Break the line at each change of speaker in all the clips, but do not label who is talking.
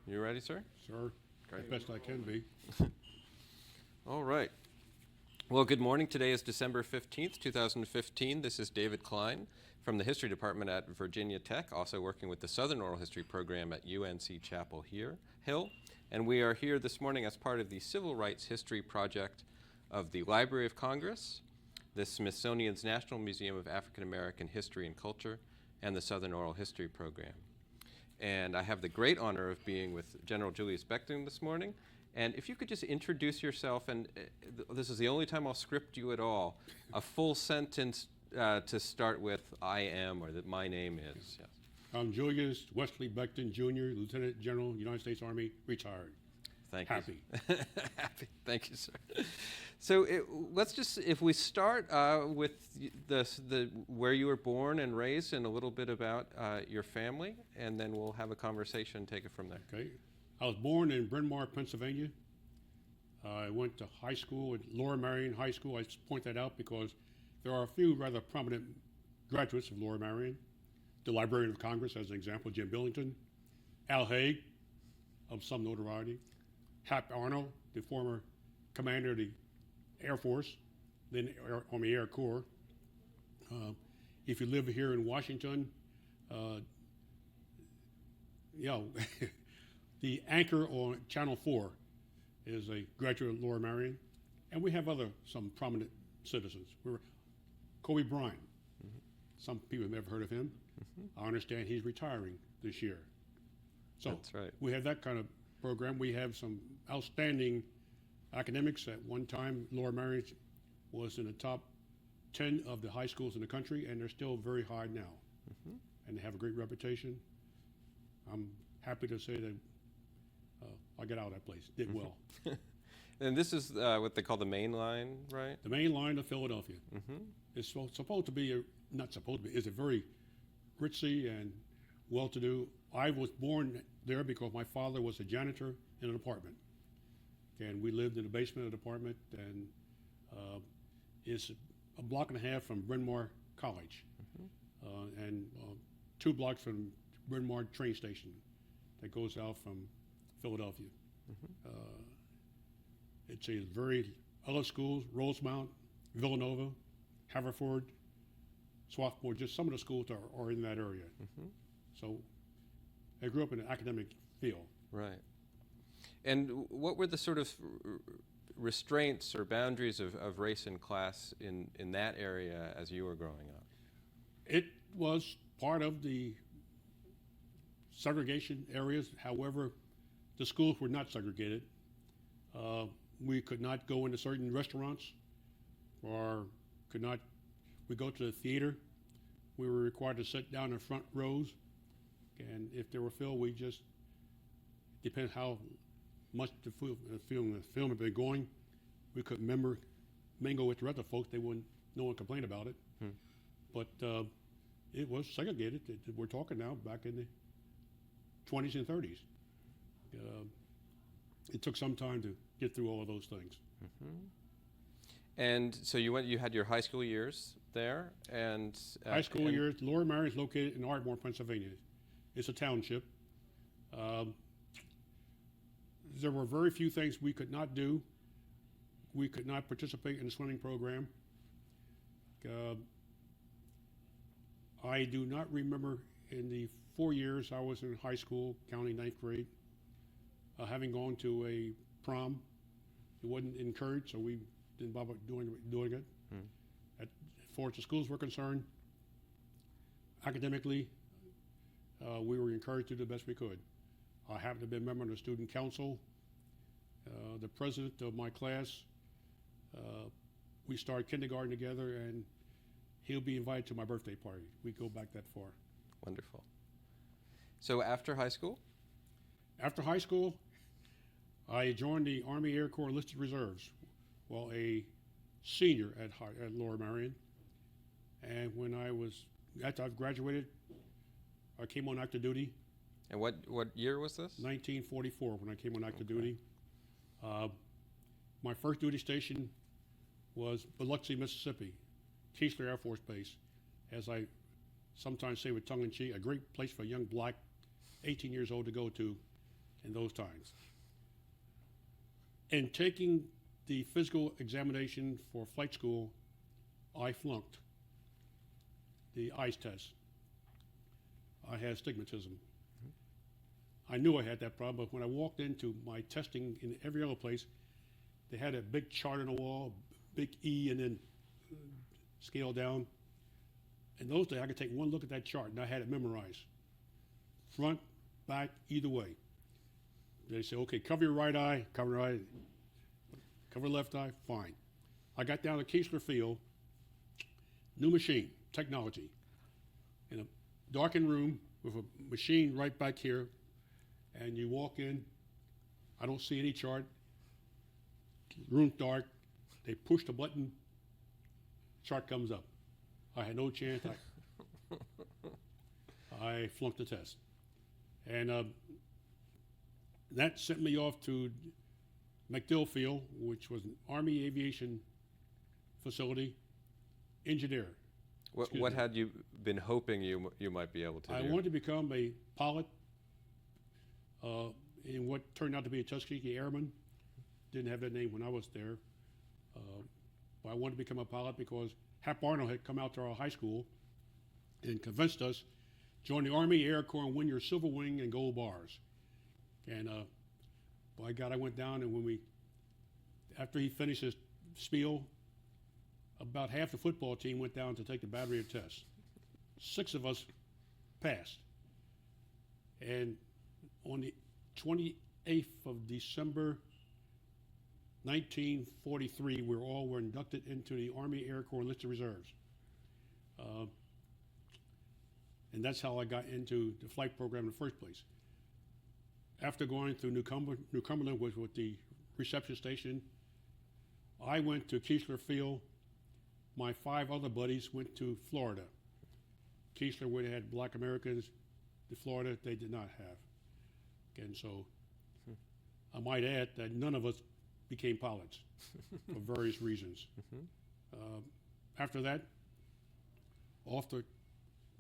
You ready, sir?
Sir,
Great.
as best I can be.
All right. Well, good morning. Today is December 15th, 2015. This is David Klein from the History Department at Virginia Tech, also working with the Southern Oral History program at UNC Chapel Hill. And we are here this morning as part of the Civil Rights History Project of the Library of Congress, the Smithsonian's National Museum of African American History and Culture, and the Southern Oral History program. And I have the great honor of being with General Julius Becton this morning. And if you could just introduce yourself, and this is the only time I'll script you at all, a full sentence to start with, I am, or that my name is. Yes.
I'm Julius Wesley Becton, Jr., Lieutenant General, United States Army, retired.
Thank
Happy.
you. Happy. Thank you, sir. So let's just, if we start with the where you were born and raised and a little bit about your family, and then we'll have a conversation and take it from there.
Okay. I was born in Bryn Mawr, Pennsylvania. I went to high school at Lower Merion High School. I point that out because there are a few rather prominent graduates of Lower Merion. The Librarian of Congress, as an example, Jim Billington. Al Haig, of some notoriety. Hap Arnold, the former commander of the Air Force, then Army Air Corps. If you live here in Washington, the anchor on Channel 4 is a graduate of Lower Merion, and we have some prominent citizens. Kobe Bryant. Mm-hmm. Some people have never heard of him. Mm-hmm. I understand he's retiring this year. So
that's right.
We have that kind of program. We have some outstanding academics. At one time, Lower Merion was in the top 10 of the high schools in the country, and they're still very high now. Mm-hmm. And they have a great reputation. I'm happy to say that I got out of that place, did well.
And this is what they call the main line, right?
The main line of Philadelphia.
Mm-hmm.
It's supposed to be, not supposed to be, it's a very ritzy and well-to-do. I was born there because my father was a janitor in an apartment. And we lived in the basement of the apartment, and it's a block and a half from Bryn Mawr College, and 2 blocks from Bryn Mawr train station that goes out from Philadelphia. Mm-hmm. It's a very other schools, Rosemount, Villanova, Haverford, Swarthmore, just some of the schools are in that area. Mm-hmm. So I grew up in an academic field.
Right. And what were the sort of restraints or boundaries of race and class in that area as you were growing up?
It was part of the segregation areas. However, the schools were not segregated. We could not go into certain restaurants, or we go to the theater. We were required to sit down in front rows, and if they were filled, we just, depends how much the film had been going, we could mingle with the other folks. No one complained about it. But it was segregated. We're talking now back in the 20s and 30s. It took some time to get through all of those things.
Mm-hmm. And so you had your high school years there, and
high school years. Lower Merion is located in Ardmore, Pennsylvania. It's a township. There were very few things we could not do. We could not participate in the swimming program. I do not remember in the 4 years I was in high school, counting 9th grade, having gone to a prom. It wasn't encouraged, so we didn't bother doing it. As far as the schools were concerned, academically, we were encouraged to do the best we could. I happened to be a member of the student council. The president of my class, we started kindergarten together, and he'll be invited to my birthday party. We go back that far.
Wonderful. So after high school?
After high school, I joined the Army Air Corps Enlisted Reserves while a senior at Lower Merion. And when after I graduated, I came on active duty.
And what year was this?
1944 when I came on active duty. My first duty station was Biloxi, Mississippi, Keesler Air Force Base. As I sometimes say with tongue in cheek, a great place for a young black 18 years old to go to in those times. In taking the physical examination for flight school, I flunked the eyes test. I had astigmatism. I knew I had that problem, but when I walked into my testing in every other place, they had a big chart on the wall, big E, and then scale down. In those days, I could take one look at that chart, and I had it memorized. Front, back, either way. They say, okay, cover your right eye, cover left eye, fine. I got down to Keesler Field, new machine, technology, in a darkened room with a machine right back here, and you walk in, I don't see any chart, room's dark, they push the button, chart comes up. I had no chance, I flunked the test. And that sent me off to MacDill Field, which was an Army aviation facility, engineer.
What had you been hoping you might be able to do?
I wanted to become a pilot in what turned out to be a Tuskegee Airman. Didn't have that name when I was there. But I wanted to become a pilot because Hap Arnold had come out to our high school and convinced us, join the Army Air Corps and win your Silver Wing and gold bars. And by God, I went down, and after he finished his spiel, about half the football team went down to take the battery of tests. 6 of us passed. And on the 28th of December, 1943, we all were inducted into the Army Air Corps Enlisted Reserves. And that's how I got into the flight program in the first place. After going through New Cumberland, which was the reception station, I went to Keesler Field. My 5 other buddies went to Florida. Keesler, where they had black Americans, to Florida, they did not have. And so I might add that none of us became pilots for various reasons. After that, off to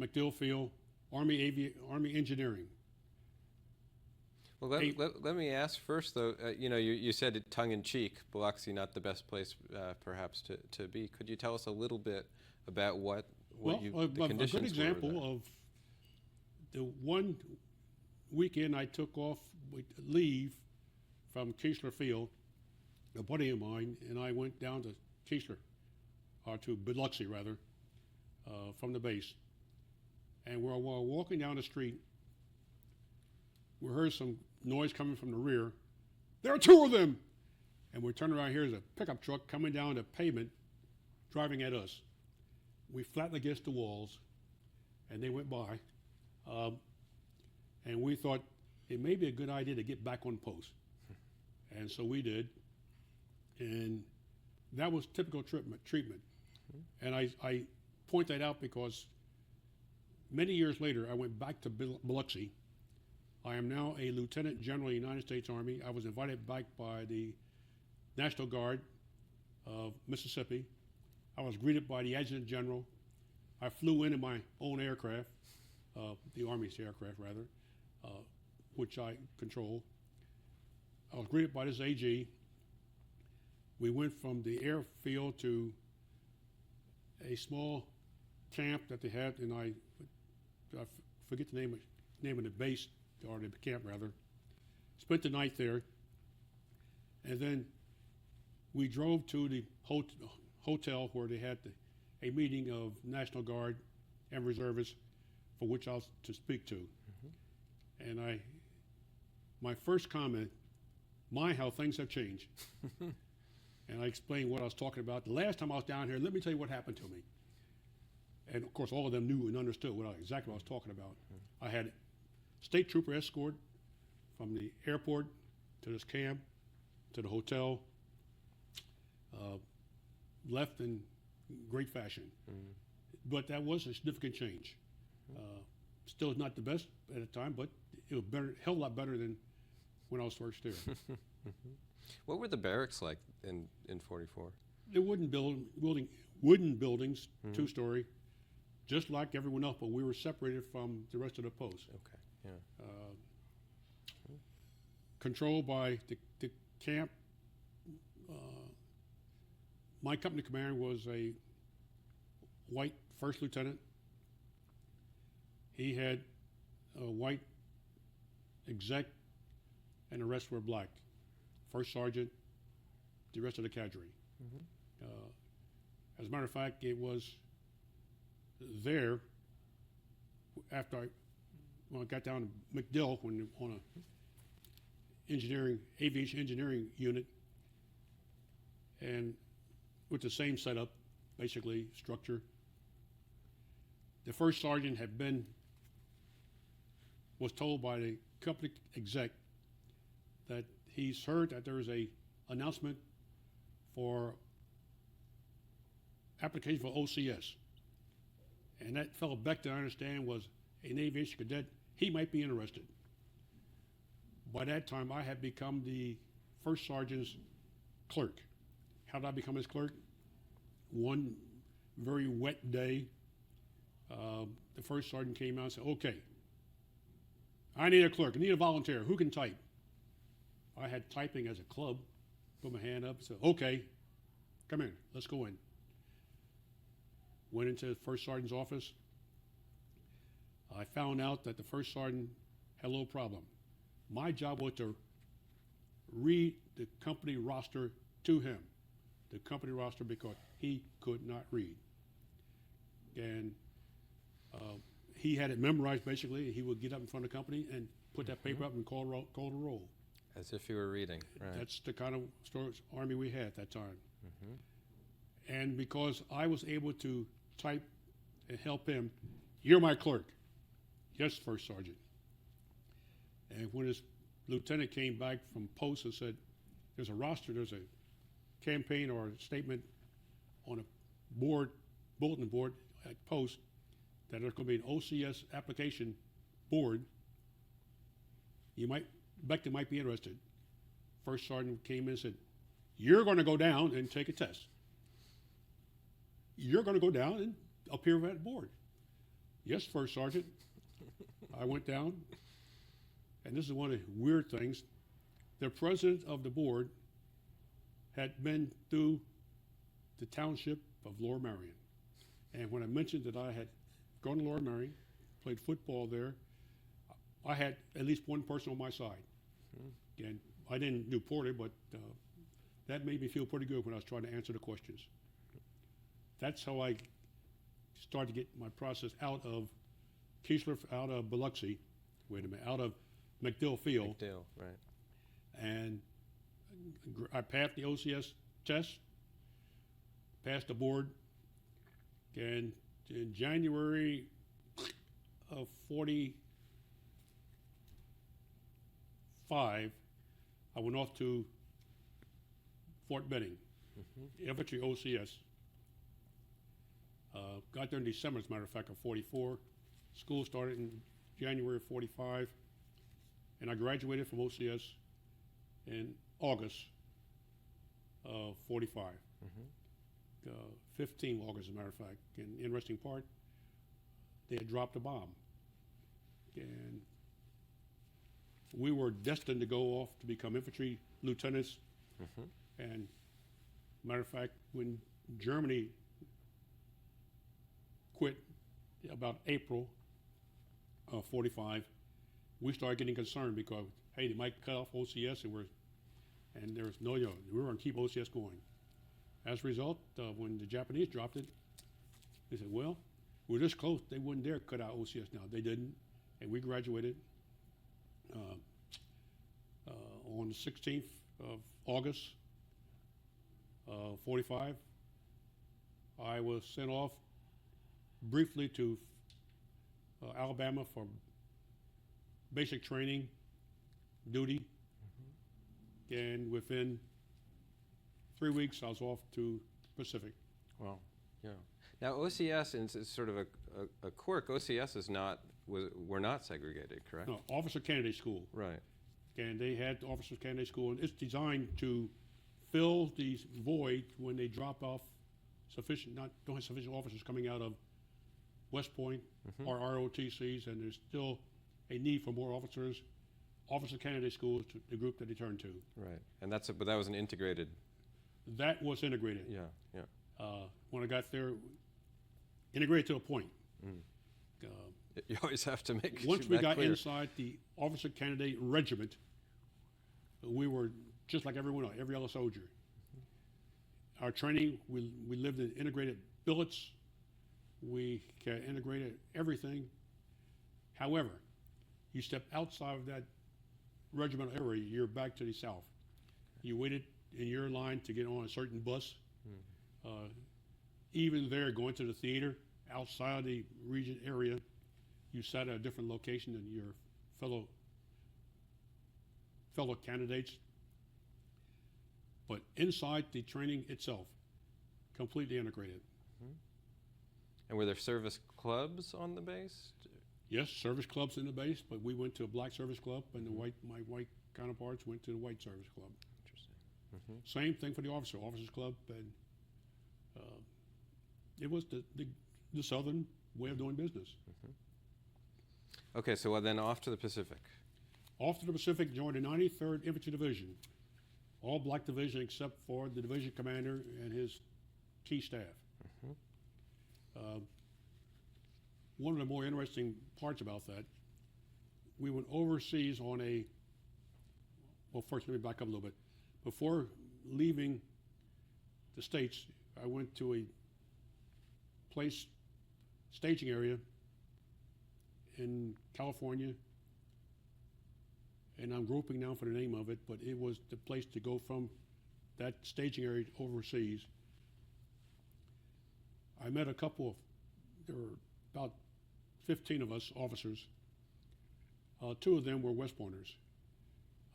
MacDill Field, Army Engineering.
Well, let me ask first, though. You said it tongue-in-cheek, Biloxi not the best place, perhaps, to be. Could you tell us a little bit about the conditions
a good example
were there?
of the one weekend I took off with leave from Keesler Field, a buddy of mine and I went down to Keesler, or to Biloxi rather, from the base. And while we're walking down the street, we heard some noise coming from the rear. There are 2 of them! And we turned around, here's a pickup truck coming down the pavement, driving at us. We flattened against the walls, and they went by. And we thought it may be a good idea to get back on post. And so we did. And that was typical treatment. And I point that out because many years later, I went back to Biloxi. I am now a Lieutenant General of the United States Army. I was invited back by the National Guard of Mississippi. I was greeted by the Adjutant General. I flew in my own aircraft, the Army's aircraft rather, which I control. I was greeted by this AG. We went from the airfield to a small camp that they had, and I forget the name of the base, or the camp rather. Spent the night there, and then we drove to the hotel where they had a meeting of National Guard and reservists, for which I was to speak to. And my first comment, how things have changed. And I explained what I was talking about. The last time I was down here, let me tell you what happened to me. And of course, all of them knew and understood exactly what I was talking about. I had state trooper escort from the airport to this camp, to the hotel, left in great fashion. But that was a significant change. Still not the best at the time, but it was better, hell of a lot better than when I was first there.
What were the barracks like in 44?
They're wooden buildings, 2-story, just like everyone else, but we were separated from the rest of the post.
Okay, yeah.
controlled by the camp. My company commander was a white first lieutenant. He had a white exec, and the rest were black. First sergeant, the rest of the cadre. As a matter of fact, it was there after when I got down to MacDill on a aviation engineering unit, and with the same setup, basically structure. The first sergeant was told by the company exec that he's heard that there is a announcement for application for OCS. And that fellow Becton, I understand, was an aviation cadet. He might be interested. By that time, I had become the first sergeant's clerk. How did I become his clerk? One very wet day, the first sergeant came out and said, okay, I need a clerk. I need a volunteer. Who can type? I had typing as a club. Put my hand up and said, okay, come in. Let's go in. Went into the first sergeant's office. I found out that the first sergeant had a little problem. My job was to read the company roster to him. The company roster, because he could not read. And he had it memorized, basically. He would get up in front of the company and put that paper up and call the roll.
As if you were reading, right?
That's the kind of army we had at that time. And because I was able to type and help him, you're my clerk. Yes, first sergeant. And when his lieutenant came back from post and said, there's a roster, there's a campaign or a statement on a bulletin board at post, that there's going to be an OCS application board. Becton might be interested. First sergeant came in and said, you're going to go down and take a test. You're going to go down and appear at that board. Yes, first sergeant. I went down, and this is one of the weird things. The president of the board had been through the township of Lower Merion. And when I mentioned that I had gone to Lower Merion, played football there, I had at least one person on my side. And I didn't do poorly, but that made me feel pretty good when I was trying to answer the questions. That's how I started to get my process out of Keesler, out of Biloxi, out of MacDill Field.
MacDill, right.
And I passed the OCS test, passed the board, and in January of 45, I went off to Fort Benning, infantry OCS. Got there in December, as a matter of fact, of 44. School started in January of 45, and I graduated from OCS in August of 45. 15 August, as a matter of fact. And interesting part, they had dropped a bomb. And we were destined to go off to become infantry lieutenants. And matter of fact, when Germany quit about April of 45, we started getting concerned because, hey, they might cut off OCS, and there was we were going to keep OCS going. As a result, when the Japanese dropped it, they said, well, we're this close, they wouldn't dare cut out OCS now. They didn't, and we graduated on the 16th of August 45. I was sent off briefly to Alabama for basic training, duty, and within 3 weeks I was off to Pacific.
Wow, yeah. Now OCS is sort of a quirk. OCS were not segregated, correct?
No, Officer Candidate School.
Right.
And they had the Officer Candidate School, and it's designed to fill the void when they drop off don't have sufficient officers coming out of West Point or ROTCs, and there's still a need for more officers. Officer Candidate School is the group that they turned to.
Right. And but that was an integrated.
That was integrated.
Yeah. Yeah.
When I got there, integrated to a point.
You always have to make
Once we
that
got
clear.
inside the Officer Candidate Regiment, we were just like everyone else, every other soldier. Our training, we lived in integrated billets. We integrated everything. However, you step outside of that regimental area, you're back to the south. You waited in your line to get on a certain bus. Even there, going to the theater outside the region area, you sat at a different location than your fellow candidates. But inside the training itself, completely integrated.
And were there service clubs on the base?
Yes, service clubs in the base, but we went to a black service club, and my white counterparts went to the white service club.
Interesting.
Same thing for the officers club, and it was the Southern way of doing business.
Okay, so then off to the Pacific.
Off to the Pacific, joined the 93rd Infantry Division, all black division except for the division commander and his key staff. One of the more interesting parts about that, we went overseas on well, first let me back up a little bit. Before leaving the States, I went to a staging area in California, and I'm groping now for the name of it, but it was the place to go from that staging area overseas. I met there were about 15 of us officers. 2 of them were West Pointers,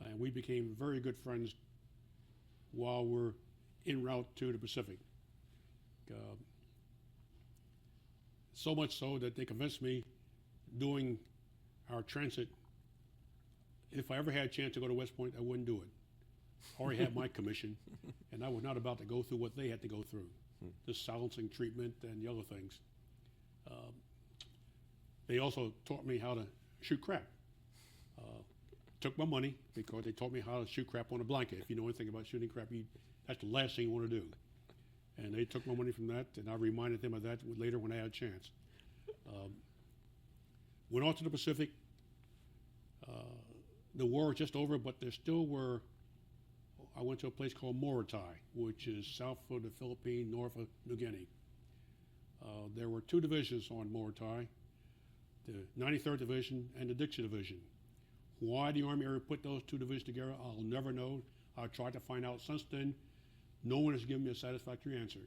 and we became very good friends while we're en route to the Pacific. So much so that they convinced me doing our transit, if I ever had a chance to go to West Point, I wouldn't do it. I already had my commission, and I was not about to go through what they had to go through, the silencing treatment and the other things. They also taught me how to shoot crap. Took my money because they taught me how to shoot crap on a blanket. If you know anything about shooting crap, that's the last thing you want to do. And they took my money from that, and I reminded them of that later when I had a chance. Went on to the Pacific. The war was just over, but there still were. I went to a place called Morotai, which is south of the Philippines, north of New Guinea. There were 2 divisions on Morotai, the 93rd Division and the Dixie Division. Why the Army ever put those 2 divisions together, I'll never know. I tried to find out since then. No one has given me a satisfactory answer.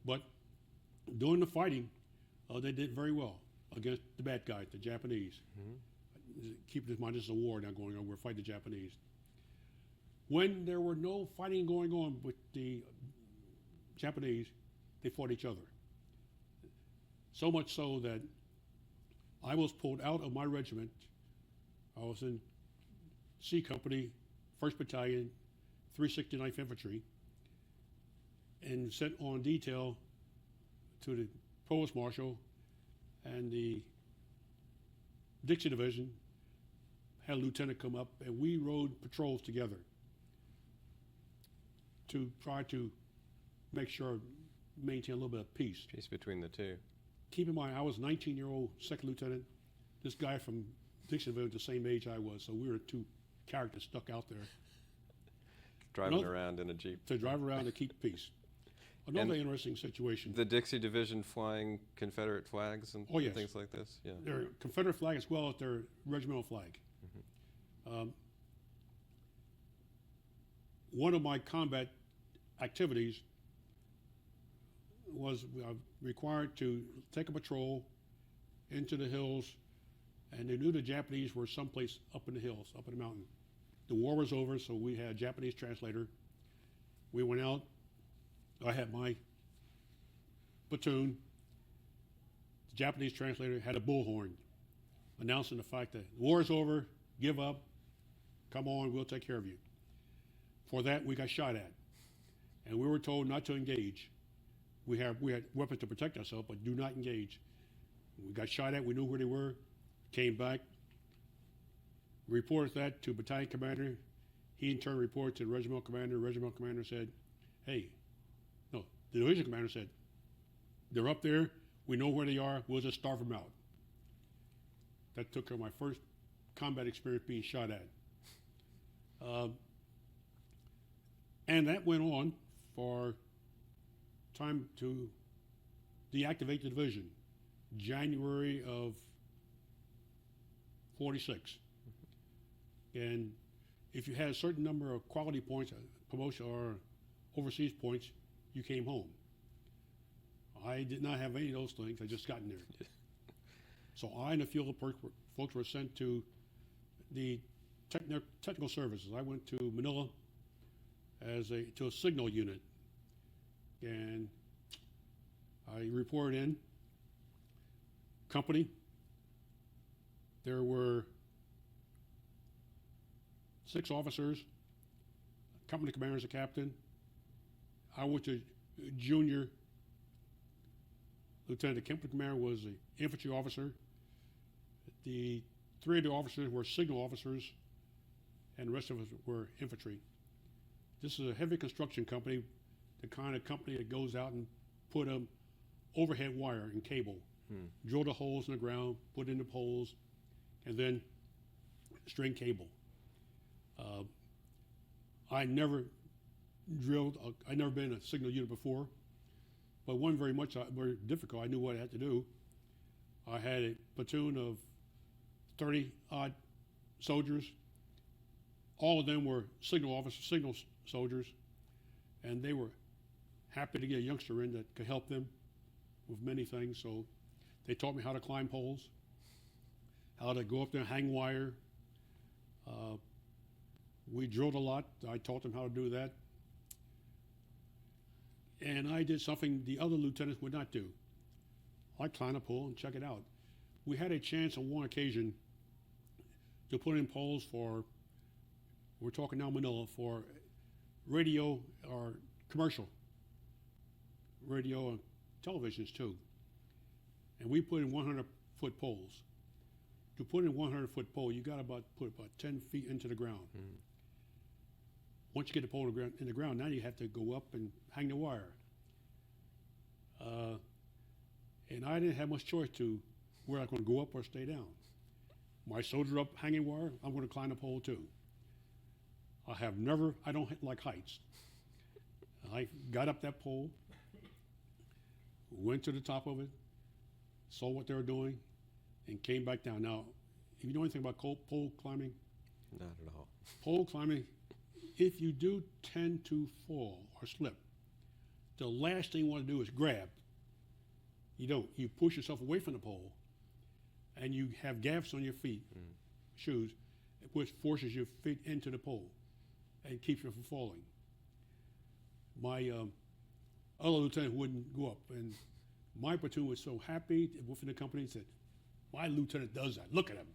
But during the fighting, they did very well against the bad guys, the Japanese. Keep in mind, this is a war now going on. We're fighting the Japanese. When there were no fighting going on with the Japanese, they fought each other. So much so that I was pulled out of my regiment. I was in C Company, 1st Battalion, 369th Infantry, and sent on detail to the Provost Marshal and the Dixie Division. Had a lieutenant come up, and we rode patrols together to try to make sure, maintain a little bit of peace.
Peace between the 2.
Keep in mind, I was 19-year-old second lieutenant. This guy from Dixie Division, the same age I was, so we were 2 characters stuck out there.
Driving around in a Jeep.
To drive around to keep peace. Another interesting situation.
The Dixie Division flying Confederate flags and
yes.
things like this? Yeah.
Their Confederate flag as well as their regimental flag. One of my combat activities was required to take a patrol into the hills, and they knew the Japanese were someplace up in the hills, up in the mountain. The war was over, so we had a Japanese translator. We went out. I had my platoon. The Japanese translator had a bullhorn announcing the fact that the war is over, give up, come on, we'll take care of you. For that, we got shot at, and we were told not to engage. We had weapons to protect ourselves, but do not engage. We got shot at, we knew where they were, came back, Reported that to battalion commander. He in turn reported to the regimental commander. Regimental commander said, hey, no, the division commander said, they're up there. We know where they are. We'll just starve them out. That took care of my first combat experience being shot at. And that went on for time to deactivate the division, January of 46. And if you had a certain number of quality points, promotion or overseas points, you came home. I did not have any of those things. I just got in there. So I and a few other folks were sent to the technical services. I went to Manila to a signal unit, and I reported in. Company, there were 6 officers, company commander is a captain. I was a junior lieutenant. The company commander was an infantry officer. The 3 of the officers were signal officers, and the rest of us were infantry. This is a heavy construction company, the kind of company that goes out and put overhead wire and cable, drill the holes in the ground, put in the poles, and then string cable. I never drilled, I never been in a signal unit before, but one very difficult. I knew what I had to do. I had a platoon of 30 odd soldiers. All of them were signal officers, signal soldiers, and they were happy to get a youngster in that could help them with many things. So they taught me how to climb poles, how to go up there and hang wire. We drilled a lot. I taught them how to do that. And I did something the other lieutenants would not do. I climbed a pole and check it out. We had a chance on one occasion to put in poles for, we're talking now Manila, for radio or commercial, radio and televisions too. And we put in 100-foot poles. To put in a 100-foot pole, you got to put about 10 feet into the ground. Once you get the pole in the ground, now you have to go up and hang the wire. And I didn't have much choice to where I was going to go up or stay down. My soldier up hanging wire, I'm going to climb the pole too. I don't like heights. I got up that pole, went to the top of it, saw what they were doing, and came back down. Now, if you know anything about pole climbing,
Not at all.
pole climbing, if you do tend to fall or slip, the last thing you want to do is grab. You don't. You push yourself away from the pole, and you have gaps on your feet, shoes, which forces your feet into the pole and keeps you from falling. My other lieutenant wouldn't go up, and my platoon was so happy within the company, said, my lieutenant does that. Look at him.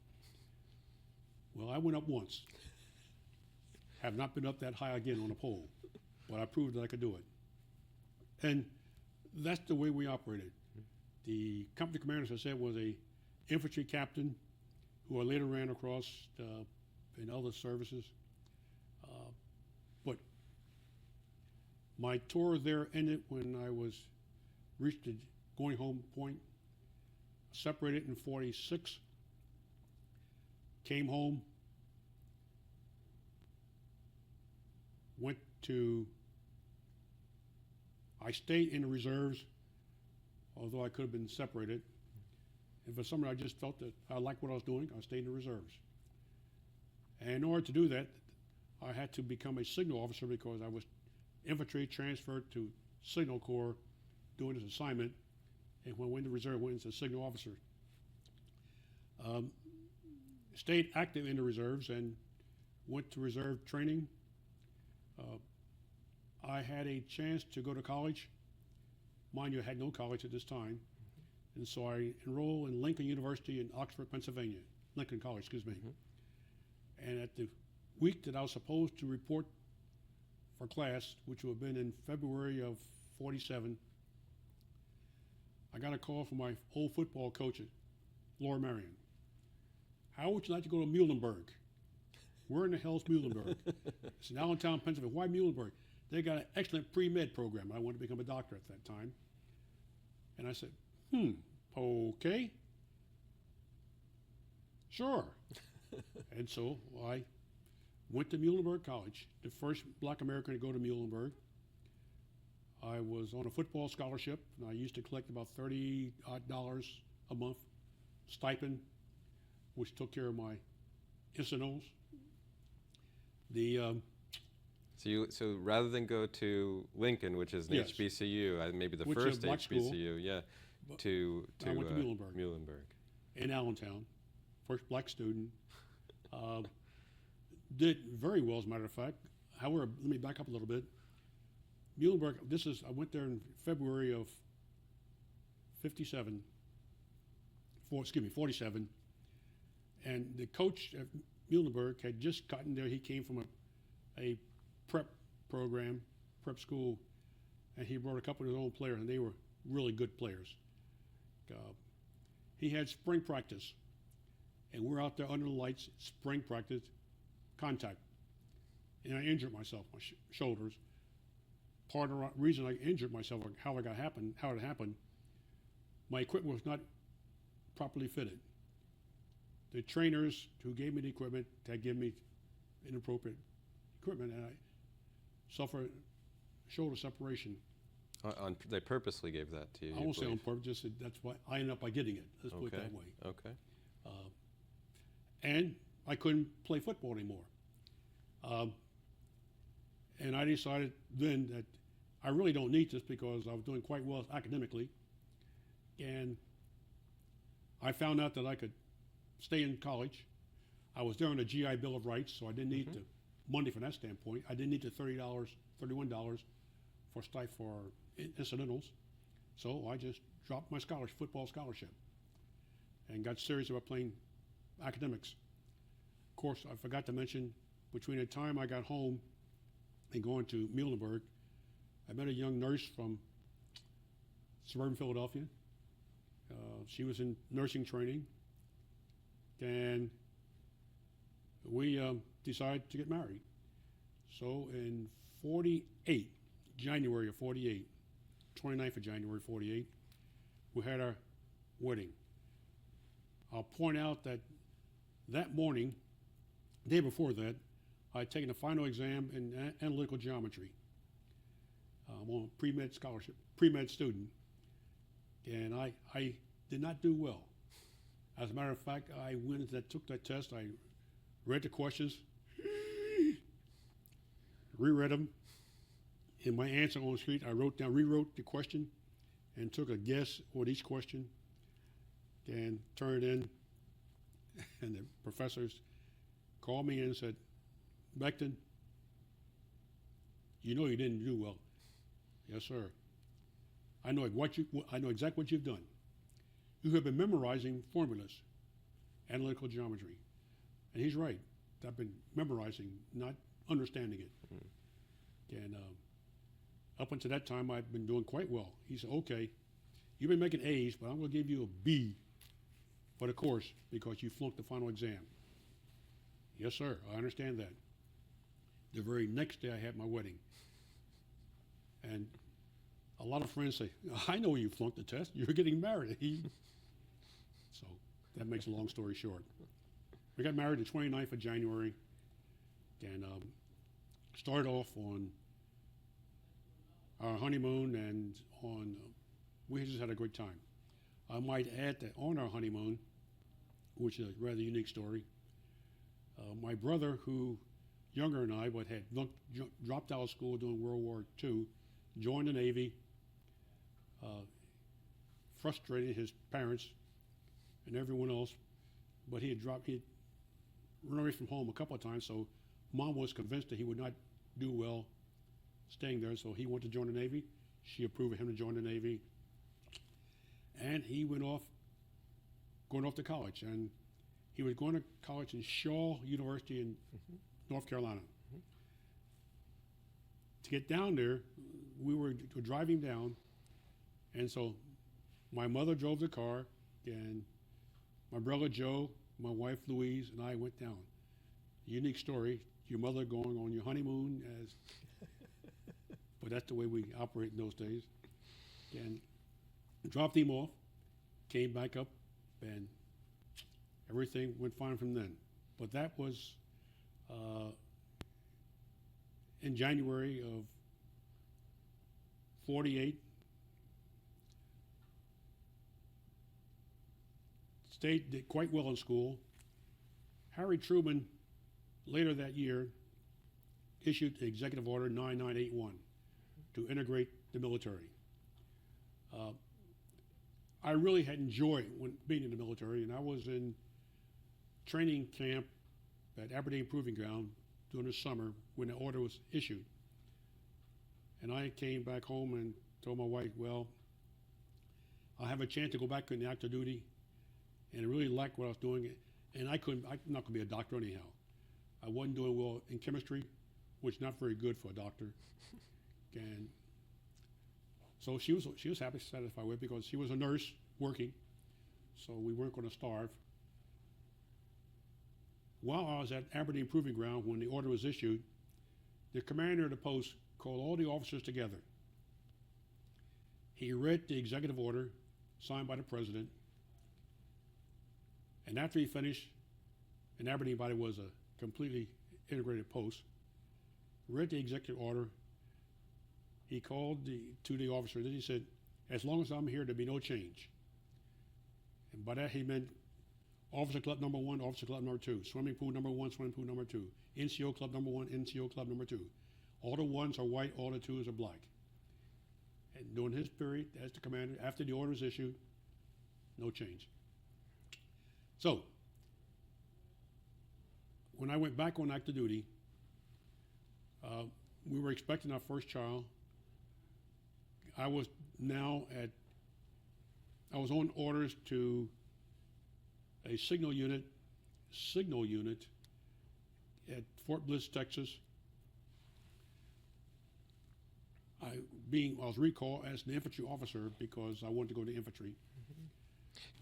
Well, I went up once. Have not been up that high again on a pole, but I proved that I could do it. And that's the way we operated. The company commander, as I said, was a infantry captain who I later ran across in other services. But my tour there ended when I reached the going home point, separated in 46, came home, I stayed in the reserves, although I could have been separated. And for some reason, I just felt that I liked what I was doing. I stayed in the reserves. And in order to do that, I had to become a signal officer because I was infantry transferred to Signal Corps doing this assignment. And when I went to reserve, I went as a signal officer. Stayed active in the reserves and went to reserve training. I had a chance to go to college. Mind you, I had no college at this time. And so I enrolled in Lincoln University in Oxford, Pennsylvania. Lincoln College, excuse me. And at the week that I was supposed to report for class, which would have been in February of 47, I got a call from my old football coach at Lower Marion. How would you like to go to Muhlenberg? Where in the hell's Muhlenberg? It's in Allentown, Pennsylvania. Why Muhlenberg? They got an excellent pre-med program. I wanted to become a doctor at that time. And I said, okay, sure. And so I went to Muhlenberg College, the first black American to go to Muhlenberg. I was on a football scholarship, and I used to collect about $30 a month stipend, which took care of my incidentals.
So rather than go to Lincoln, which is an
Yes.
HBCU, maybe the
Which is
first
black school.
HBCU, yeah,
But
to
I went to Muhlenberg.
Muhlenberg.
In Allentown, first black student. Did very well, as a matter of fact. However, let me back up a little bit. Muhlenberg, I went there in February of 47, and the coach at Muhlenberg had just gotten there. He came from a prep program, prep school, and he brought a couple of his own players, and they were really good players. He had spring practice, and we're out there under the lights, spring practice, contact, and I injured myself, my shoulders. Part of the reason I injured myself, or how it happened, my equipment was not properly fitted. The trainers who gave me the equipment had given me inappropriate equipment, and I suffered shoulder separation.
They purposely gave that to you.
I won't say on purpose, just that's why I ended up by getting it. Let's put it that way.
Okay.
And I couldn't play football anymore. And I decided then that I really don't need this because I was doing quite well academically. And I found out that I could stay in college. I was there on the GI Bill of Rights, so I didn't need the money from that standpoint. I didn't need the $31 for incidentals. So I just dropped my football scholarship and got serious about playing academics. Of course, I forgot to mention, between the time I got home and going to Muhlenberg, I met a young nurse from suburban Philadelphia. She was in nursing training, and we decided to get married. So in 48, January of 48, 29th of January 48, we had our wedding. I'll point out that that morning, the day before that, I had taken a final exam in analytical geometry. I'm on a pre-med scholarship, pre-med student, and I did not do well. As a matter of fact, I went and took that test. I read the questions, reread them. In my answer on the sheet, I rewrote the question, and took a guess with each question, and turned it in. And the professors called me in and said, "Becton, you know you didn't do well." "Yes, sir. I know exactly what you've done. You have been memorizing formulas, analytical geometry." And he's right. I've been memorizing, not understanding it. And up until that time, I'd been doing quite well. He said, "Okay, you've been making A's, but I'm going to give you a B for the course because you flunked the final exam." "Yes, sir, I understand that." The very next day, I had my wedding. And a lot of friends say, "I know you flunked the test. You're getting married." So that makes a long story short. We got married the 29th of January, and started off on our honeymoon, and we just had a great time. I might add that on our honeymoon, which is a rather unique story, my brother, who younger than I, but had dropped out of school during World War II, joined the Navy, frustrated his parents and everyone else, but he'd run away from home a couple of times, so Mom was convinced that he would not do well staying there, so he went to join the Navy. She approved of him to join the Navy, and he going off to college, and he was going to college in Shaw University in North Carolina. To get down there, we were driving down, and so my mother drove the car, and my brother Joe, my wife Louise, and I went down. unique story. Your mother going on your honeymoon, but that's the way we operate in those days. And dropped him off, came back up, and everything went fine from then. But that was in January of 48. Did quite well in school. Harry Truman, later that year, issued the Executive Order 9981 to integrate the military. I really had enjoyed being in the military, and I was in training camp at Aberdeen Proving Ground during the summer when the order was issued. And I came back home and told my wife, well, I'll have a chance to go back in the active duty, and I really liked what I was doing. And I'm not going to be a doctor anyhow. I wasn't doing well in chemistry, which is not very good for a doctor. And so she was happy, satisfied with it, because she was a nurse working, so we weren't going to starve. While I was at Aberdeen Proving Ground, when the order was issued, the commander of the post called all the officers together. He read the executive order signed by the president, and after he finished, and Aberdeen body was a completely integrated post, read the executive order. He called to the officers, and he said, as long as I'm here, there'll be no change. And by that he meant officer club number 1, officer club number 2, swimming pool number 1, swimming pool number 2, NCO club number 1, NCO club number 2. All the 1s are white, all the 2s are black. And during his period as the commander, after the order was issued, no change. So, when I went back on active duty, we were expecting our first child. I was on orders to a signal unit at Fort Bliss, Texas. I was recalled as an infantry officer because I wanted to go to infantry.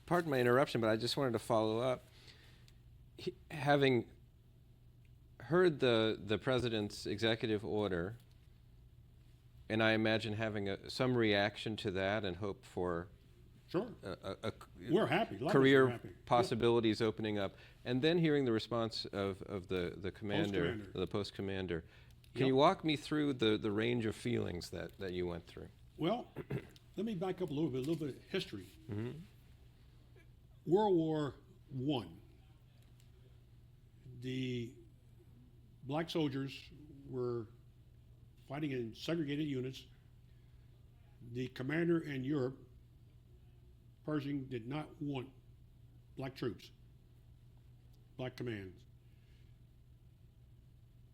Pardon my interruption, but I just wanted to follow up. Having heard the president's executive order, and I imagine having some reaction to that and hope for
Sure. We're happy.
career
We're happy.
possibilities opening up, and then hearing the response of the commander,
Post-commander.
the post commander. Can
Yep.
you walk me through the range of feelings that you went through?
Well, let me back up a little bit of history. World War I, the black soldiers were fighting in segregated units. The commander in Europe, Pershing, did not want black troops, black commands.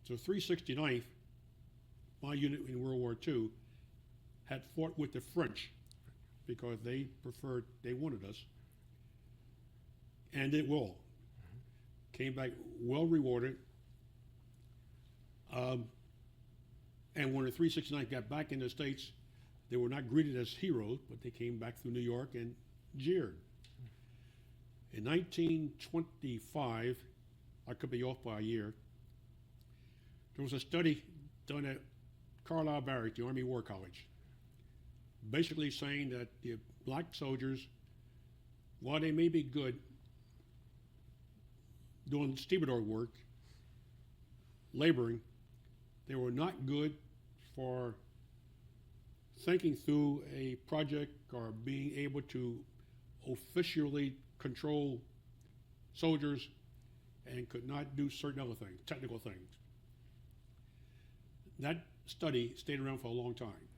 So 369th, my unit in World War II, had fought with the French because they wanted us, and did well. Came back well rewarded. And when the 369th got back in the States, they were not greeted as heroes, but they came back through New York and jeered. In 1925, I could be off by a year, there was a study done at Carlisle Barracks, the Army War College, basically saying that the black soldiers, while they may be good doing stevedore work, laboring, they were not good for thinking through a project or being able to officially control soldiers, and could not do certain other things, technical things. That study stayed around for a long time.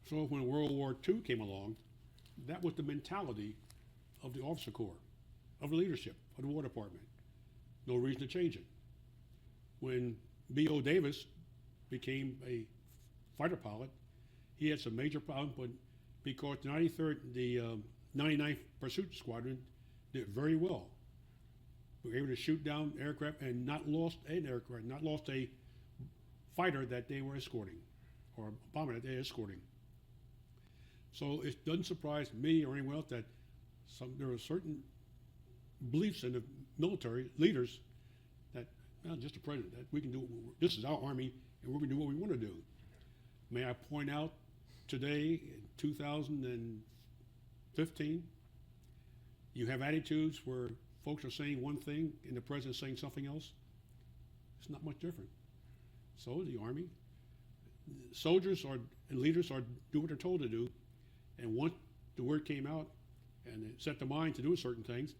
So when World War II came along, that was the mentality of the officer corps, of the leadership, of the War Department. No reason to change it. When B.O. Davis became a fighter pilot, he had some major problems, but because the 99th Pursuit Squadron did very well. We were able to shoot down aircraft and not lost an aircraft, not lost a fighter that they were escorting, or a bomber that they were escorting. So it doesn't surprise me or anyone else that there are certain beliefs in the military leaders that Well, just the president. That we can do. This is our army, and we're going to do what we want to do. May I point out today, in 2015, you have attitudes where folks are saying one thing and the president's saying something else. It's not much different. So the army, soldiers and leaders are do what they're told to do, and once the word came out and they set their mind to do certain things,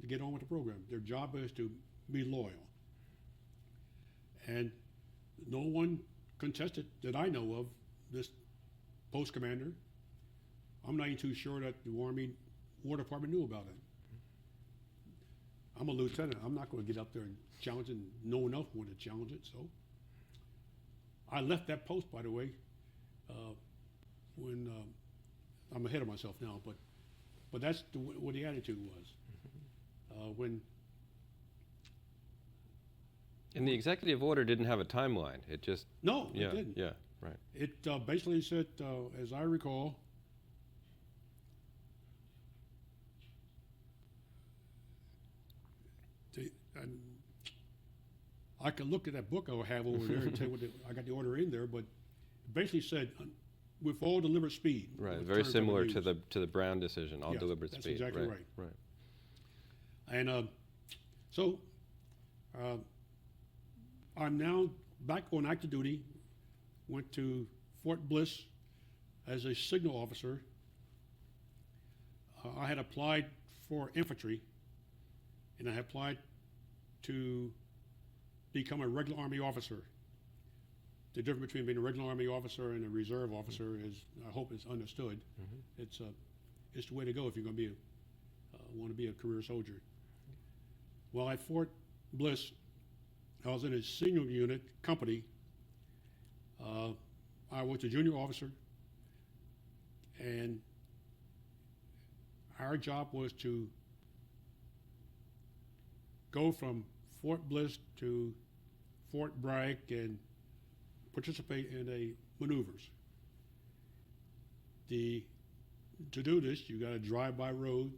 to get on with the program. Their job is to be loyal. And no one contested that I know of this post commander. I'm not even too sure that the Army War Department knew about it. I'm a lieutenant. I'm not going to get up there and challenge it, and no one else wanted to challenge it. So I left that post, by the way, when I'm ahead of myself now, but that's what the attitude was. When
And the executive order didn't have a timeline. It just
no, it didn't.
Yeah, right.
It basically said, as I recall, I could look at that book I have over there and tell you what I got the order in there, but it basically said, with all deliberate speed.
Right, very similar to the Brown decision, all
Yes,
deliberate
that's
speed.
exactly right.
Right.
And so I'm now back on active duty, went to Fort Bliss as a signal officer. I had applied for infantry, and I had applied to become a regular Army officer. The difference between being a regular Army officer and a reserve officer is, I hope, is understood.
Mm-hmm.
It's the way to go if you're going to be want to be a career soldier. Well, at Fort Bliss, I was in a senior unit company. I was a junior officer, and our job was to go from Fort Bliss to Fort Bragg and participate in the maneuvers. To do this, you got to drive by road,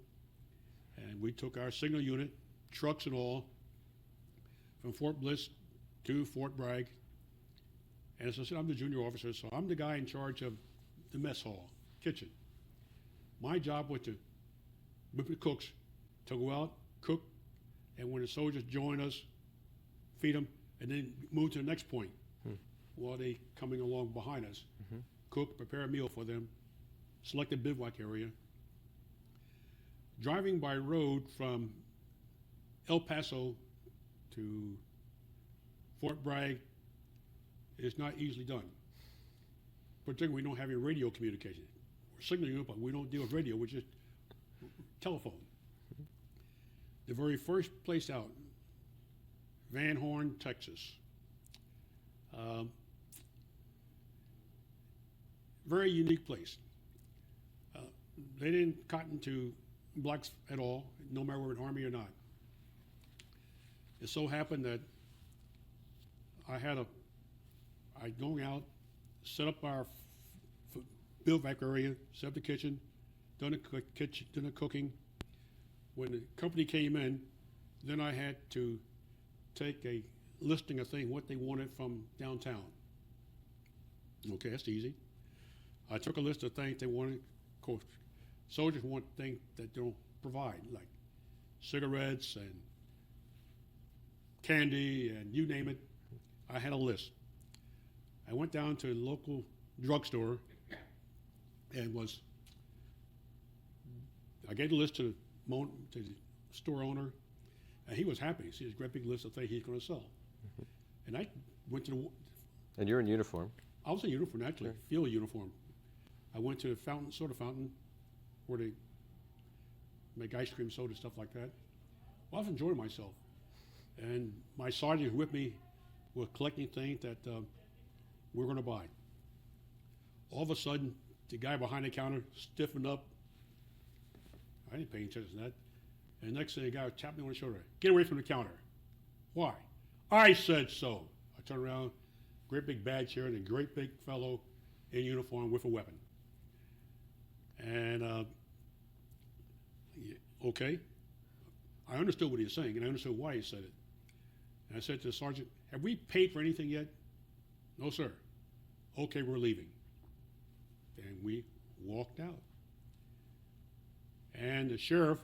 and we took our signal unit, trucks and all, from Fort Bliss to Fort Bragg. And as I said, I'm the junior officer, so I'm the guy in charge of the mess hall, kitchen. My job was to whip the cooks to go out, cook, and when the soldiers join us, feed them, and then move to the next point while they coming along behind us.
Mm-hmm.
Cook, prepare a meal for them, select a bivouac area. Driving by road from El Paso to Fort Bragg is not easily done. Particularly, we don't have any radio communication. We're signal unit, but we don't deal with radio, which is telephone. The very first place out, Van Horn, Texas. Very unique place. They didn't cotton to blacks at all, no matter whether in Army or not. It so happened that I going out, set up our bivouac area, set up the kitchen, done the cooking. When the company came in, then I had to take a listing of things, what they wanted from downtown. Okay, that's easy. I took a list of things they wanted. Of course, soldiers want things that they don't provide, like cigarettes and candy and you name it. I had a list. I went down to the local drugstore and I gave the list to the store owner, and he was happy. See this great big list of things he's going to sell. Mm-hmm. And I went to
And you're in uniform.
I was in uniform, actually,
Sure.
field uniform. I went to the soda fountain, where they make ice cream, soda, stuff like that. Well, I was enjoying myself. And my sergeant with me was collecting things that we were going to buy. All of a sudden, the guy behind the counter stiffened up. I didn't pay attention to that. And next thing, the guy tapped me on the shoulder. Get away from the counter. Why? I said so. I turned around, great big badge here, and a great big fellow in uniform with a weapon. And, okay. I understood what he was saying, and I understood why he said it. And I said to the sergeant, have we paid for anything yet? No, sir. Okay, we're leaving. And we walked out. And the sheriff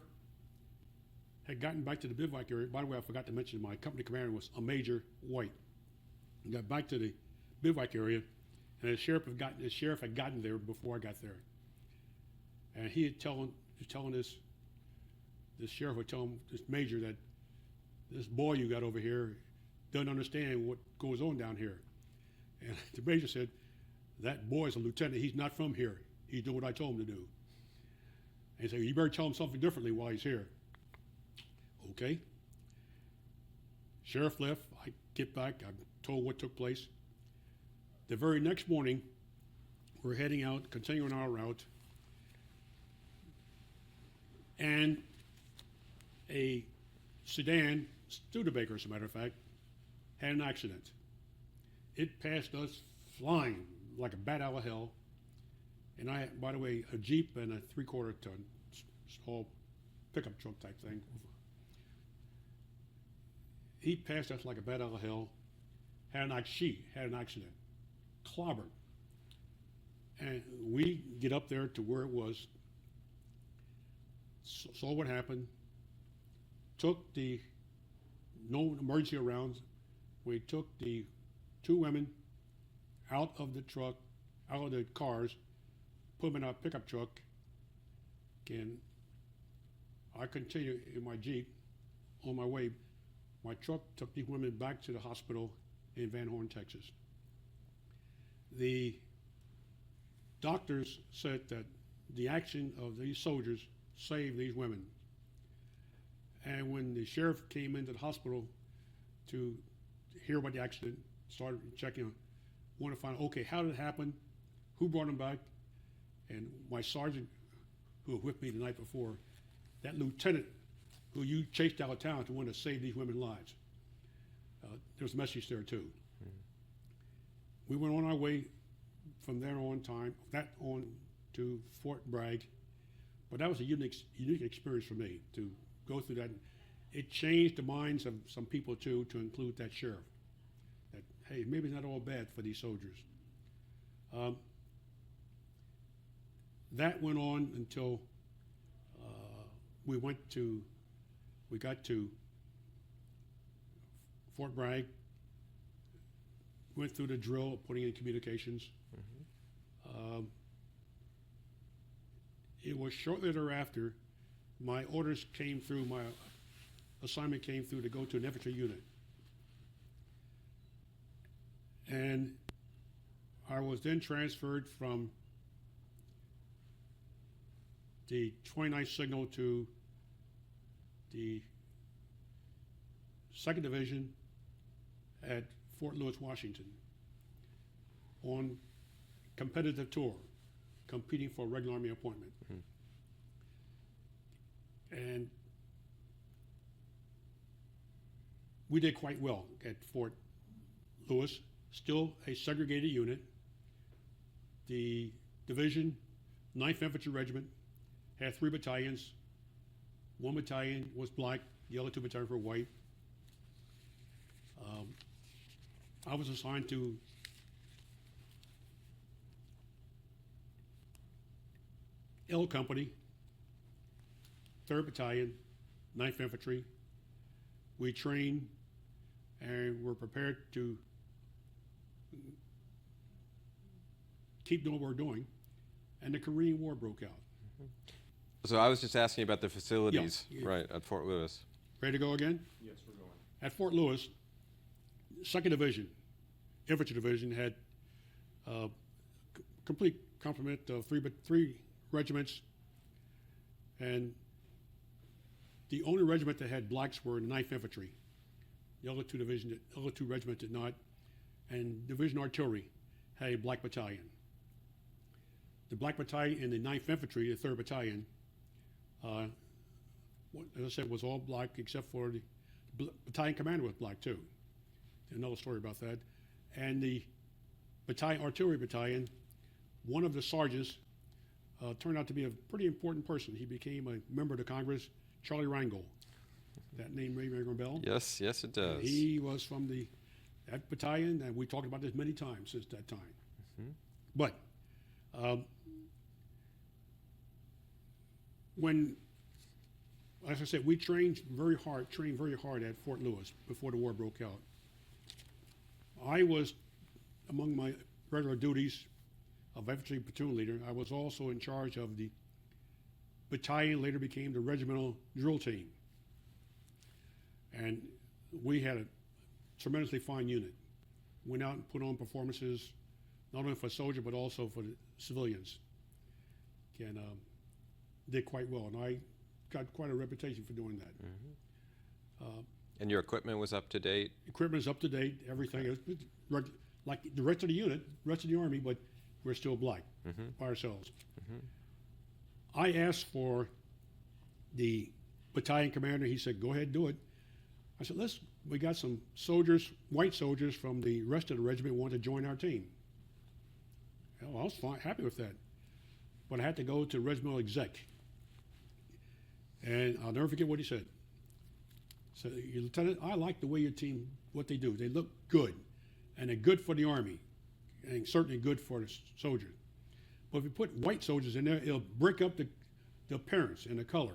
had gotten back to the bivouac area. By the way, I forgot to mention my company commander was a Major White. He got back to the bivouac area, and the sheriff had gotten there before I got there. And he was telling this sheriff would tell him, this major, that this boy you got over here doesn't understand what goes on down here. And the major said, that boy's a lieutenant. He's not from here. He's doing what I told him to do. And he said, you better tell him something differently while he's here. Okay. Sheriff left. I get back. I'm told what took place. The very next morning, we're heading out, continuing our route, and a sedan, Studebaker as a matter of fact, had an accident. It passed us flying like a bat out of hell. And I had, by the way, a Jeep and a 3/4 ton, small pickup truck type thing. He passed us like a bat out of hell. She had an accident, clobbered. And we get up there to where it was, saw what happened, took the no emergency rounds. We took the 2 women out of the truck, out of the cars, put them in our pickup truck, and I continued in my Jeep on my way. My truck took these women back to the hospital in Van Horn, Texas. The doctors said that the action of these soldiers saved these women. And when the sheriff came into the hospital to hear about the accident, started checking, wanted to find, okay, how did it happen? Who brought them back? And my sergeant, who was with me the night before, that lieutenant who you chased out of town to want to save these women's lives. There was a message there too. Mm-hmm. We went on our way from there on to Fort Bragg, but that was a unique experience for me to go through that. It changed the minds of some people too, to include that sheriff. That, hey, maybe it's not all bad for these soldiers. That went on until we got to Fort Bragg, went through the drill of putting in communications. Mm-hmm. It was shortly thereafter, my orders came through, my assignment came through to go to an infantry unit. And I was then transferred from the 29th Signal to the 2nd Division at Fort Lewis, Washington, on competitive tour, competing for a regular Army appointment. Mm-hmm. And we did quite well at Fort Lewis, still a segregated unit. The division, 9th Infantry Regiment, had 3 battalions. 1 battalion was black, the other 2 battalions were white. I was assigned to L Company, 3rd Battalion, 9th Infantry. We trained and were prepared to keep doing what we're doing, and the Korean War broke out.
So I was just asking about the facilities,
yeah.
Right, at Fort Lewis.
Ready to go again?
Yes, we're going.
At Fort Lewis, 2nd Division, Infantry Division, had complete complement of 3 regiments, and the only regiment that had blacks were the 9th Infantry. The other 2 regiments did not, and Division Artillery had a black battalion. The black battalion in the 9th Infantry, the 3rd Battalion, as I said, was all black except for the battalion commander was black too. Another story about that. And the artillery battalion, one of the sergeants turned out to be a pretty important person. He became a member of the Congress, Charlie Rangel. That name may ring a bell.
Yes, yes, it does.
He was from that battalion, and we talked about this many times since that time. But when, as I said, we trained very hard at Fort Lewis before the war broke out. I was, among my regular duties of infantry platoon leader, I was also in charge of the battalion, later became the regimental drill team. And we had a tremendously fine unit. Went out and put on performances, not only for soldiers, but also for the civilians. And did quite well. And I got quite a reputation for doing that.
And your equipment was up to date?
Equipment is up to date, everything. It was like the rest of the unit, rest of the Army, but we're still black by ourselves. I asked for the battalion commander. He said, go ahead and do it. I said, we got some soldiers, white soldiers from the rest of the regiment want to join our team. Well, I was fine, happy with that. But I had to go to regimental exec. And I'll never forget what he said. So, Lieutenant, I like the way your team, what they do. They look good. And they're good for the Army. And certainly good for the soldiers. But if you put white soldiers in there, it'll break up the appearance and the color.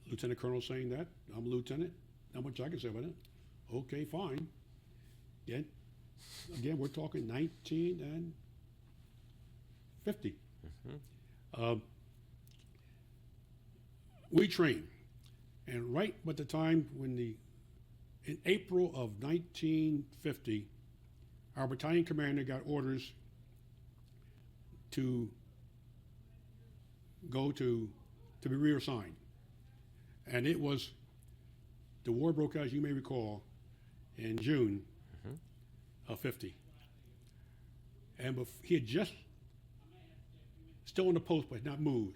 Lieutenant Colonel saying that. I'm a lieutenant. Not much I can say about it. Okay, fine. Again, we're talking 1950. We trained. And right at the time when in April of 1950, our battalion commander got orders to go to be reassigned. And it was, the war broke out, as you may recall, in June of 50. And he had just, still on the post, but had not moved.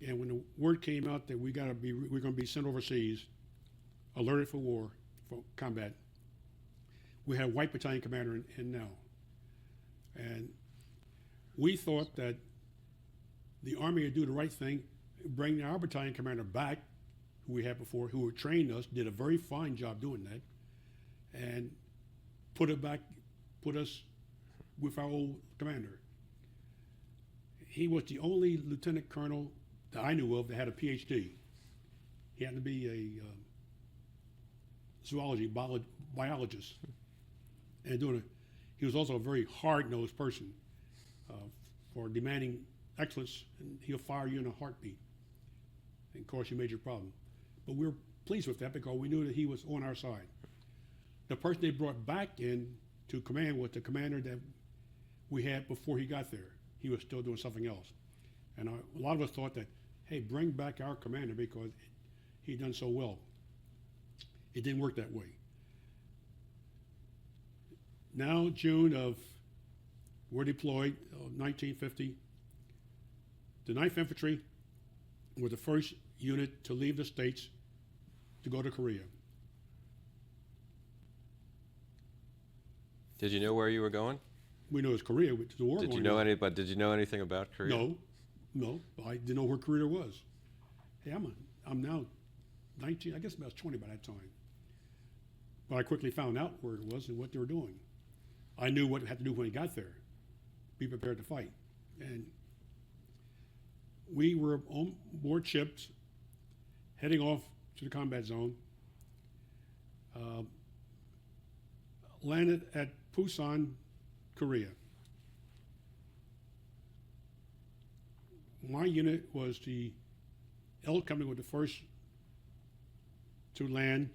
And when the word came out that we're going to be sent overseas, alerted for war, for combat, we had a white battalion commander in now. And we thought that the Army would do the right thing, bring our battalion commander back, who we had before, who had trained us, did a very fine job doing that, and put us with our old commander. He was the only lieutenant colonel that I knew of that had a PhD. He happened to be a zoology biologist, and he was also a very hard-nosed person for demanding excellence, and he'll fire you in a heartbeat and cause you major problem. But we were pleased with that because we knew that he was on our side. The person they brought back in to command was the commander that we had before he got there. He was still doing something else. And a lot of us thought that, hey, bring back our commander because he'd done so well. It didn't work that way. Now, June of, we're deployed, 1950. The 9th Infantry were the first unit to leave the States to go to Korea.
Did you know where you were going?
We know it's Korea, which is the war.
Did you know anything about Korea?
No, I didn't know where Korea was. Hey, I'm now 19, I guess I was 20 by that time. But I quickly found out where it was and what they were doing. I knew what I had to do when I got there. Be prepared to fight. And we were on board ships, heading off to the combat zone. Landed at Busan, Korea. My unit was the L Company, was the first to land.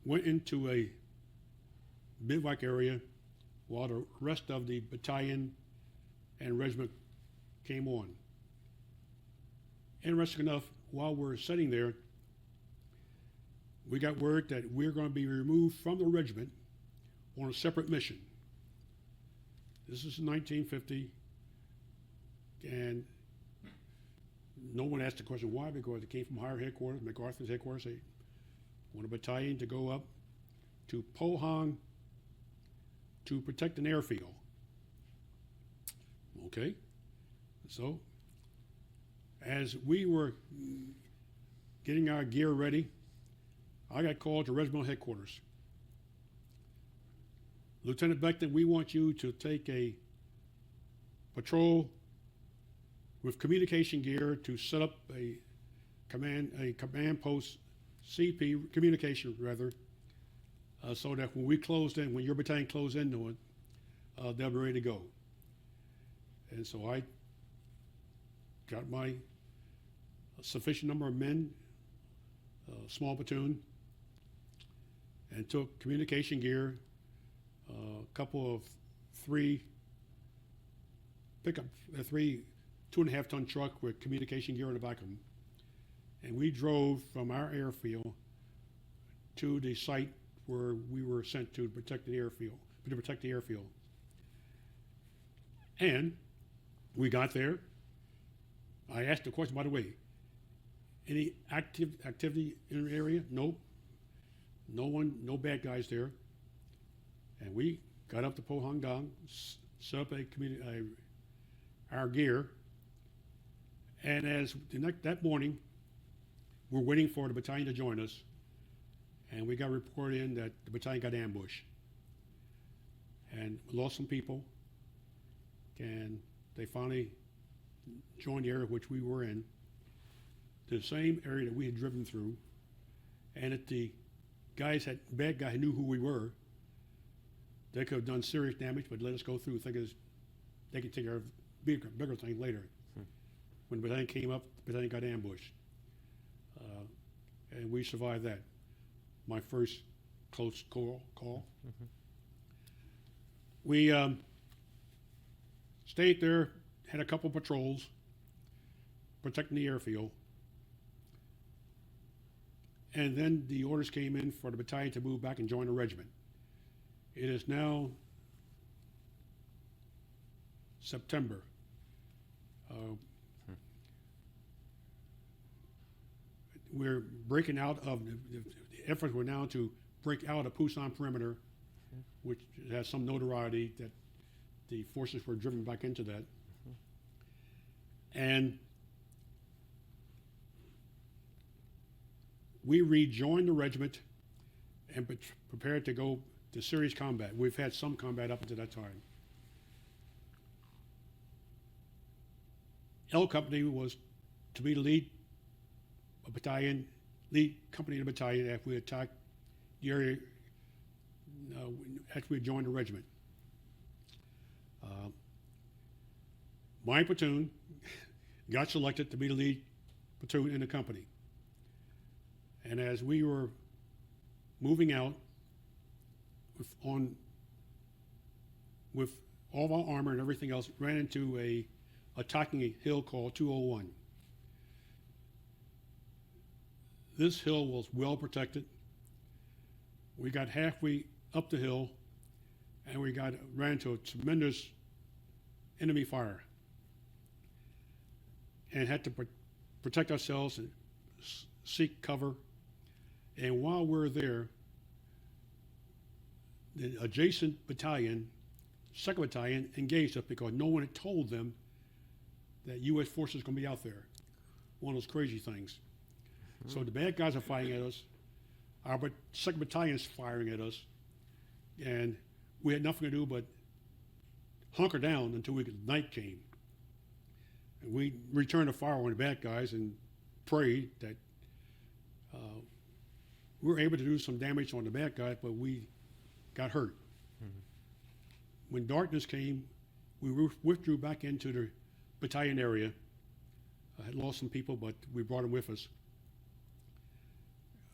Went into a bivouac area while the rest of the battalion and regiment came on. Interesting enough, while we're sitting there, we got word that we're going to be removed from the regiment on a separate mission. This is in 1950, and no one asked the question why, because it came from higher headquarters, MacArthur's headquarters. They want a battalion to go up to Pohang to protect an airfield. Okay, so As we were getting our gear ready, I got called to regimental headquarters. Lieutenant Becton, we want you to take a patrol with communication gear to set up a command post CP communication rather, so that when we closed in, when your battalion closed into it, they'll be ready to go. And so I got my sufficient number of men, small platoon, and took communication gear, a couple of three 2.5 ton truck with communication gear in the back of them. And we drove from our airfield to the site where we were sent to protect the airfield. And we got there. I asked the question, by the way, any activity in the area? Nope. No one, no bad guys there. And we got up to Po Hang Dong, set up our gear, and as that morning, we're waiting for the battalion to join us, and we got reported in that the battalion got ambushed, and we lost some people, and they finally joined the area which we were in, the same area that we had driven through, and if the bad guy knew who we were, they could have done serious damage, but let us go through, thinking they could take care of bigger things later. When the battalion came up, the battalion got ambushed. And we survived that. My first close call. Mm-hmm. We stayed there, had a couple patrols, protecting the airfield. And then the orders came in for the battalion to move back and join the regiment. It is now September. We're breaking out of the efforts were now to break out of Pusan perimeter, which has some notoriety that the forces were driven back into that. And we rejoined the regiment and prepared to go to serious combat. We've had some combat up until that time. L Company was to be the lead company in the battalion after we attacked the area, after we joined the regiment. My platoon got selected to be the lead platoon in the company. And as we were moving out with all of our armor and everything else, ran into attacking a hill called 201. This hill was well protected. We got halfway up the hill and we ran into a tremendous enemy fire and had to protect ourselves and seek cover. And while we're there, the adjacent battalion, 2nd Battalion, engaged us because no one had told them that U.S. forces going to be out there. One of those crazy things. Mm-hmm. So the bad guys are fighting at us. Our 2nd Battalion is firing at us. And we had nothing to do but hunker down until night came. And we returned the fire on the bad guys and prayed that we were able to do some damage on the bad guys, but we got hurt. Mm-hmm. When darkness came, we withdrew back into the battalion area. I had lost some people, but we brought them with us.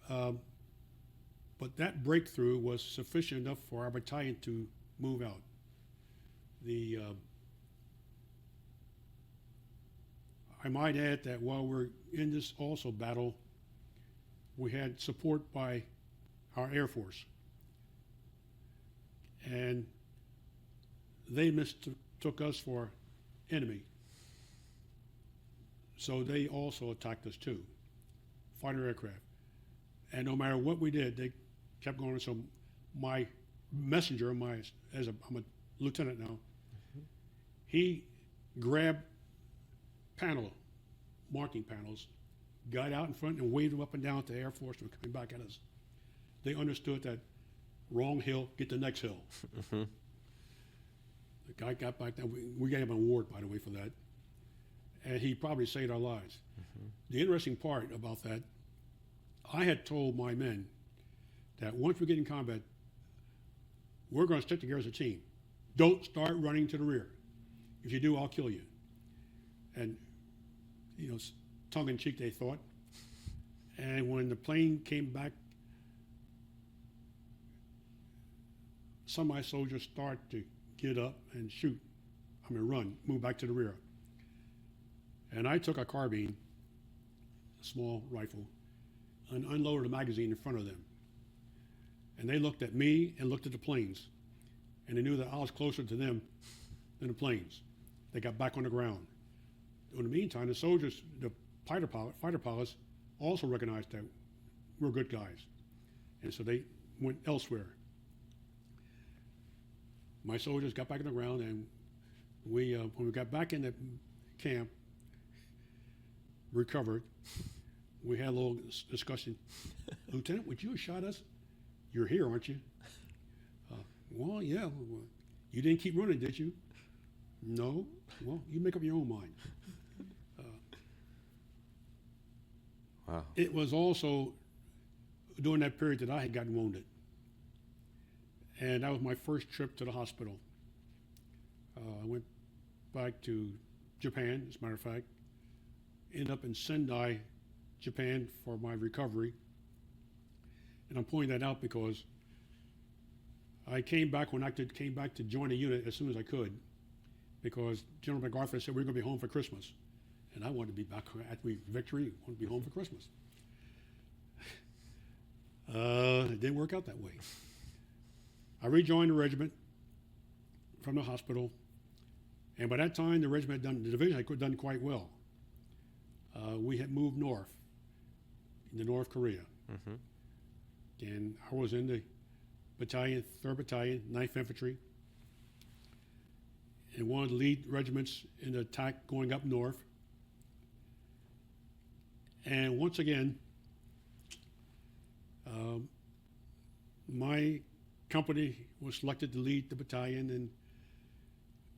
But that breakthrough was sufficient enough for our battalion to move out. I might add that while we're in this also battle, we had support by our Air Force. And they mistook us for enemy. So they also attacked us too, fighter aircraft. And no matter what we did, they kept going. So my messenger, I'm a lieutenant now, he grabbed panel marking panels, got out in front and waved them up and down to the Air Force and coming back at us. They understood that wrong hill, get the next hill.
Mm-hmm.
The guy got back down. We gave him an award, by the way, for that. And he probably saved our lives.
Mm-hmm.
The interesting part about that, I had told my men that once we get in combat, we're going to stick together as a team. Don't start running to the rear. If you do, I'll kill you. And, you know, tongue in cheek, they thought. And when the plane came back, some of my soldiers start to get up and shoot. Run, move back to the rear. And I took a carbine, a small rifle, and unloaded a magazine in front of them. And they looked at me and looked at the planes. And they knew that I was closer to them than the planes. They got back on the ground. In the meantime, the soldiers, the fighter pilots, also recognized that we're good guys. And so they went elsewhere. My soldiers got back on the ground, and we, when we got back in the camp, recovered, we had a little discussion. Lieutenant, would you have shot us? You're here, aren't you? Well, yeah. Well, you didn't keep running, did you? No. Well, you make up your own mind.
Wow.
It was also during that period that I had gotten wounded. And that was my first trip to the hospital. I went back to Japan, as a matter of fact. Ended up in Sendai, Japan for my recovery. And I'm pointing that out because I came back to join the unit as soon as I could, because General MacArthur said we were going to be home for Christmas. And I wanted to be back after victory, I wanted to be home for Christmas. It didn't work out that way. I rejoined the regiment from the hospital, and by that time the division had done quite well. We had moved north, into North Korea.
Mm-hmm.
And I was in the battalion, 3rd Battalion, 9th Infantry, and one of the lead regiments in the attack going up north. And once again, my company was selected to lead the battalion, and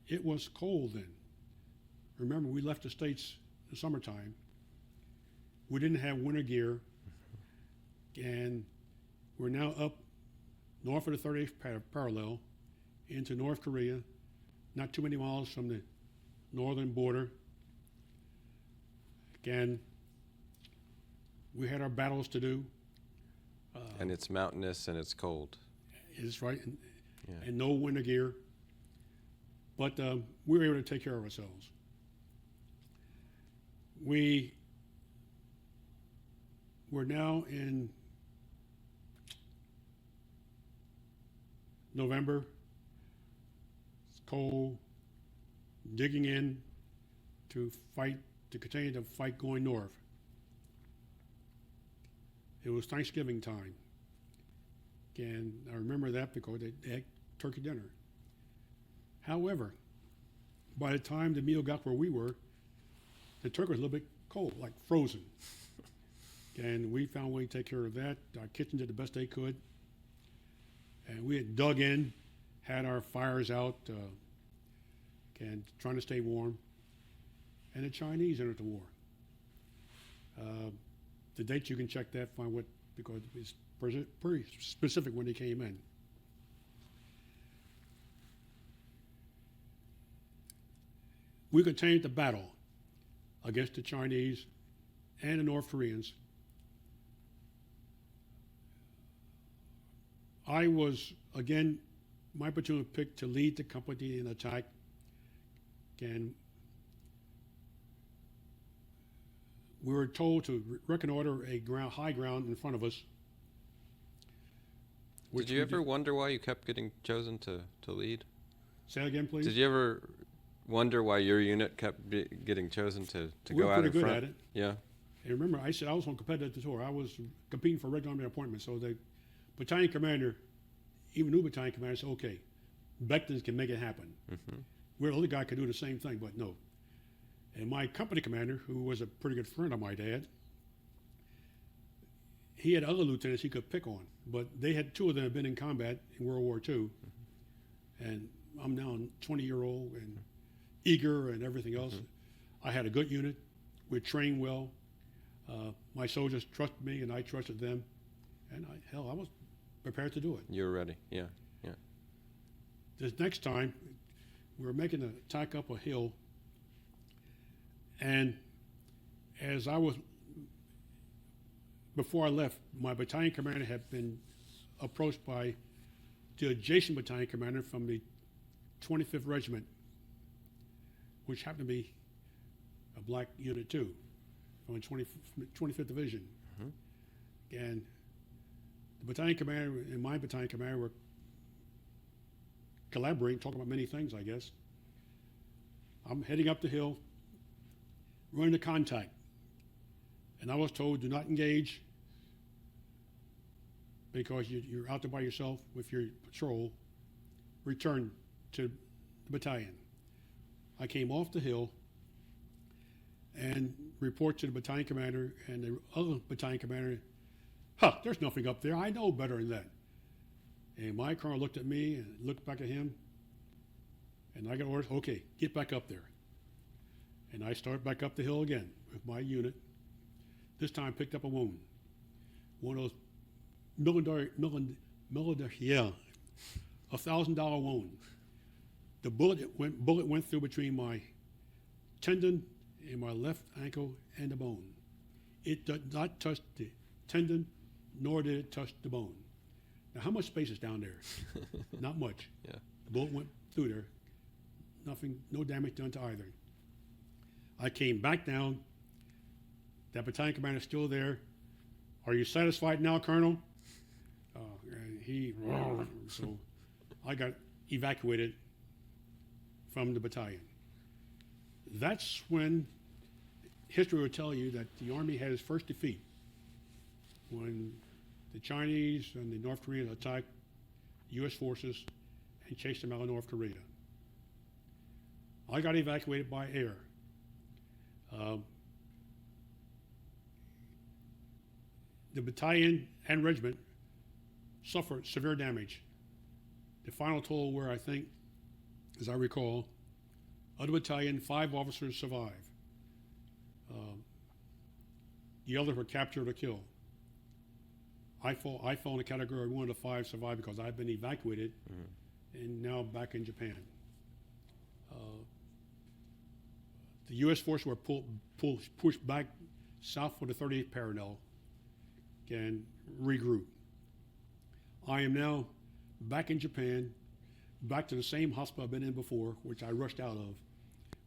it was cold then. Remember, we left the States in the summertime. We didn't have winter gear, and we're now up north of the 38th parallel into North Korea, not too many miles from the northern border. Again, we had our battles to do.
And it's mountainous and it's cold.
It's right,
Yeah.
and no winter gear. But we were able to take care of ourselves. We were now in November. It's cold, digging in to fight, to continue to fight going north. It was Thanksgiving time. And I remember that because they had turkey dinner. However, by the time the meal got where we were, the turkey was a little bit cold, like frozen. And we found a way to take care of that. Our kitchen did the best they could. And we had dug in, had our fires out, and trying to stay warm. And the Chinese entered the war. The date, you can check that, find what, because it's pretty specific when they came in. We continued the battle against the Chinese and the North Koreans. I was, again, my platoon was picked to lead the company in attack. And we were told to reconnoiter a high ground in front of us.
Did you ever wonder why you kept getting chosen to lead?
Say that again, please.
Did you ever wonder why your unit kept getting chosen to go out in front?
We were pretty good at it.
Yeah.
And remember, I said I was on competitive tour. I was competing for regular army appointment. So the battalion commander, even new battalion commander, said, okay, Becton can make it happen.
Mm-hmm.
We're the only guy could do the same thing, but no. And my company commander, who was a pretty good friend of my dad, he had other lieutenants he could pick on, but they had two of them had been in combat in World War II, and I'm now a 20-year-old and eager and everything else. I had a good unit. We trained well. My soldiers trusted me, and I trusted them, and I was prepared to do it.
You were ready. Yeah. Yeah.
This next time, we were making an attack up a hill, and as I was, before I left, my battalion commander had been approached by the adjacent battalion commander from the 25th Regiment, which happened to be a black unit too, from the 25th Division. And the battalion commander and my battalion commander were collaborating, talking about many things, I guess. I'm heading up the hill, running to contact, and I was told, do not engage because you're out there by yourself with your patrol. Return to the battalion. I came off the hill and report to the battalion commander and the other battalion commander, there's nothing up there. I know better than that. And my colonel looked at me and looked back at him, and I got orders, okay, get back up there. And I started back up the hill again with my unit. This time picked up a wound. One of those $1,000 wound. The bullet went through between my tendon and my left ankle and the bone. It did not touch the tendon, nor did it touch the bone. Now, how much space is down there? Not much.
Yeah.
The bullet went through there. Nothing, no damage done to either. I came back down. That battalion commander is still there. Are you satisfied now, Colonel? And he, so I got evacuated from the battalion. That's when history will tell you that the Army had its first defeat, when the Chinese and the North Koreans attacked U.S. forces and chased them out of North Korea. I got evacuated by air. The battalion and regiment suffered severe damage. The final toll were, I think, as I recall, of the battalion, 5 officers survived. The others were captured or killed. I fall in the category of 1 of the 5 survived because I've been evacuated and now back in Japan. The U.S. forces were pushed back south for the 38th parallel and regroup. I am now back in Japan, back to the same hospital I've been in before, which I rushed out of.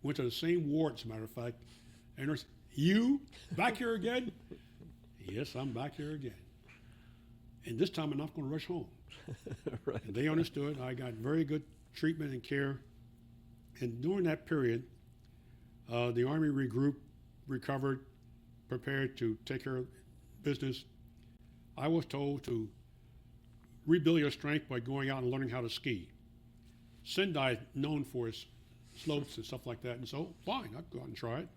Went to the same ward, as a matter of fact, and there's, you back here again? Yes, I'm back here again. And this time I'm not going to rush home.
Right.
And they understood. I got very good treatment and care. And during that period, the Army regrouped, recovered, prepared to take care of business. I was told to rebuild your strength by going out and learning how to ski. Sendai is known for its slopes and stuff like that, and so fine, I'd go out and try it.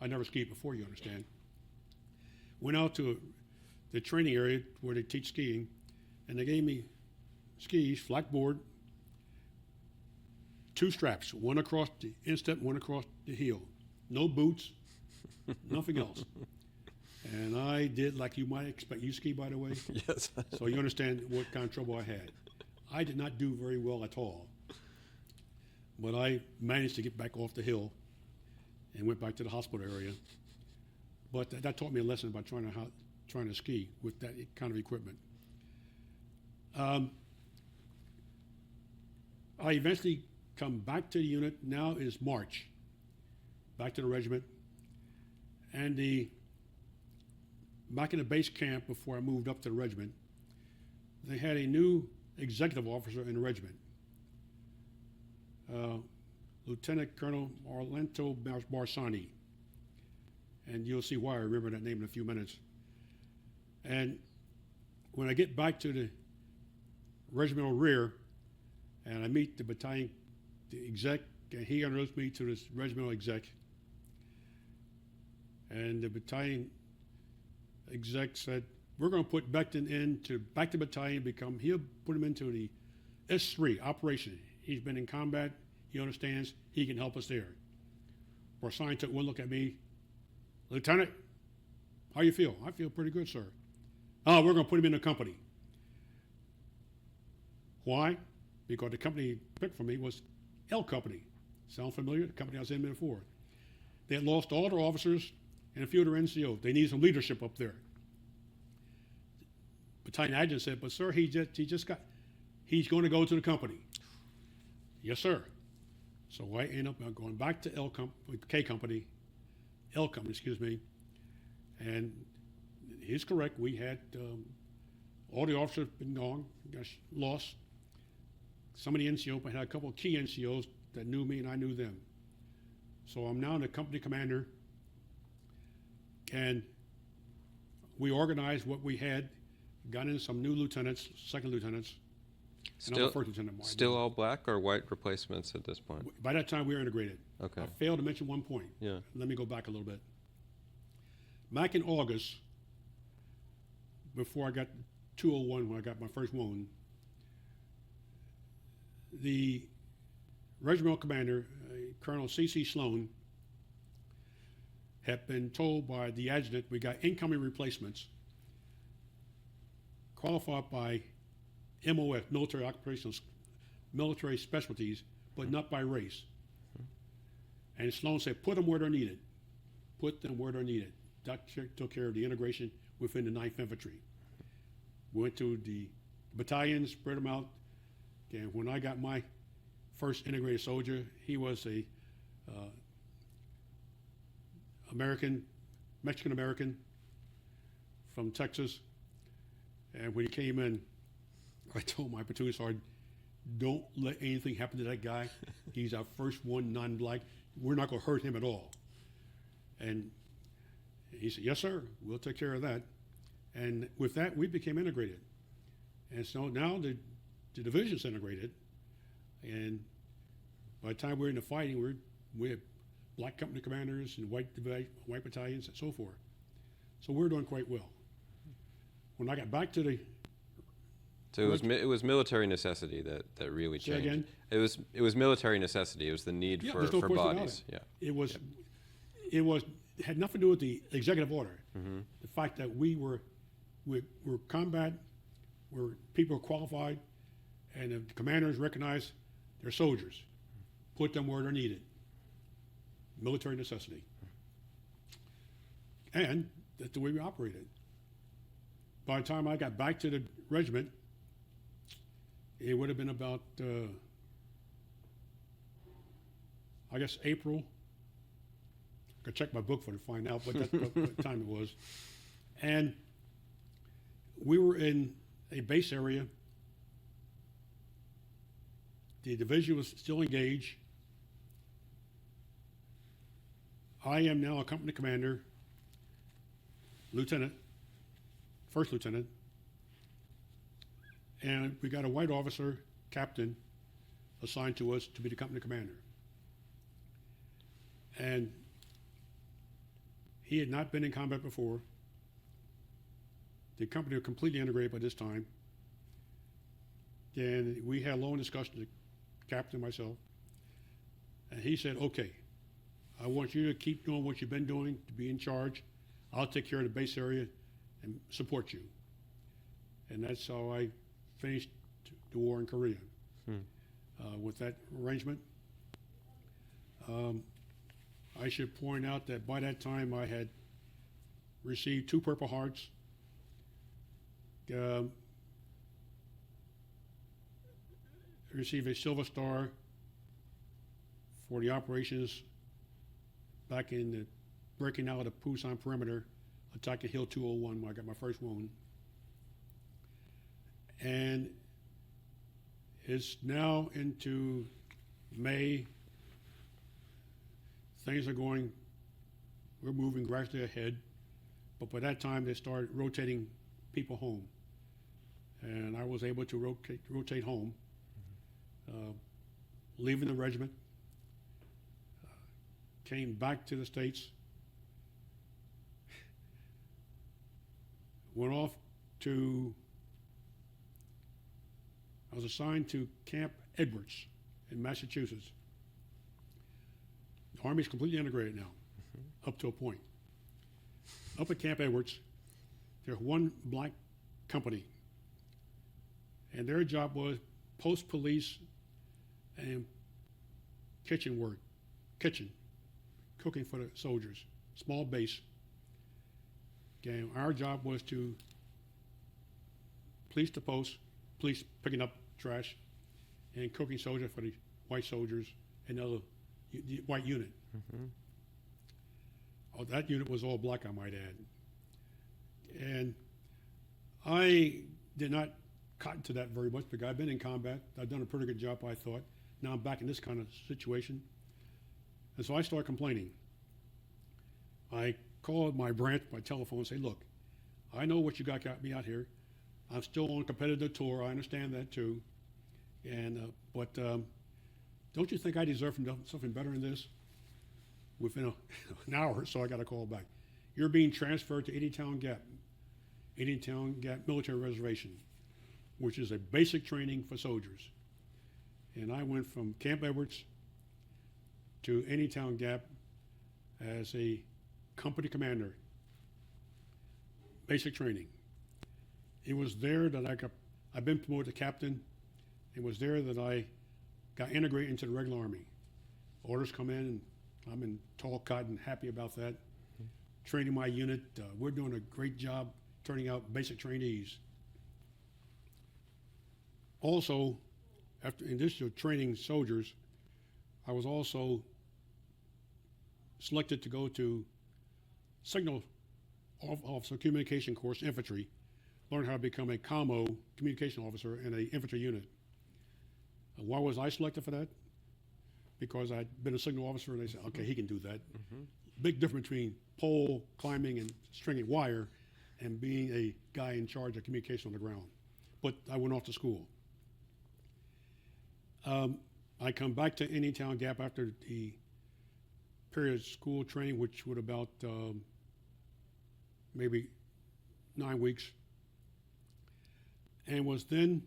I never skied before, you understand. Went out to the training area where they teach skiing, and they gave me skis, flat board, 2 straps, one across the instep, one across the heel. No boots, nothing else. And I did like you might expect. You ski, by the way?
Yes.
So you understand what kind of trouble I had. I did not do very well at all. But I managed to get back off the hill and went back to the hospital area. But that taught me a lesson about trying to ski with that kind of equipment. I eventually come back to the unit. Now is March. Back to the regiment. And back in the base camp before I moved up to the regiment, they had a new executive officer in the regiment. Lieutenant Colonel Orlando Barsani. And you'll see why I remember that name in a few minutes. And when I get back to the regimental rear and I meet the battalion, the exec, and he introduced me to this regimental exec, And the battalion exec said, we're going to put Becton into back to battalion, he'll put him into the S3 operation. He's been in combat, he understands, he can help us there. Barsine took one look at me, Lieutenant, how you feel? I feel pretty good, sir. Oh, we're going to put him in a company. Why? Because the company he picked for me was L Company. Sound familiar? The company I was in before. They had lost all their officers and a few of their NCOs. They needed some leadership up there. Battalion adjutant said, but sir, he's going to go to the company. Yes, sir. So I end up going back to L Company, excuse me. And he's correct. We had all the officers been gone, lost. Some of the NCOs, I had a couple of key NCOs that knew me and I knew them. So I'm now the company commander, and we organized what we had, got in some new lieutenants, second lieutenants, and I'm a first lieutenant.
Still all black or white replacements at this point?
By that time, we were integrated.
Okay.
I failed to mention one point.
Yeah.
Let me go back a little bit. Back in August, before I got 201, when I got my first wound, the regimental commander, Colonel C.C. Sloan, had been told by the adjutant we got incoming replacements qualified by MOS, military specialties, but not by race. And Sloan said, put them where they're needed. Put them where they're needed. That took care of the integration within the 9th Infantry. We went to the battalions, spread them out. And when I got my first integrated soldier, he was a Mexican-American from Texas. And when he came in, I told my platoon sergeant, don't let anything happen to that guy. He's our first one, non-black. We're not going to hurt him at all. And he said, yes, sir, we'll take care of that. And with that, we became integrated. And so now the division's integrated. And by the time we're in the fighting, we have black company commanders and white battalions and so forth. So we're doing quite well. When I got back to the
So it was military necessity that really
Say
changed.
again?
It was military necessity. It was the need
Yeah,
for
there's no question about
bodies.
it.
Yeah.
It had nothing to do with the executive order. Mm-hmm. The fact that we were combat, where people were qualified, and the commanders recognized their soldiers, put them where they're needed. Military necessity. And that's the way we operated. By the time I got back to the regiment, it would have been about, I guess, April. I could check my book to find out what time it was. And we were in a base area. The division was still engaged. I am now a company commander, first lieutenant, and we got a white officer, captain, assigned to us to be the company commander. And he had not been in combat before. The company was completely integrated by this time. And we had a long discussion, the captain and myself, and he said, okay, I want you to keep doing what you've been doing, to be in charge. I'll take care of the base area and support you. And that's how I finished the war in Korea. With that arrangement. I should point out that by that time I had received 2 Purple Hearts, received a Silver Star for the operations back in the breaking out of the Pusan perimeter, attacking Hill 201 when I got my first wound. And it's now into May. Things are we're moving gradually ahead, but by that time they started rotating people home. And I was able to rotate home, leaving the regiment, came back to the States, went off to, I was assigned to Camp Edwards in Massachusetts. The Army's completely integrated now, up to a point. Up at Camp Edwards, there's one black company, and their job was post police and kitchen work, cooking for the soldiers, small base. Okay, our job was to police the post, police picking up trash, and cooking soldiers for the white soldiers and the other the white unit. Oh, that unit was all black, I might add. And I did not cotton to that very much because I've been in combat. I've done a pretty good job, I thought. Now I'm back in this kind of situation. And so I started complaining. I called my branch by telephone and say, look, I know what you got me out here. I'm still on competitive tour. I understand that too. And but don't you think I deserve something better than this? Within an hour or so, I got a call back. You're being transferred to Edentown Gap Military Reservation, which is a basic training for soldiers. And I went from Camp Edwards to Edentown Gap as a company commander, basic training. It was there that I've been promoted to captain. It was there that I got integrated into the regular Army. Orders come in, and I'm in tall cotton, happy about that. Training my unit, we're doing a great job turning out basic trainees. Also, after in addition to training soldiers, I was also selected to go to signal officer communication course, infantry, learn how to become a commo, communication officer in an infantry unit. Why was I selected for that? Because I'd been a signal officer, and they said, okay, he can do that. Big difference between pole climbing and stringing wire and being a guy in charge of communication on the ground. But I went off to school. I come back to Edentown Gap after the period of school training, which would about maybe 9 weeks, and was then,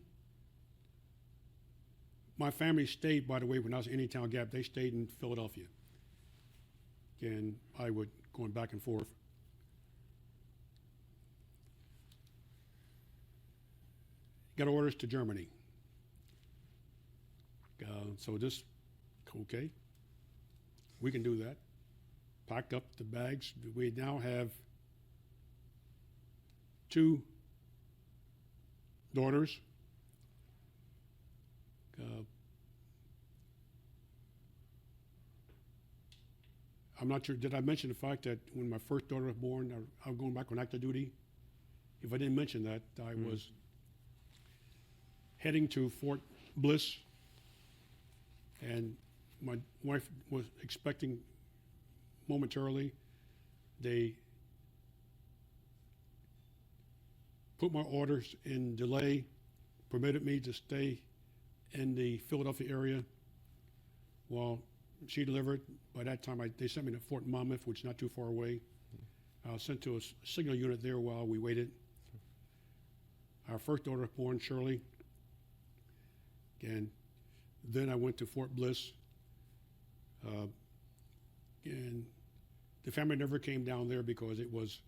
my family stayed, by the way, when I was in Edentown Gap, they stayed in Philadelphia. And I would going back and forth. Got orders to Germany. So this, okay, we can do that. Packed up the bags. We now have 2 daughters. I'm not sure, did I mention the fact that when my first daughter was born, I was going back on active duty? If I didn't mention that, I was heading to Fort Bliss, and my wife was expecting momentarily. They put my orders in delay, permitted me to stay in the Philadelphia area while she delivered. By that time, they sent me to Fort Monmouth, which is not too far away. I was sent to a signal unit there while we waited. Our first daughter was born, Shirley. And then I went to Fort Bliss. And the family never came down there because it was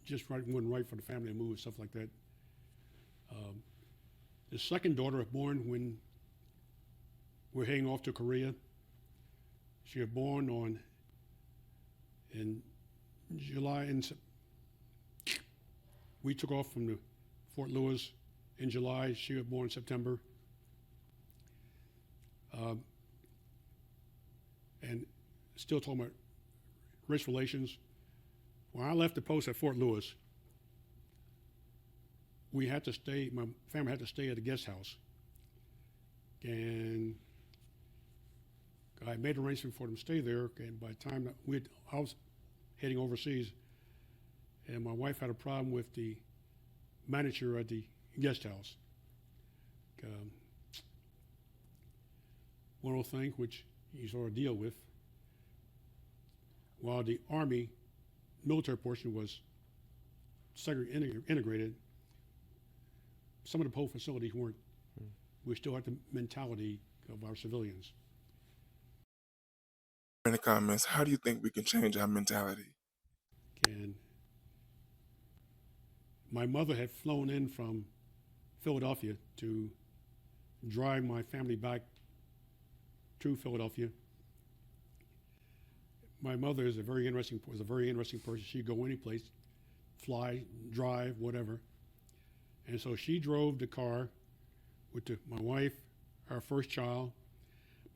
just right, wasn't right for the family to move and stuff like that. The second daughter was born when we're heading off to Korea. She was born in July, and we took off from the Fort Lewis in July. She was born in September. And still talking about race relations. When I left the post at Fort Lewis, we had to stay, my family had to stay at a guest house. And I made arrangements for them to stay there, and by the time that I was heading overseas, and my wife had a problem with the manager at the guest house. One of those things which you sort of deal with. While the Army military portion was integrated. Some of the whole facilities weren't. We still had the mentality of our civilians.
In the comments, how do you think we can change our mentality?
And my mother had flown in from Philadelphia to drive my family back to Philadelphia. My mother was a very interesting person. She'd go any place, fly, drive, whatever. And so she drove the car with my wife, our first child,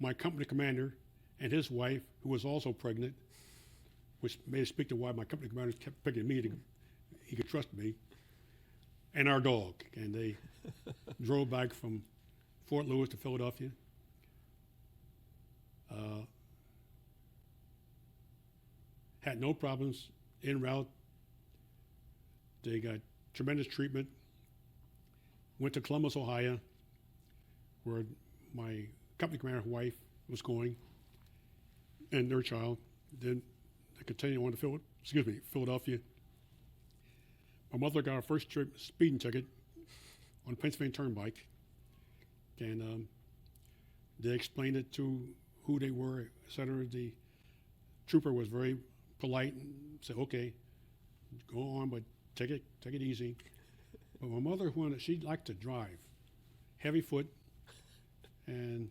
my company commander, and his wife, who was also pregnant, which may speak to why my company commander kept picking me. He could trust me, and our dog. And they drove back from Fort Lewis to Philadelphia. Had no problems en route. They got tremendous treatment. Went to Columbus, Ohio, where my company commander's wife was going, and their child. Then they continued on to Philadelphia. My mother got her first speeding ticket on the Pennsylvania Turnpike, and they explained it to who they were, et cetera. The trooper was very polite and said, "Okay, go on, but take it easy." But my mother she liked to drive, heavy foot, and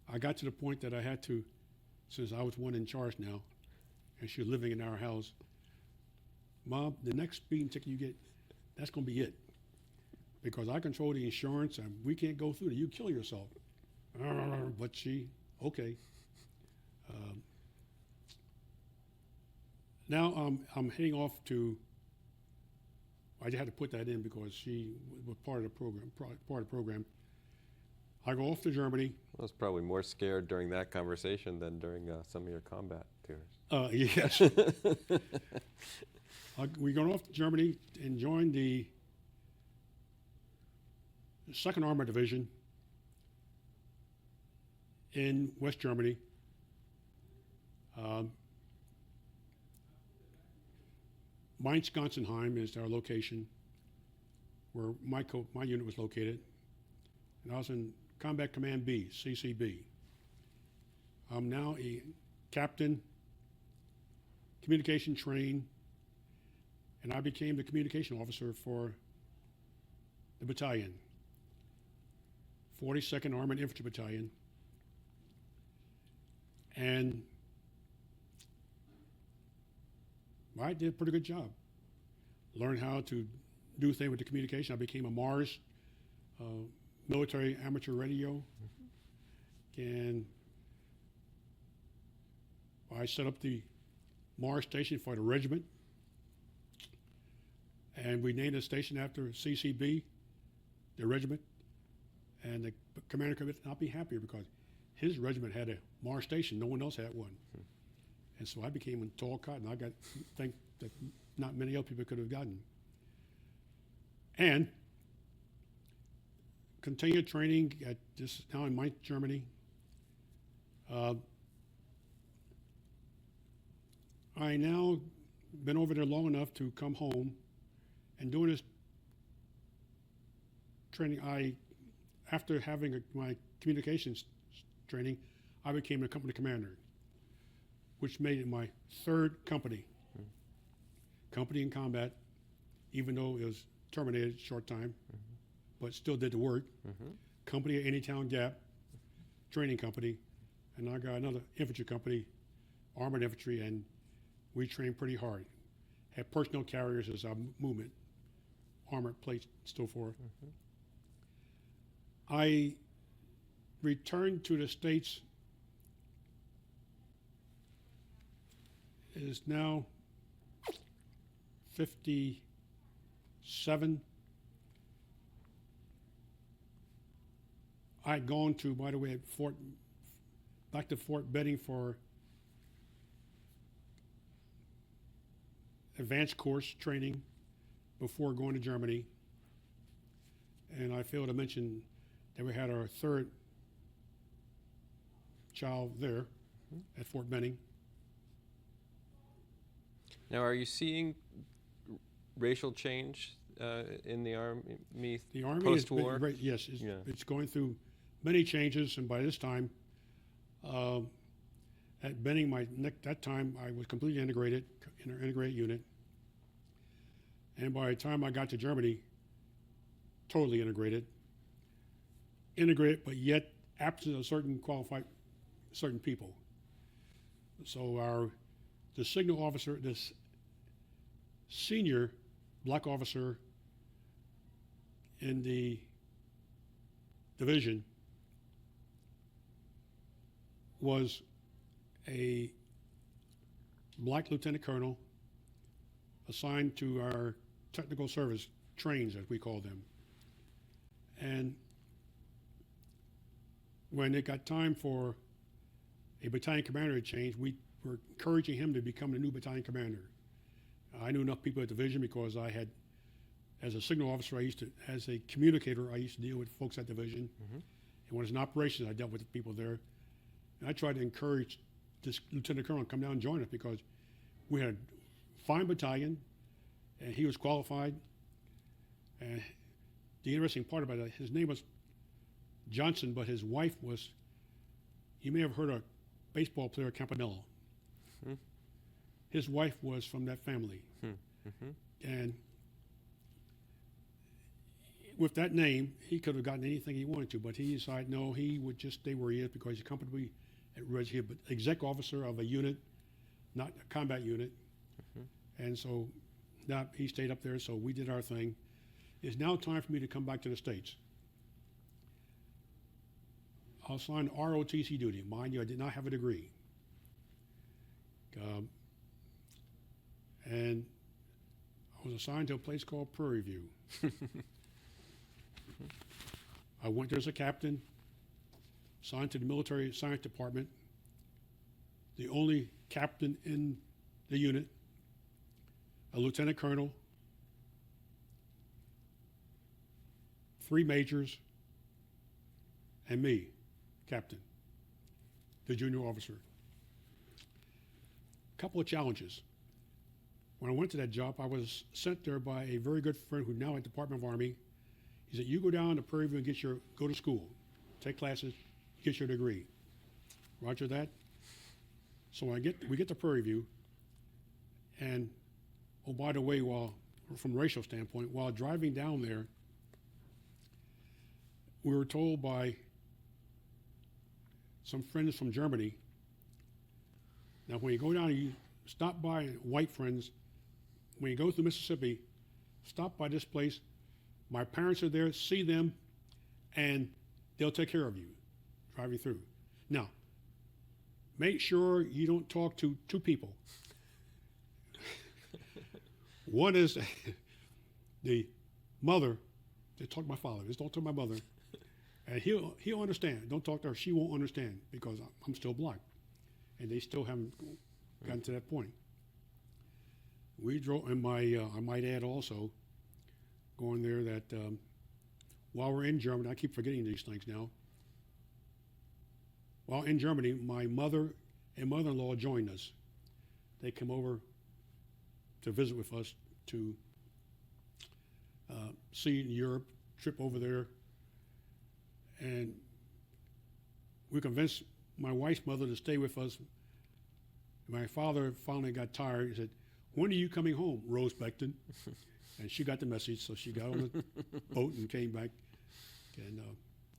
I got to the point that I had to, since I was one in charge now, and she was living in our house, "Mom, the next speeding ticket you get, that's going to be it. Because I control the insurance and we can't go through it. You kill yourself." But okay. Now I'm heading off to, I just had to put that in because she was part of the program. I go off to Germany.
I was probably more scared during that conversation than during some of your combat tours.
Yes. We got off to Germany and joined the 2nd Armored Division in West Germany. Mainz-Gonsenheim is our location where my unit was located. And I was in Combat Command B, CCB. I'm now a captain, communication trained, and I became the communication officer for the battalion, 42nd Armored Infantry Battalion. And I did a pretty good job. Learned how to do things with the communication. I became a Mars military amateur radio. And I set up the Mars station for the regiment. And we named the station after CCB, the regiment. And the commander could not be happier because his regiment had a Mars station. No one else had one. And so I became a tall cotton. I think that not many other people could have gotten. And continued training at this now in Mainz, Germany. I now been over there long enough to come home and doing this training. After having my communications training, I became a company commander, which made it my 3rd company. Company in combat, even though it was terminated short time, but still did the work. Company at Anytown Gap, training company, and I got another infantry company, armored infantry, and we trained pretty hard. Had personnel carriers as our movement, armored plates, still forth. I returned to the States. It is now 57. I had gone to, by the way, back to Fort Benning for advanced course training before going to Germany. And I failed to mention that we had our 3rd child there at Fort Benning.
Now, are you seeing racial change in the Army
The Army
post-war?
yes,
Yeah.
it's going through many changes, and by this time, at Benning, that time I was completely integrated in an integrated unit, and by the time I got to Germany, totally integrated, but yet absent of certain people. So the signal officer, this senior black officer in the division, was a black lieutenant colonel assigned to our technical service trains, as we call them. And when it got time for a battalion commander to change, we were encouraging him to become the new battalion commander. I knew enough people at the division because I had, as a signal officer, as a communicator, I used to deal with folks at the division.
Mm-hmm.
And when it's in operations, I dealt with the people there. And I tried to encourage this lieutenant colonel to come down and join us because we had a fine battalion, and he was qualified. And the interesting part about it, his name was Johnson, but his wife was, you may have heard of baseball player Campanella.
Hmm.
His wife was from that family.
Mm-hmm.
And with that name, he could have gotten anything he wanted to, but he decided no, he would just stay where he is because he's comfortably at Reggie, but exec officer of a unit, not a combat unit. Mm-hmm. And so now he stayed up there, so we did our thing. It's now time for me to come back to the States. I'll sign ROTC duty. Mind you, I did not have a degree. And I was assigned to a place called Prairie View. I went there as a captain, assigned to the military science department, the only captain in the unit, a lieutenant colonel, 3 majors, and me, captain, the junior officer. A couple of challenges. When I went to that job, I was sent there by a very good friend who's now at the Department of Army. He said, you go down to Prairie View and go to school, take classes, get your degree. Roger that? So we get to Prairie View, and oh, by the way, from a racial standpoint, while driving down there, we were told by some friends from Germany, now when you go down, you stop by white friends, when you go through Mississippi, stop by this place. My parents are there, see them, and they'll take care of you, drive you through. Now, make sure you don't talk to 2 people. One is the mother. They talk to my father. Just don't talk to my mother. And he'll understand. Don't talk to her. She won't understand because I'm still black. And they still haven't gotten to that point. We drove, and I might add also, going there that while we're in Germany, I keep forgetting these things now. While in Germany, my mother and mother-in-law joined us. They came over to visit with us to see Europe, trip over there. And we convinced my wife's mother to stay with us. My father finally got tired. He said, when are you coming home, Rose Becton? And she got the message, so she got on the boat and came back. And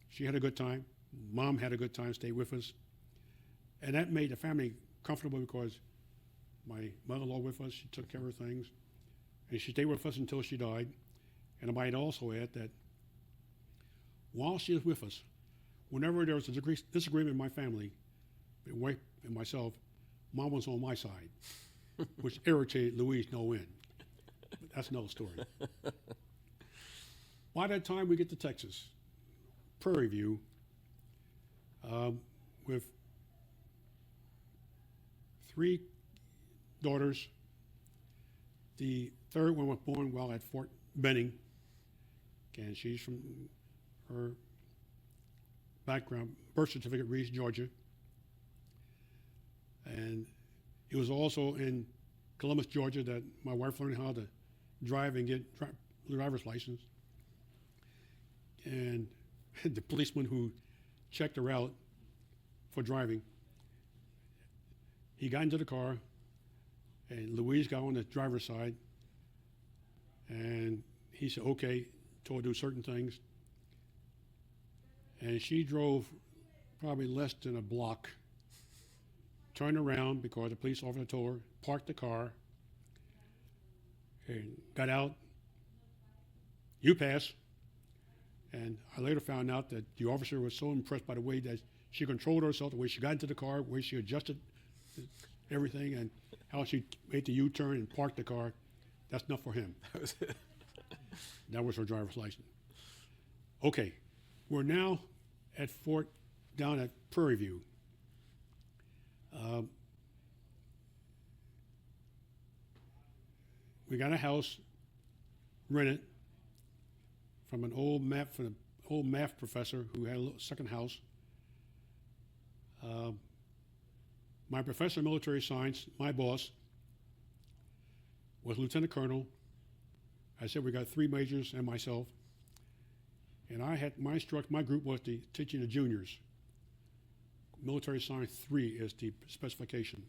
she had a good time. Mom had a good time, stayed with us. And that made the family comfortable because my mother-in-law with us, she took care of things. And she stayed with us until she died. And I might also add that while she was with us, whenever there was a disagreement in my family, my wife and myself, Mom was on my side, which irritated Louise no end. But that's another story. By that time we get to Texas, Prairie View, with 3 daughters. The third one was born while at Fort Benning, and she's from her background, birth certificate reads Georgia. And it was also in Columbus, Georgia, that my wife learned how to drive and get driver's license. And the policeman who checked her out for driving, he got into the car, and Louise got on the driver's side, and he said, okay, told her to do certain things. And she drove probably less than a block, turned around because the police officer told her, parked the car, and got out. You pass. And I later found out that the officer was so impressed by the way that she controlled herself, the way she got into the car, the way she adjusted everything, and how she made the U-turn and parked the car. That's enough for him. That was her driver's license. Okay, we're now at Fort down at Prairie View. We got a house rented from an old math professor who had a little second house. My professor of military science, my boss, was lieutenant colonel. I said we got 3 majors and myself. And I had my group was teaching the juniors. Military science 3 is the specification.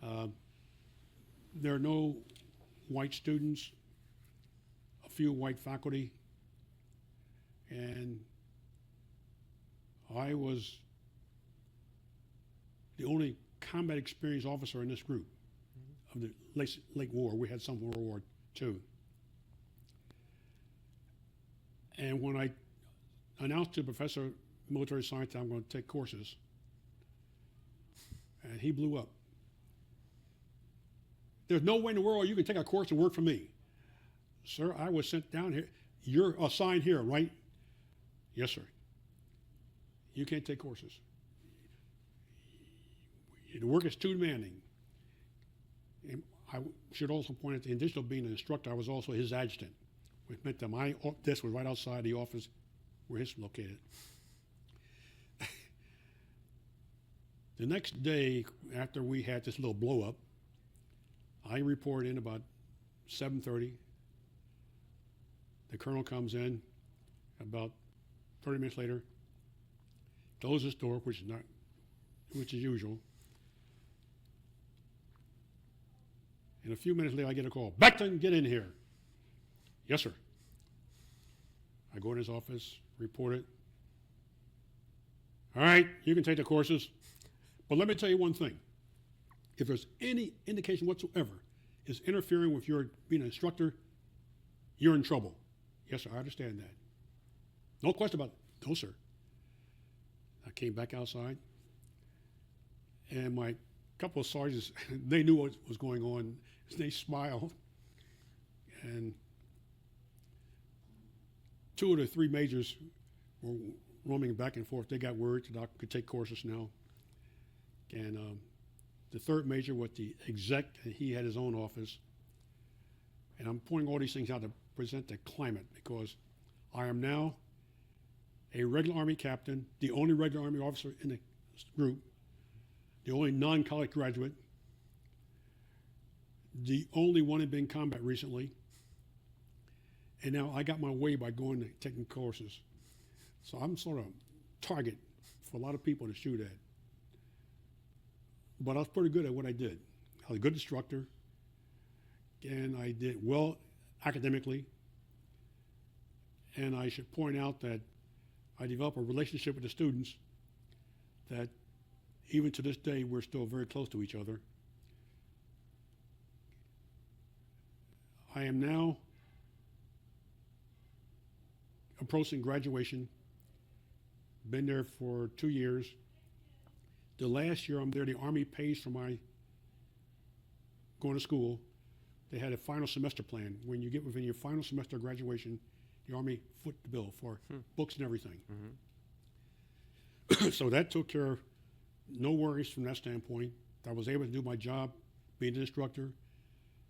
There are no white students, a few white faculty, and I was the only combat experienced officer in this group of the late war. We had some World War II. And when I announced to Professor of Military Science that I'm going to take courses, and he blew up. There's no way in the world you can take a course and work for me. Sir, I was sent down here. You're assigned here, right? Yes, sir. You can't take courses. The work is too demanding. And I should also point out, in addition to being an instructor, I was also his adjutant, which meant that my desk was right outside the office where his was located. The next day, after we had this little blow up, I report in about 7:30. The colonel comes in about 30 minutes later, closes the door, which is usual. And a few minutes later, I get a call. Becton, get in here. Yes, sir. I go in his office, report it. All right, you can take the courses. But let me tell you one thing. If there's any indication whatsoever is interfering with your being an instructor, you're in trouble. Yes, sir, I understand that. No question about it. No, sir. I came back outside, and my couple of sergeants, they knew what was going on. They smiled, and 2 of the 3 majors were roaming back and forth. They got word that I could take courses now. And the 3rd major was the exec, and he had his own office. And I'm pointing all these things out to present the climate, because I am now a regular Army captain, the only regular Army officer in the group, the only non-college graduate, the only one who'd been in combat recently, and now I got my way by going and taking courses. So I'm sort of target for a lot of people to shoot at. But I was pretty good at what I did. I was a good instructor, and I did well academically. And I should point out that I developed a relationship with the students that even to this day, we're still very close to each other. I am now approaching graduation. Been there for 2 years. The last year I'm there, the Army pays for my going to school. They had a final semester plan. When you get within your final semester of graduation, the Army foot the bill for books and everything. Mm-hmm. So that took care of no worries from that standpoint. I was able to do my job, being an instructor,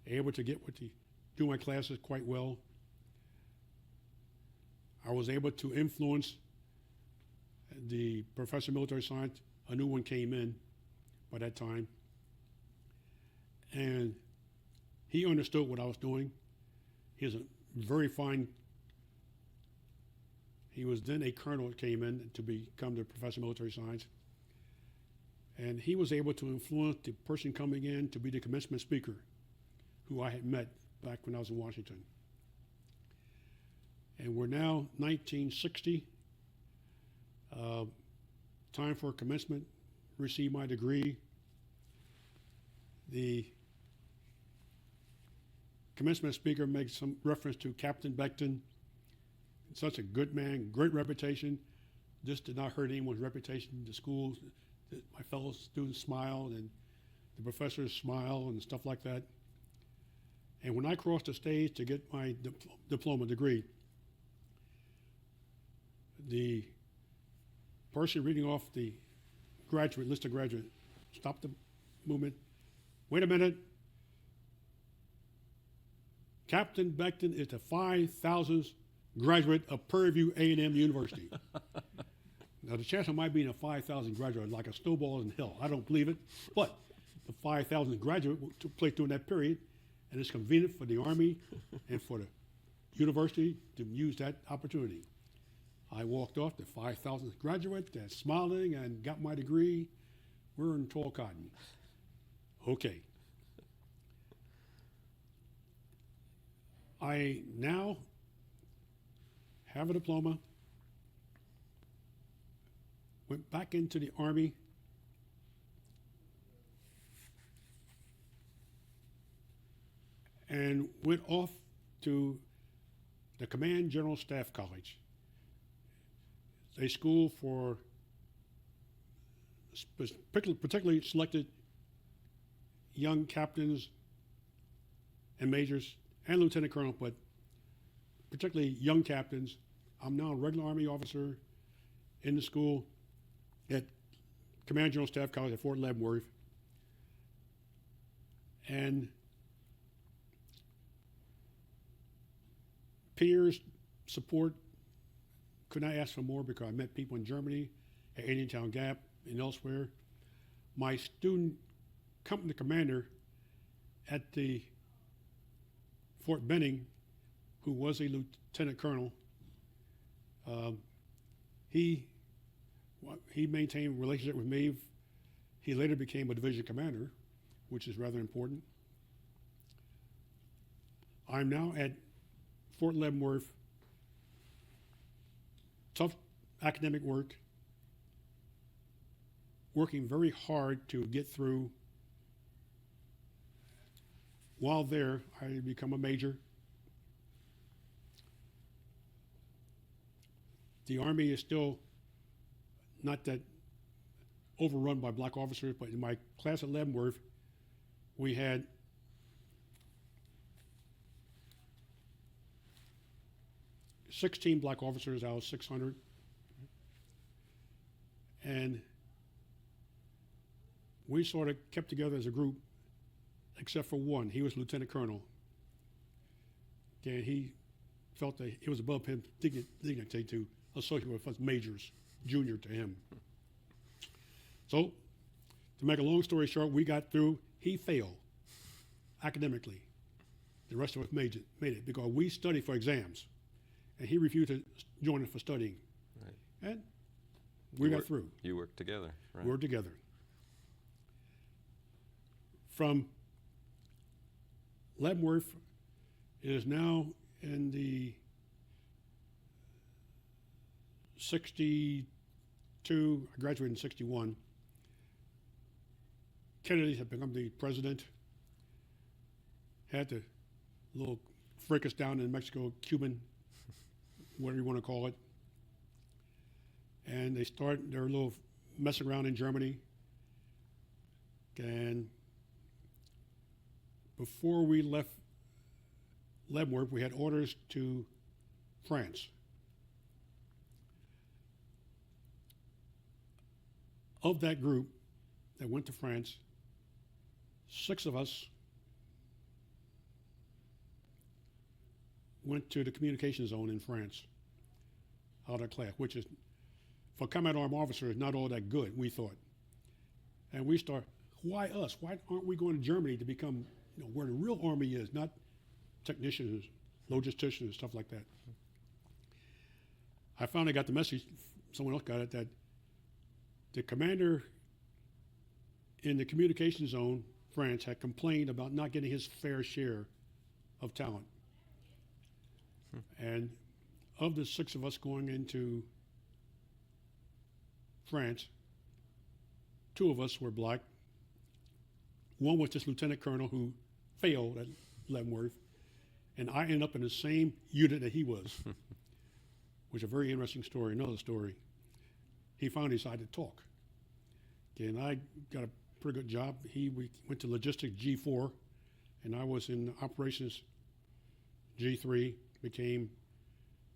able to do my classes quite well. I was able to influence the professor of military science. A new one came in by that time. And he understood what I was doing. He was a very fine, he was then a colonel that came in to become the professor of military science. And he was able to influence the person coming in to be the commencement speaker, who I had met back when I was in Washington. And we're now 1960, time for commencement, received my degree. The commencement speaker makes some reference to Captain Becton, such a good man, great reputation. This did not hurt anyone's reputation. The schools, my fellow students smiled, and the professors smiled and stuff like that. And when I crossed the stage to get my diploma degree, the person reading off the list of graduate stopped the movement. Wait a minute. Captain Becton is the 5,000th graduate of Prairie View A&M University. Now, the chance of my being a 5,000 graduate is like a snowball in hell. I don't believe it, but the 5,000 graduate took place during that period, and it's convenient for the Army and for the university to use that opportunity. I walked off the 5,000th graduate, smiling, and got my degree. We're in tall cotton. Okay. I now have a diploma, went back into the Army, and went off to the Command General Staff College, a school for particularly selected young captains and majors and lieutenant colonel, but particularly young captains. I'm now a regular Army officer in the school at Command General Staff College at Fort Leavenworth. And peers, support, could not ask for more because I met people in Germany, at Indiantown Gap, and elsewhere. My student company commander at the Fort Benning, who was a lieutenant colonel, he maintained a relationship with me. He later became a division commander, which is rather important. I'm now at Fort Leavenworth, tough academic work, working very hard to get through. While there, I become a major. The Army is still not that overrun by black officers, but in my class at Leavenworth, we had (16) black officers out of 600. And we sort of kept together as a group, except for one. He was lieutenant colonel. And he felt that it was above him dignity to associate with us majors, junior to him. So, to make a long story short, we got through. He failed academically. The rest of us made it because we studied for exams, and he refused to join us for studying. Right. And we got through.
You worked together, right?
We worked together. From Leavenworth, it is now in the 62, I graduated in 61. Kennedy had become the president, had the little fracas down in Mexico, Cuban, whatever you want to call it. And they start their little messing around in Germany. And before we left Leavenworth, we had orders to France. Of that group that went to France, 6 of us went to the communication zone in France out of class, which is, for combat arm officers, not all that good, we thought. And we start why us? Why aren't we going to Germany to become, where the real army is, not technicians, logisticians, and stuff like that? I finally got the message, someone else got it, that the commander in the communication zone, France, had complained about not getting his fair share of talent. And of the 6 of us going into France, 2 of us were black. One was this lieutenant colonel who failed at Leavenworth, and I ended up in the same unit that he was, which is a very interesting story. Another story. He finally decided to talk. Okay, and I got a pretty good job. We went to logistics G4, and I was in operations G3, became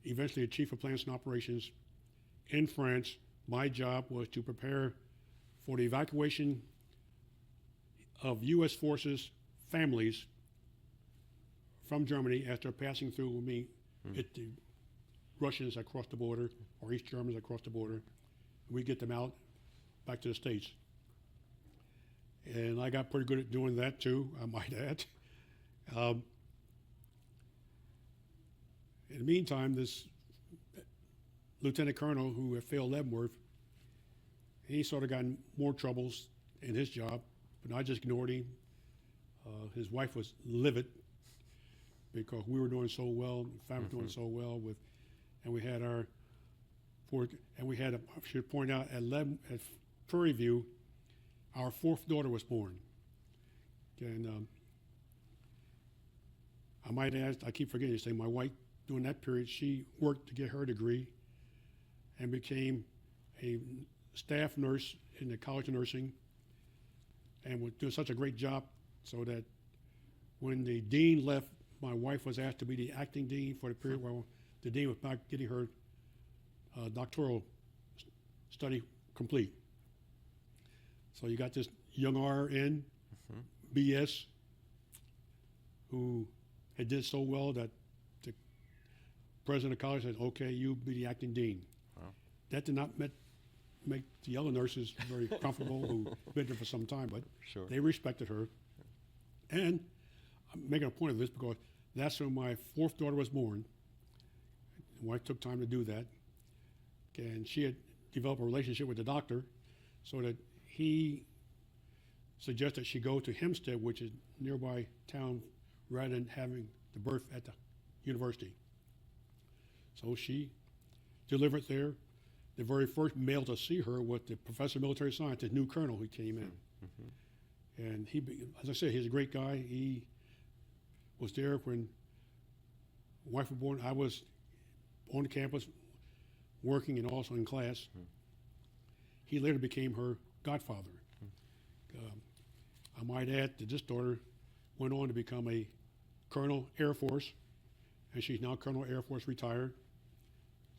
eventually a chief of plants and operations in France. My job was to prepare for the evacuation of U.S. forces, families from Germany as they're passing through with me, hit the Russians across the border or East Germans across the border. We get them out back to the States. And I got pretty good at doing that too, I might add. In the meantime, this lieutenant colonel who had failed Leavenworth, he sort of got in more troubles in his job, but I just ignored him. His wife was livid because we were doing so well, the family was doing so well and we had I should point out, at Prairie View, our 4th daughter was born. And I might add, I keep forgetting to say, my wife, during that period, she worked to get her degree and became a staff nurse in the College of Nursing and was doing such a great job so that when the dean left, my wife was asked to be the acting dean for the period where the dean was back getting her doctoral study complete. So you got this young RN, BS, who had did so well that the president of college said, okay, you be the acting dean. Wow. That did not make the other nurses very comfortable who've been there for some time, but they respected her. And I'm making a point of this because that's when my 4th daughter was born. My wife took time to do that. And she had developed a relationship with the doctor so that he suggested she go to Hempstead, which is a nearby town, rather than having the birth at the university. So she delivered there. The very first male to see her was the professor of military science, the new colonel who came in. And he, as I said, he's a great guy. He was there when my wife was born. I was on the campus working and also in class. He later became her godfather. I might add that this daughter went on to become a Colonel Air Force, and she's now Colonel Air Force retired.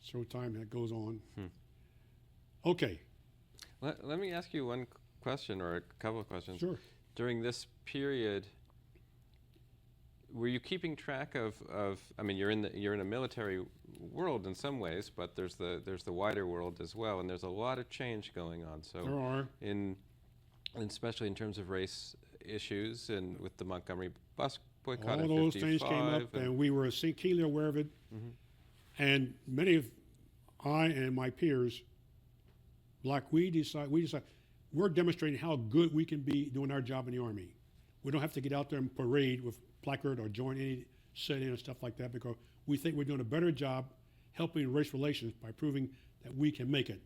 So time that goes on. Okay.
Let me ask you one question or a couple of questions.
Sure.
During this period, were you keeping track of I mean, you're in a military world in some ways, but there's the wider world as well, and there's a lot of change going on. So
there are.
And especially in terms of race issues and with the Montgomery bus boycott
all
in
those
55,
things came up, and we were keenly aware of it. And many of I and my peers, we decide we're demonstrating how good we can be doing our job in the Army. We don't have to get out there and parade with placard or join any sit-in and stuff like that because we think we're doing a better job helping race relations by proving that we can make it.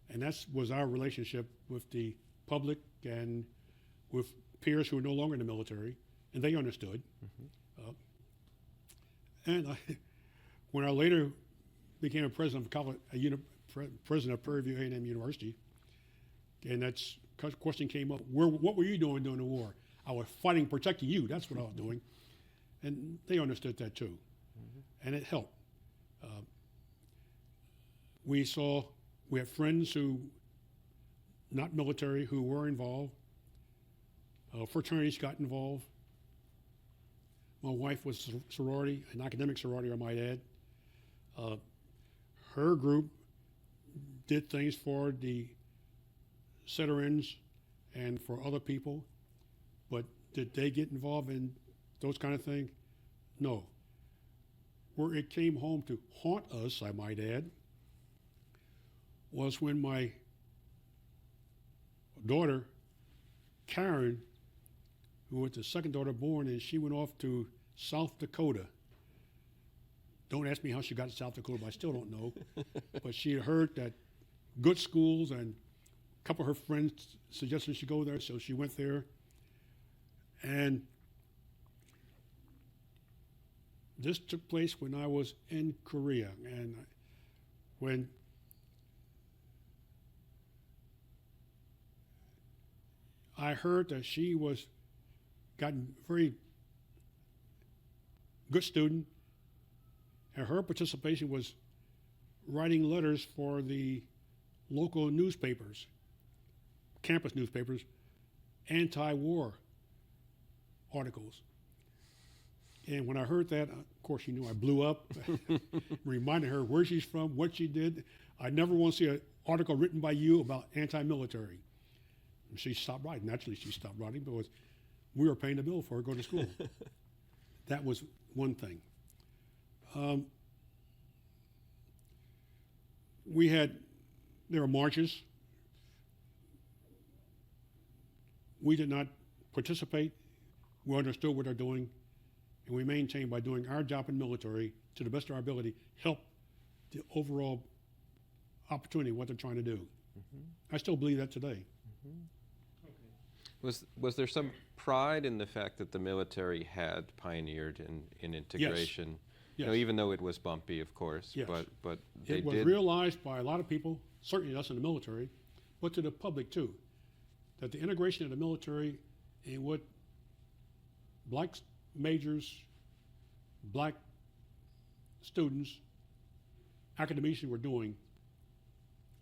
And that was our relationship with the public and with peers who are no longer in the military, and they understood. When I later became a president of college, president of Prairie View A&M University, and that's question came up: what were you doing during the war? I was fighting, protecting you. That's what I was doing, and they understood that too, and it helped. We had friends who, not military, who were involved. Fraternities got involved. My wife was sorority, an academic sorority, I might add. Her group did things for the veterans and for other people. But did they get involved in those kind of things? No. Where it came home to haunt us, I might add, was when my daughter, Karen, who was the second daughter born, and she went off to South Dakota. Don't ask me how she got to South Dakota, but I still don't know. But she had heard that good schools, and a couple of her friends suggested she go there, so she went there. And this took place when I was in Korea, and when I heard that she was gotten very good student, and her participation was writing letters for the local newspapers, campus newspapers, anti-war articles. And when I heard that, of course, you know, I blew up, reminded her where she's from, what she did. I never want to see an article written by you about anti-military. And she stopped writing. Naturally, she stopped writing because we were paying the bill for her to go to school. That was one thing. There were marches. We did not participate. We understood what they're doing, and we maintained by doing our job in the military to the best of our ability, help the overall opportunity of what they're trying to do. Mm-hmm. I still believe that today.
Mm-hmm. Okay. Was there some pride in the fact that the military had pioneered in integration?
Yes.
You know, even though it was bumpy, of course,
yes.
but they
it was
did
realized by a lot of people, certainly us in the military, but to the public too, that the integration of the military and what black majors, black students, academicians were doing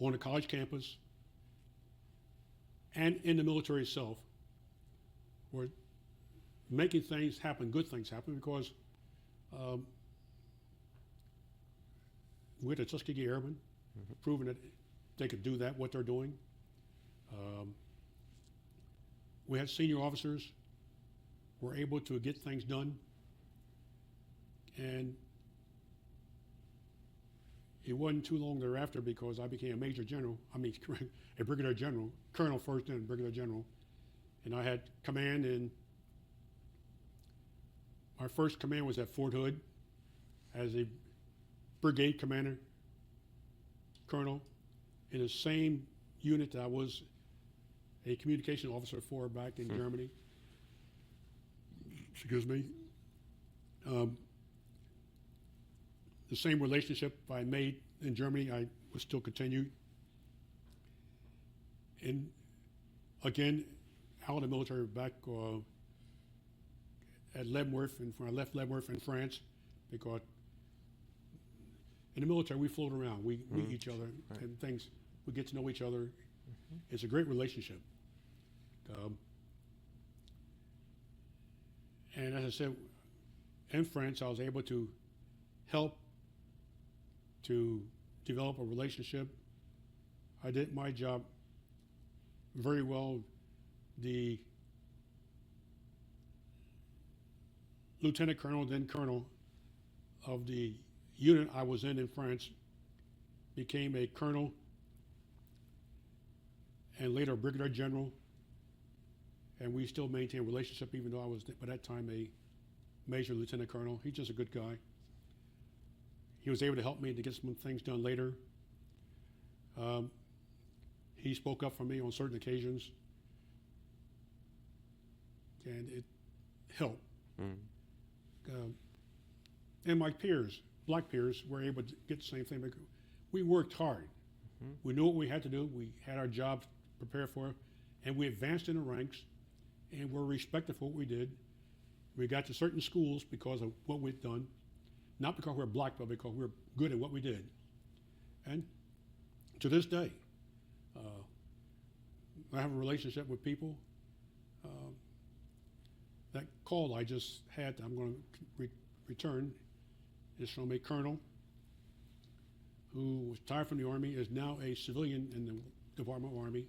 on the college campus and in the military itself were making things happen, good things happen, because we had the Tuskegee Airmen, mm-hmm. proving that they could do that, what they're doing. We had senior officers who were able to get things done. And it wasn't too long thereafter because I became a major general, a brigadier general, colonel first, then brigadier general. And I had command, and my first command was at Fort Hood as a brigade commander, colonel, in the same unit that I was a communication officer for back in Germany. Excuse me. The same relationship I made in Germany, I was still continued. And again, out of the military back at Leavenworth, and when I left Leavenworth in France, because in the military we float around, we meet each other, right. And things, we get to know each other. Mm-hmm. It's a great relationship. And as I said, in France, I was able to help to develop a relationship. I did my job very well. The lieutenant colonel, then colonel of the unit I was in France became a colonel and later a brigadier general. And we still maintain a relationship even though I was, by that time, a major lieutenant colonel. He's just a good guy. He was able to help me to get some things done later. He spoke up for me on certain occasions, and it helped. And my peers, black peers, were able to get the same thing. We worked hard. Mm-hmm. We knew what we had to do. We had our jobs prepared for, and we advanced in the ranks, and were respected for what we did. We got to certain schools because of what we'd done, not because we were black, but because we were good at what we did. And to this day, I have a relationship with people. That call I just had, I'm going to return, is from a colonel who was retired from the Army, is now a civilian in the Department of Army.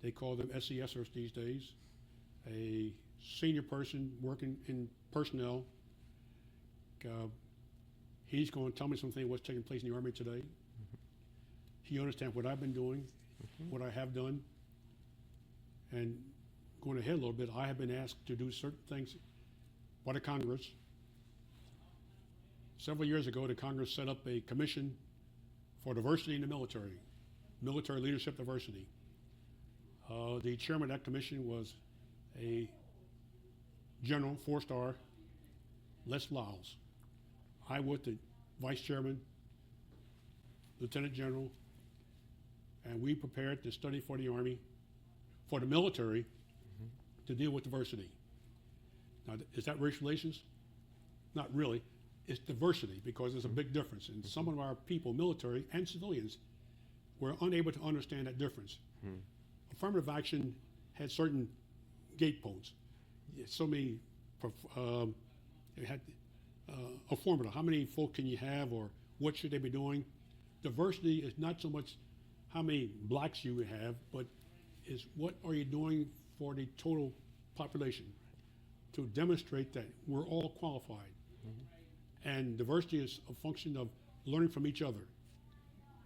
They call them SESers these days. A senior person working in personnel. He's going to tell me something what's taking place in the Army today. He understands what I've been doing, what I have done. And going ahead a little bit, I have been asked to do certain things by the Congress. Several years ago, the Congress set up a commission for diversity in the military leadership diversity. The chairman of that commission was a general, 4-star, Les Lyles. I was the vice chairman, lieutenant general, and we prepared to study for the Army, for the military, to deal with diversity. Now, is that race relations? Not really. It's diversity, because there's a big difference. And some of our people, military and civilians, were unable to understand that difference. Affirmative action had certain gateposts. So many, it had a formula. How many folk can you have, or what should they be doing? Diversity is not so much how many blacks you have, but is what are you doing for the total population to demonstrate that we're all qualified. And diversity is a function of learning from each other.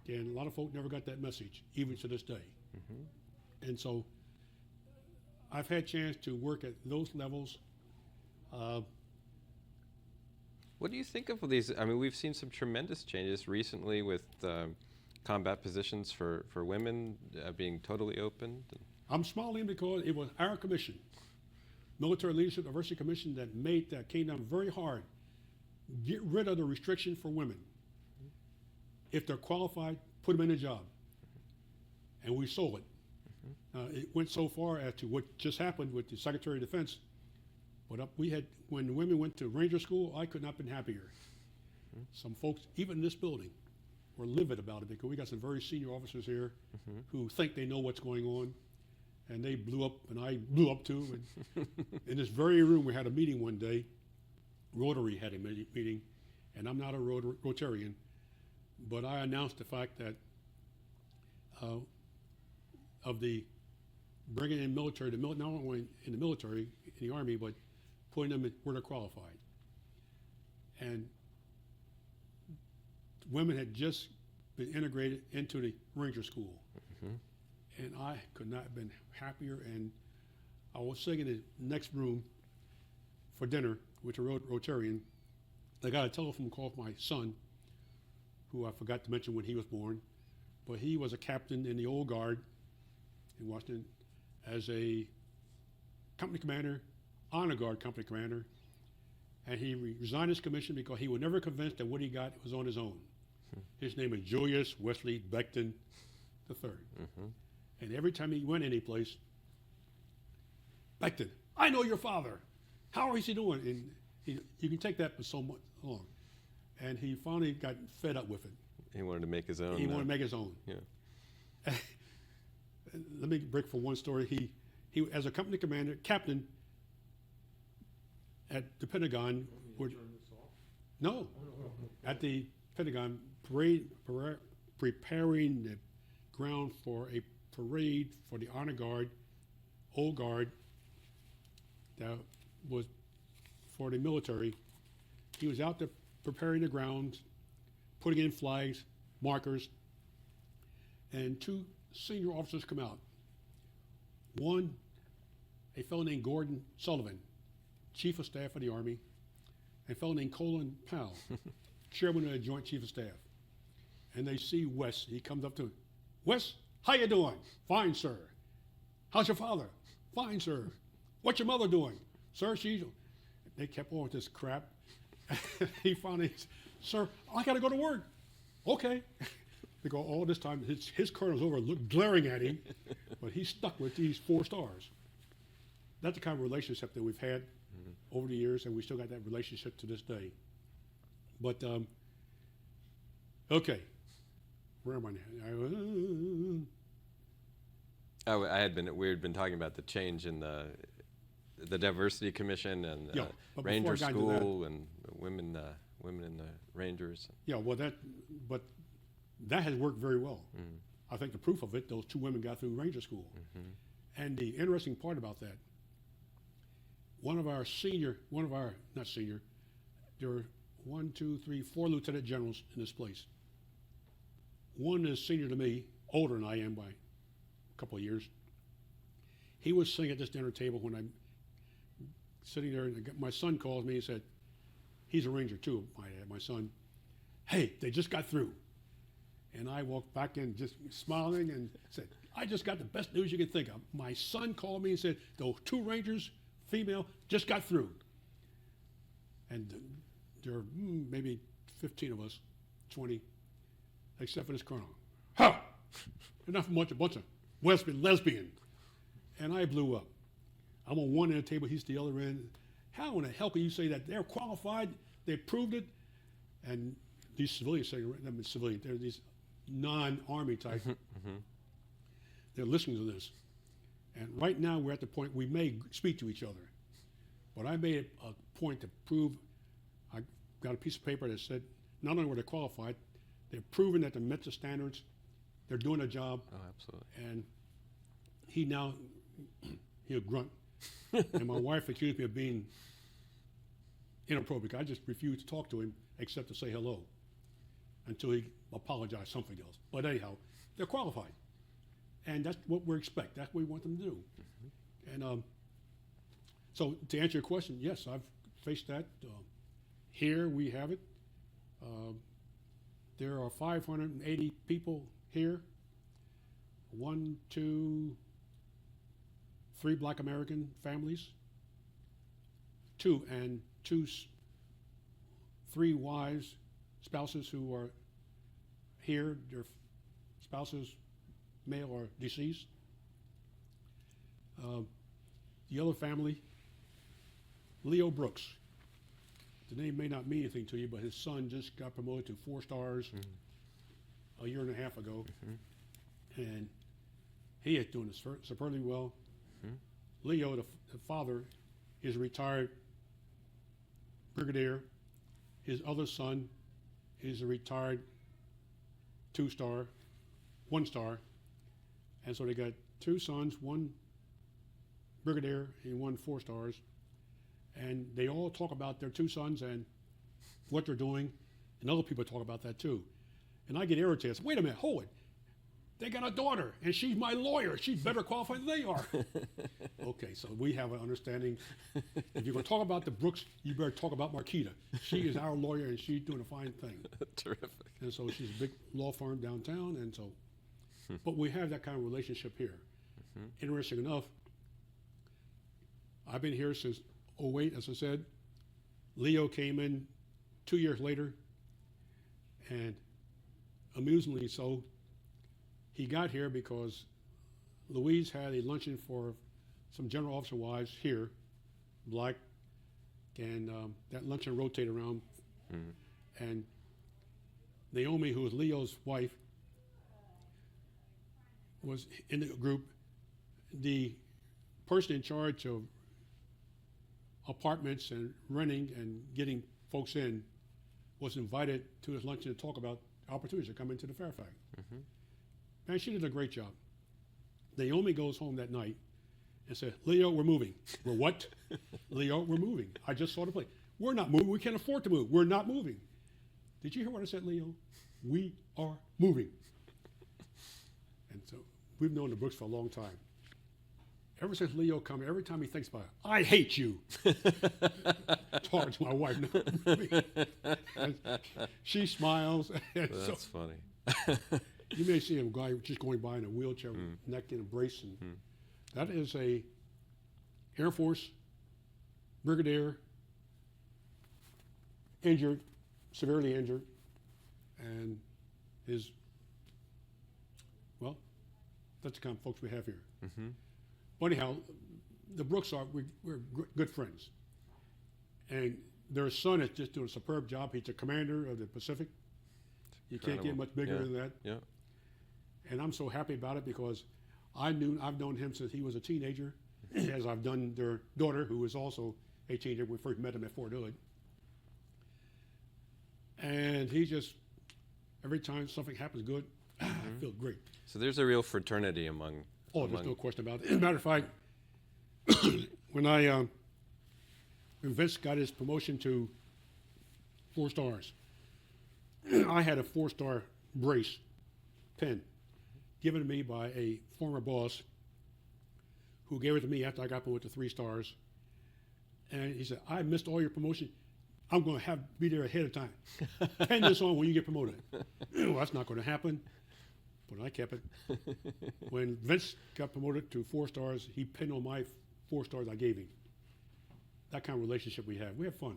And a lot of folk never got that message, even to this day. And so I've had a chance to work at those levels.
What do you think of these? I mean, we've seen some tremendous changes recently with combat positions for women being totally opened.
I'm smiling because it was our commission, Military Leadership Diversity Commission, that came down very hard. Get rid of the restriction for women. If they're qualified, put them in a job. And we sold it. It went so far as to what just happened with the Secretary of Defense. But when women went to Ranger School, I could not have been happier. Some folks, even in this building, were livid about it, because we got some very senior officers here who think they know what's going on. And they blew up, and I blew up too. And in this very room, we had a meeting one day. Rotary had a meeting, and I'm not a Rotarian, but I announced the fact that of the bringing in military, not only in the military, in the Army, but putting them where they're qualified. And women had just been integrated into the Ranger School. And I could not have been happier. And I was sitting in the next room for dinner with a Rotarian. I got a telephone call from my son, who I forgot to mention when he was born, but he was a captain in the old guard in Washington as a company commander, honor guard company commander, and he resigned his commission because he was never convinced that what he got was on his own. His name is Julius W Becton III. And every time he went any place, Becton, I know your father. How is he doing? And you can take that for so much long. And he finally got fed up with it.
He wanted to make his own.
He wanted to make his own.
Yeah.
Let me break for one story. He as a company commander, captain at the Pentagon. No, at the Pentagon, preparing the ground for a parade for the honor guard, old guard, that was for the military. He was out there preparing the grounds, putting in flags, markers, and two senior officers come out. One, a fellow named Gordon Sullivan, Chief of Staff of the Army, and a fellow named Colin Powell, Chairman of the Joint Chief of Staff. And they see Wes. He comes up to him. Wes, how you doing? Fine, sir. How's your father? Fine, sir. What's your mother doing? Sir, they kept on with this crap. He finally said, sir, I got to go to work. Okay. Because all this time, his colonel's over glaring at him, but he's stuck with these 4 stars. That's the kind of relationship that we've had over the years, and we still got that relationship to this day. But, okay. Where am I now?
We had been talking about the change in the diversity commission and Ranger School and women in the Rangers.
Yeah, well, that has worked very well. I think the proof of it, those 2 women got through Ranger School. And the interesting part about that, not senior, there were 1, 2, 3, 4 lieutenant generals in this place. One is senior to me, older than I am by a couple of years. He was sitting at this dinner table when I'm sitting there, and my son calls me and said, he's a Ranger too, my son. Hey, they just got through. And I walked back in just smiling and said, I just got the best news you can think of. My son called me and said, those 2 Rangers, female, just got through. And there are maybe 15 of us, 20, except for this colonel. Ha! Enough much, a bunch of lesbian. And I blew up. I'm on one end of the table, he's the other end. How in the hell can you say that? They're qualified, they proved it. And these civilians say, they're these non-army type. They're listening to this. And right now we're at the point we may speak to each other. But I made a point to prove, I got a piece of paper that said, not only were they qualified, they've proven that they met the standards, they're doing a job.
Oh, absolutely.
And he'll grunt. And my wife accused me of being inappropriate. I just refused to talk to him except to say hello until he apologized something else. But anyhow, they're qualified. And that's what we expect. That's what we want them to do. And so to answer your question, yes, I've faced that. Here we have it. There are 580 people here. 1, 2, 3 Black American families. 3 wives, spouses who are here. Their spouses, male or deceased. The other family, Leo Brooks. The name may not mean anything to you, but his son just got promoted to 4 stars a year and a half ago. And he is doing superbly well. Leo, the father, is a retired brigadier. His other son is a retired 2-star, 1-star. And so they got 2 sons, 1 brigadier and 1 4 stars. And they all talk about their 2 sons and what they're doing, and other people talk about that too. And I get irritated. I say, wait a minute, hold it. They got a daughter, and she's my lawyer. She's better qualified than they are. Okay, so we have an understanding. If you're going to talk about the Brooks, you better talk about Marquita. She is our lawyer, and she's doing a fine thing.
Terrific.
And so she's a big law firm downtown, and so, but we have that kind of relationship here. Interesting enough, I've been here since 2008, as I said. Leo came in 2 years later, and amusingly so, he got here because Louise had a luncheon for some general officer wives here, Black, and that luncheon rotated around. And Naomi, who was Leo's wife, was in the group. The person in charge of apartments and renting and getting folks in was invited to this luncheon to talk about opportunities to come into the Fairfax. And she did a great job. Naomi goes home that night and said, Leo, we're moving. We're what? Leo, we're moving. I just saw the place. We're not moving. We can't afford to move. We're not moving. Did you hear what I said, Leo? We are moving. And so we've known the Brooks for a long time. Ever since Leo come, every time he thinks about it, I hate you. Talking to my wife. And she smiles. And
That's funny.
You may see a guy just going by in a wheelchair, neck in a brace. And that is a Air Force brigadier, injured, severely injured, and that's the kind of folks we have here. But anyhow, the Brooks we're good friends. And their son is just doing a superb job. He's the commander of the Pacific. You can't get much bigger than that.
Yeah.
And I'm so happy about it because I've known him since he was a teenager, as I've done their daughter, who was also a teenager. We first met him at Fort Hood. And he just, every time something happens good, I feel great.
So there's a real fraternity among
Oh, there's
among-
no question about it. As a matter of fact, when Vince got his promotion to 4 stars, I had a 4-star brace pin given to me by a former boss who gave it to me after I got promoted to 3 stars. And he said, I missed all your promotion. I'm going to be there ahead of time. Pin this on when you get promoted. Well, that's not going to happen. But I kept it. When Vince got promoted to 4 stars, he pinned on my 4 stars I gave him. That kind of relationship we have. We have fun.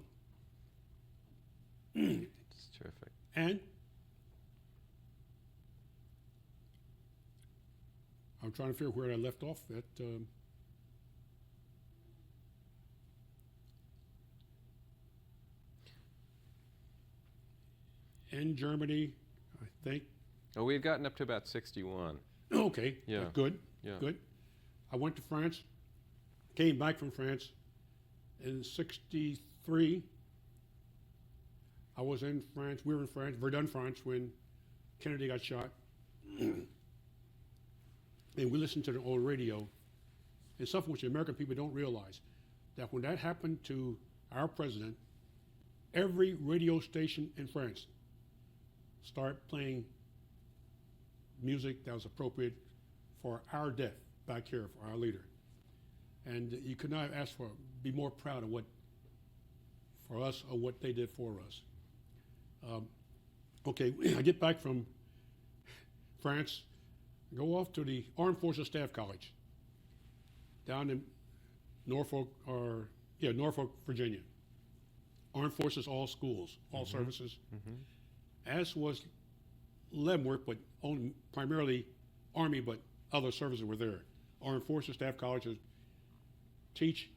It's terrific.
And I'm trying to figure where I left off at. In Germany, I think.
Oh, we had gotten up to about 61.
Okay,
Yeah.
good,
Yeah.
good. I went to France, came back from France in '63. I was in France, we were in France, Verdun, France, when Kennedy got shot. And we listened to the old radio. And something which the American people don't realize, that when that happened to our president, every radio station in France started playing music that was appropriate for our death back here, for our leader. And you could not ask for, be more proud of what, for us, or what they did for us. Okay, I get back from France, go off to the Armed Forces Staff College down in Norfolk, Virginia. Armed Forces, all schools, all services. As was Leavenworth, but only primarily Army, but other services were there. Armed Forces Staff Colleges teach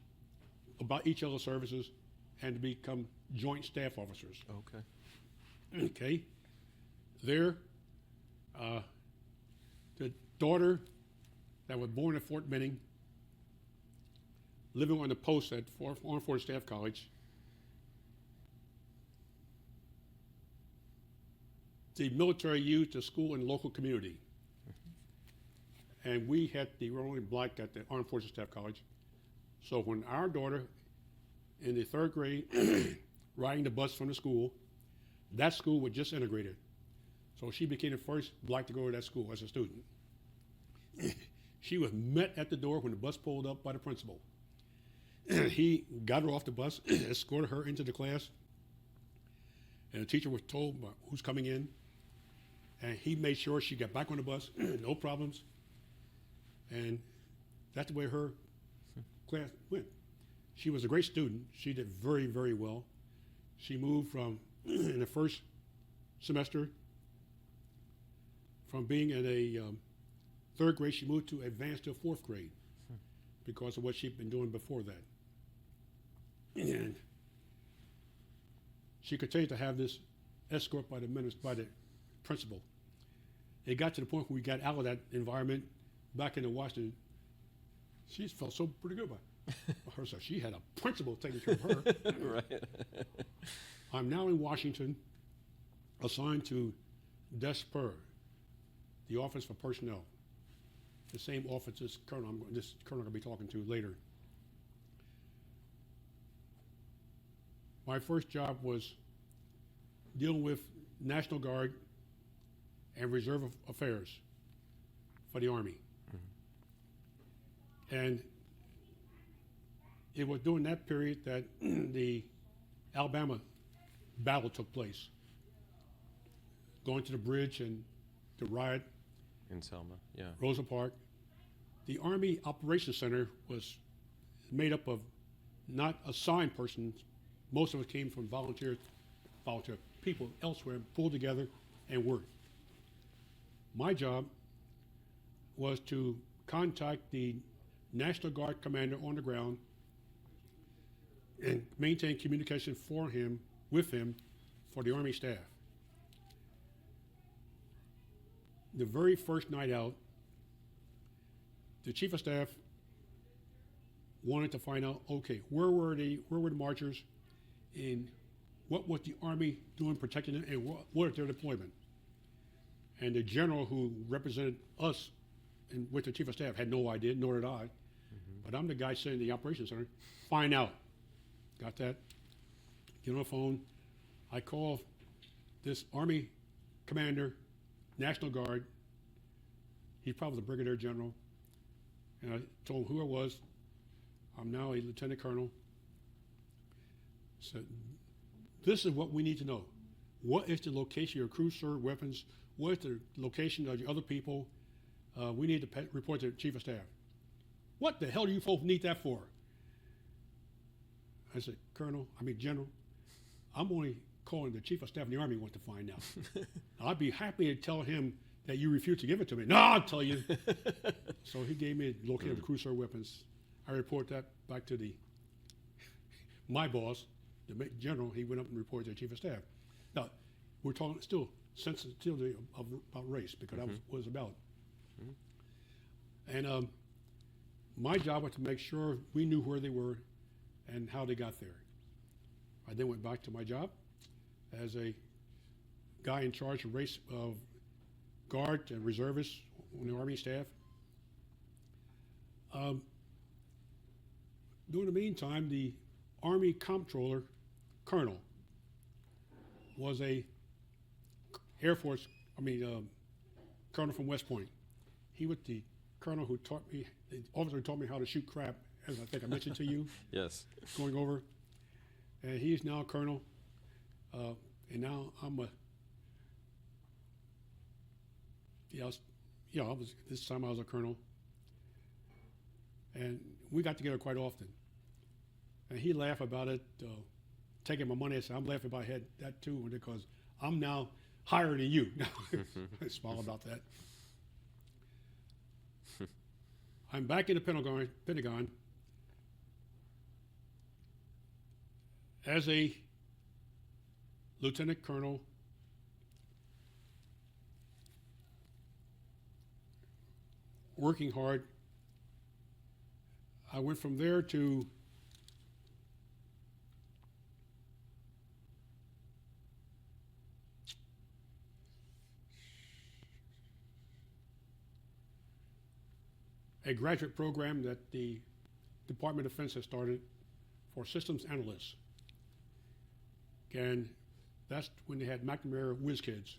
about each other's services and to become joint staff officers.
Okay.
Okay. There, the daughter that was born at Fort Benning, living on the post at Armed Forces Staff College, the military used the school and local community. And we were only black at the Armed Forces Staff College. So when our daughter in the 3rd grade riding the bus from the school, that school was just integrated. So she became the first black to go to that school as a student. She was met at the door when the bus pulled up by the principal. He got her off the bus, escorted her into the class, and the teacher was told who's coming in. And he made sure she got back on the bus, no problems. And that's the way her class went. She was a great student. She did very, very well. She moved from, in the first semester, from being in a 3rd grade, she moved to advanced to 4th grade because of what she'd been doing before that. And she continued to have this escort by the principal. It got to the point where we got out of that environment back into Washington. She felt so pretty good about herself. She had a principal taking care of her.
Right.
I'm now in Washington, assigned to DESPER, the Office for Personnel. The same office this colonel I'm going to be talking to later. My first job was dealing with National Guard and Reserve Affairs for the Army. And it was during that period that the Alabama battle took place. Going to the bridge and the riot,
In Selma, yeah.
Rosa Park. The Army Operations Center was made up of not assigned persons. Most of it came from volunteer people elsewhere, pulled together and worked. My job was to contact the National Guard commander on the ground and maintain communication with him, for the Army staff. The very first night out, the Chief of Staff wanted to find out, okay, where were the marchers, and what was the Army doing protecting them, and what was their deployment? And the general who represented us and with the chief of staff, had no idea, nor did I. But I'm the guy sitting in the operations center. Find out. Got that? Get on the phone. I call this Army commander, National Guard. He's probably the brigadier general. And I told him who I was. I'm now a lieutenant colonel. Said, this is what we need to know. What is the location of your crew served weapons? What is the location of your other people? We need to report to the chief of staff. What the hell do you folks need that for? I said, General, I'm only calling the chief of staff in the Army wants to find out. I'd be happy to tell him that you refuse to give it to me. No, I'll tell you. So he gave me a location of the crew served weapons. I report that back to my boss, the general. He went up and reported to the chief of staff. Now, we're talking still sensitivity about race, because that was what it was about. And my job was to make sure we knew where they were and how they got there. I then went back to my job as a guy in charge of race of guard and reservists on the Army staff. During the meantime, the Army Comptroller Colonel was a Air Force, colonel from West Point. He was the colonel who taught me, the officer who taught me how to shoot crap, as I think I mentioned to you.
Yes.
Going over. And he's now a colonel. And now I'm this time I was a colonel. And we got together quite often. And he laughed about it, taking my money. I said, I'm laughing about that too, because I'm now higher than you. I smile about that. I'm back in the Pentagon as a lieutenant colonel, working hard. I went from there to a graduate program that the Department of Defense has started for systems analysts. And that's when they had McNamara whiz kids.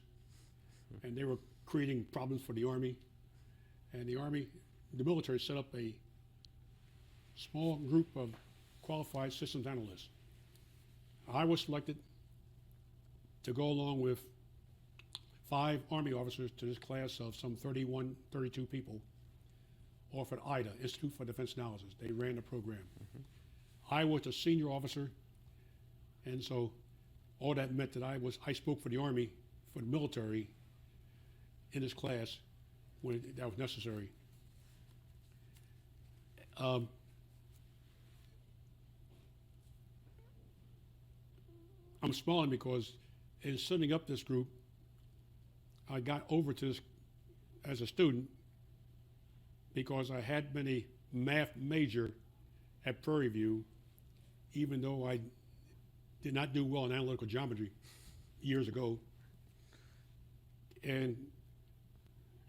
And they were creating problems for the Army. And the military set up a small group of qualified systems analysts. I was selected to go along with 5 Army officers to this class of some 31, 32 people, offered IDA, Institute for Defense Analysis. They ran the program. I was a senior officer, and so all that meant that I spoke for the Army, for the military, in this class when that was necessary. I'm smiling because in setting up this group, I got over to this as a student because I had been a math major at Prairie View, even though I did not do well in analytical geometry years ago. And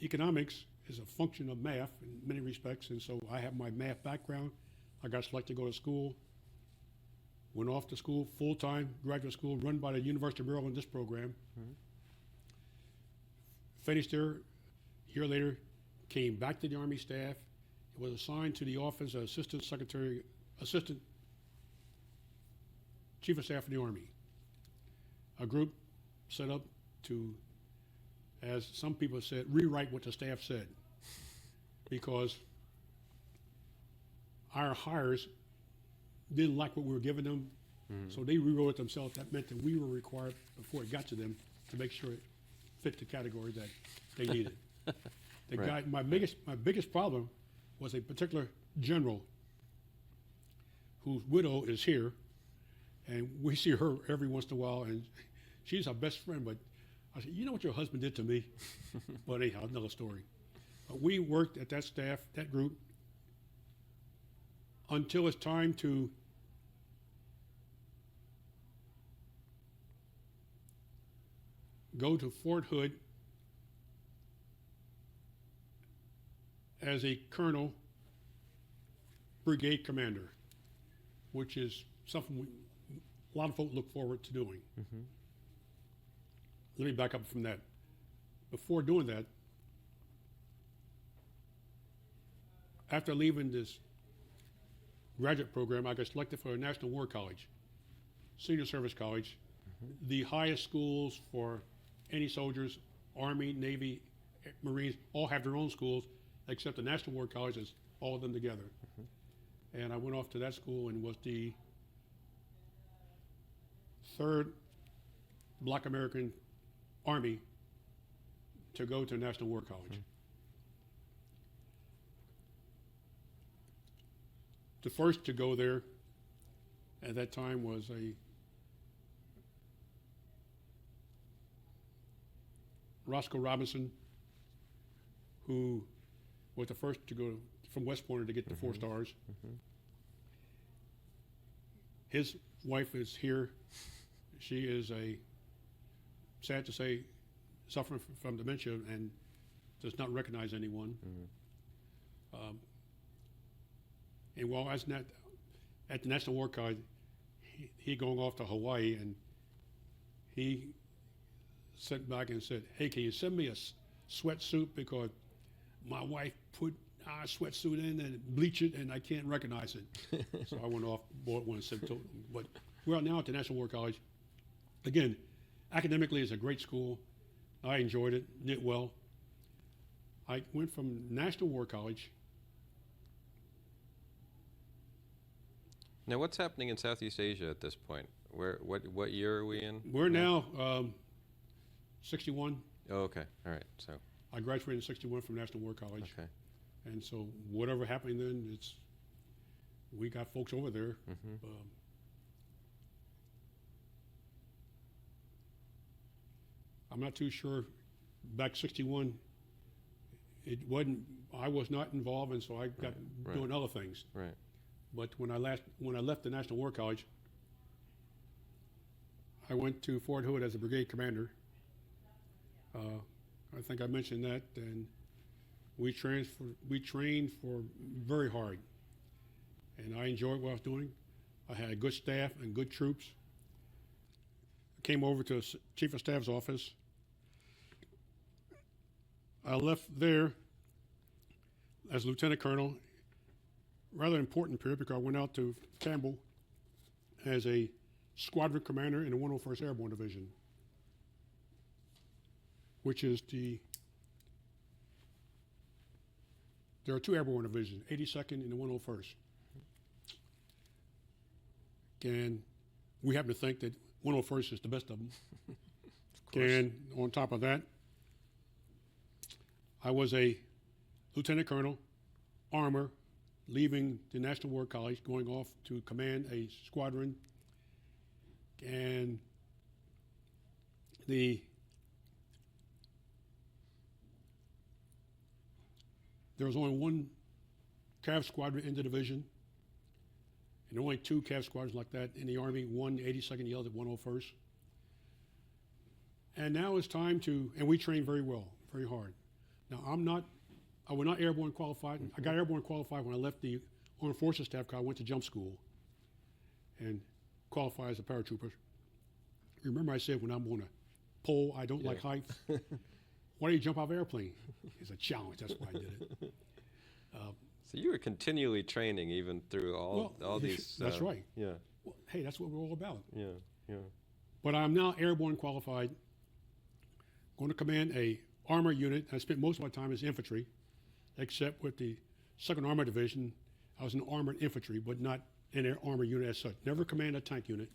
economics is a function of math in many respects, and so I have my math background. I got selected to go to school, went off to school, full-time graduate school run by the University of Maryland, this program. Finished there, a year later, came back to the Army staff, was assigned to the office of Assistant Chief of Staff of the Army. A group set up to, as some people said, rewrite what the staff said, because our hires didn't like what we were giving them, so they rewrote it themselves. That meant that we were required, before it got to them, to make sure it fit the category that they needed. The guy, my biggest problem was a particular general whose widow is here, and we see her every once in a while, and she's our best friend. But I said, you know what your husband did to me? But anyhow, another story. But we worked at that staff, that group, until it's time to go to Fort Hood as a colonel, brigade commander, which is something a lot of folks look forward to doing. Let me back up from that. Before doing that, after leaving this graduate program, I got selected for a National War College, Senior Service College, the highest schools for any soldiers, Army, Navy, Marines, all have their own schools, except the National War College is all of them together. And I went off to that school and was the third Black American Army to go to National War College. The first to go there at that time was a Roscoe Robinson, who was the first to go from West Pointer to get the 4 stars. His wife is here. She is sad to say, suffering from dementia and does not recognize anyone. And while I was at the National War College, he going off to Hawaii, and he sent back and said, "Hey, can you send me a sweatsuit because my wife put our sweatsuit in and bleach it, and I can't recognize it." So I went off, bought one, and sent to him. But we're now at the National War College. Again, academically, it's a great school. I enjoyed it, did well. I went from National War College.
Now, what's happening in Southeast Asia at this point? What year are we in?
We're now 61.
Oh, okay. All right. So.
I graduated in 61 from National War College.
Okay.
And so whatever happened then, we got folks over there. I'm not too sure. Back 61, I was not involved, and so I got doing other things.
Right.
But when I left the National War College, I went to Fort Hood as a brigade commander. I think I mentioned that, and we trained for very hard, and I enjoyed what I was doing. I had a good staff and good troops. I came over to the Chief of Staff's office. I left there as Lieutenant Colonel. Rather important period because I went out to Campbell as a squadron commander in the 101st Airborne Division, which is there are 2 airborne divisions, 82nd and the 101st. And we happen to think that 101st is the best of them.
Of course.
And on top of that, I was a lieutenant colonel, armor, leaving the National War College, going off to command a squadron. And there was only 1 Cav squadron in the division, and only 2 Cav squadrons like that in the Army, 1 82nd yelled at 101st. And now it's time and we train very well, very hard. Now I was not airborne qualified. I got airborne qualified when I left the Armed Forces Staff because I went to jump school and qualified as a paratrooper. Remember I said when I'm on a pole, I don't like heights. Why do you jump out of an airplane? It's a challenge. That's why I did it.
So you were continually training even through all these.
That's right.
Yeah.
Well, hey, that's what we're all about.
Yeah. Yeah.
But I'm now airborne qualified, going to command a armor unit. I spent most of my time as infantry, except with the 2nd Armored Division. I was in armored infantry, but not in an armor unit as such. Never commanded a tank unit.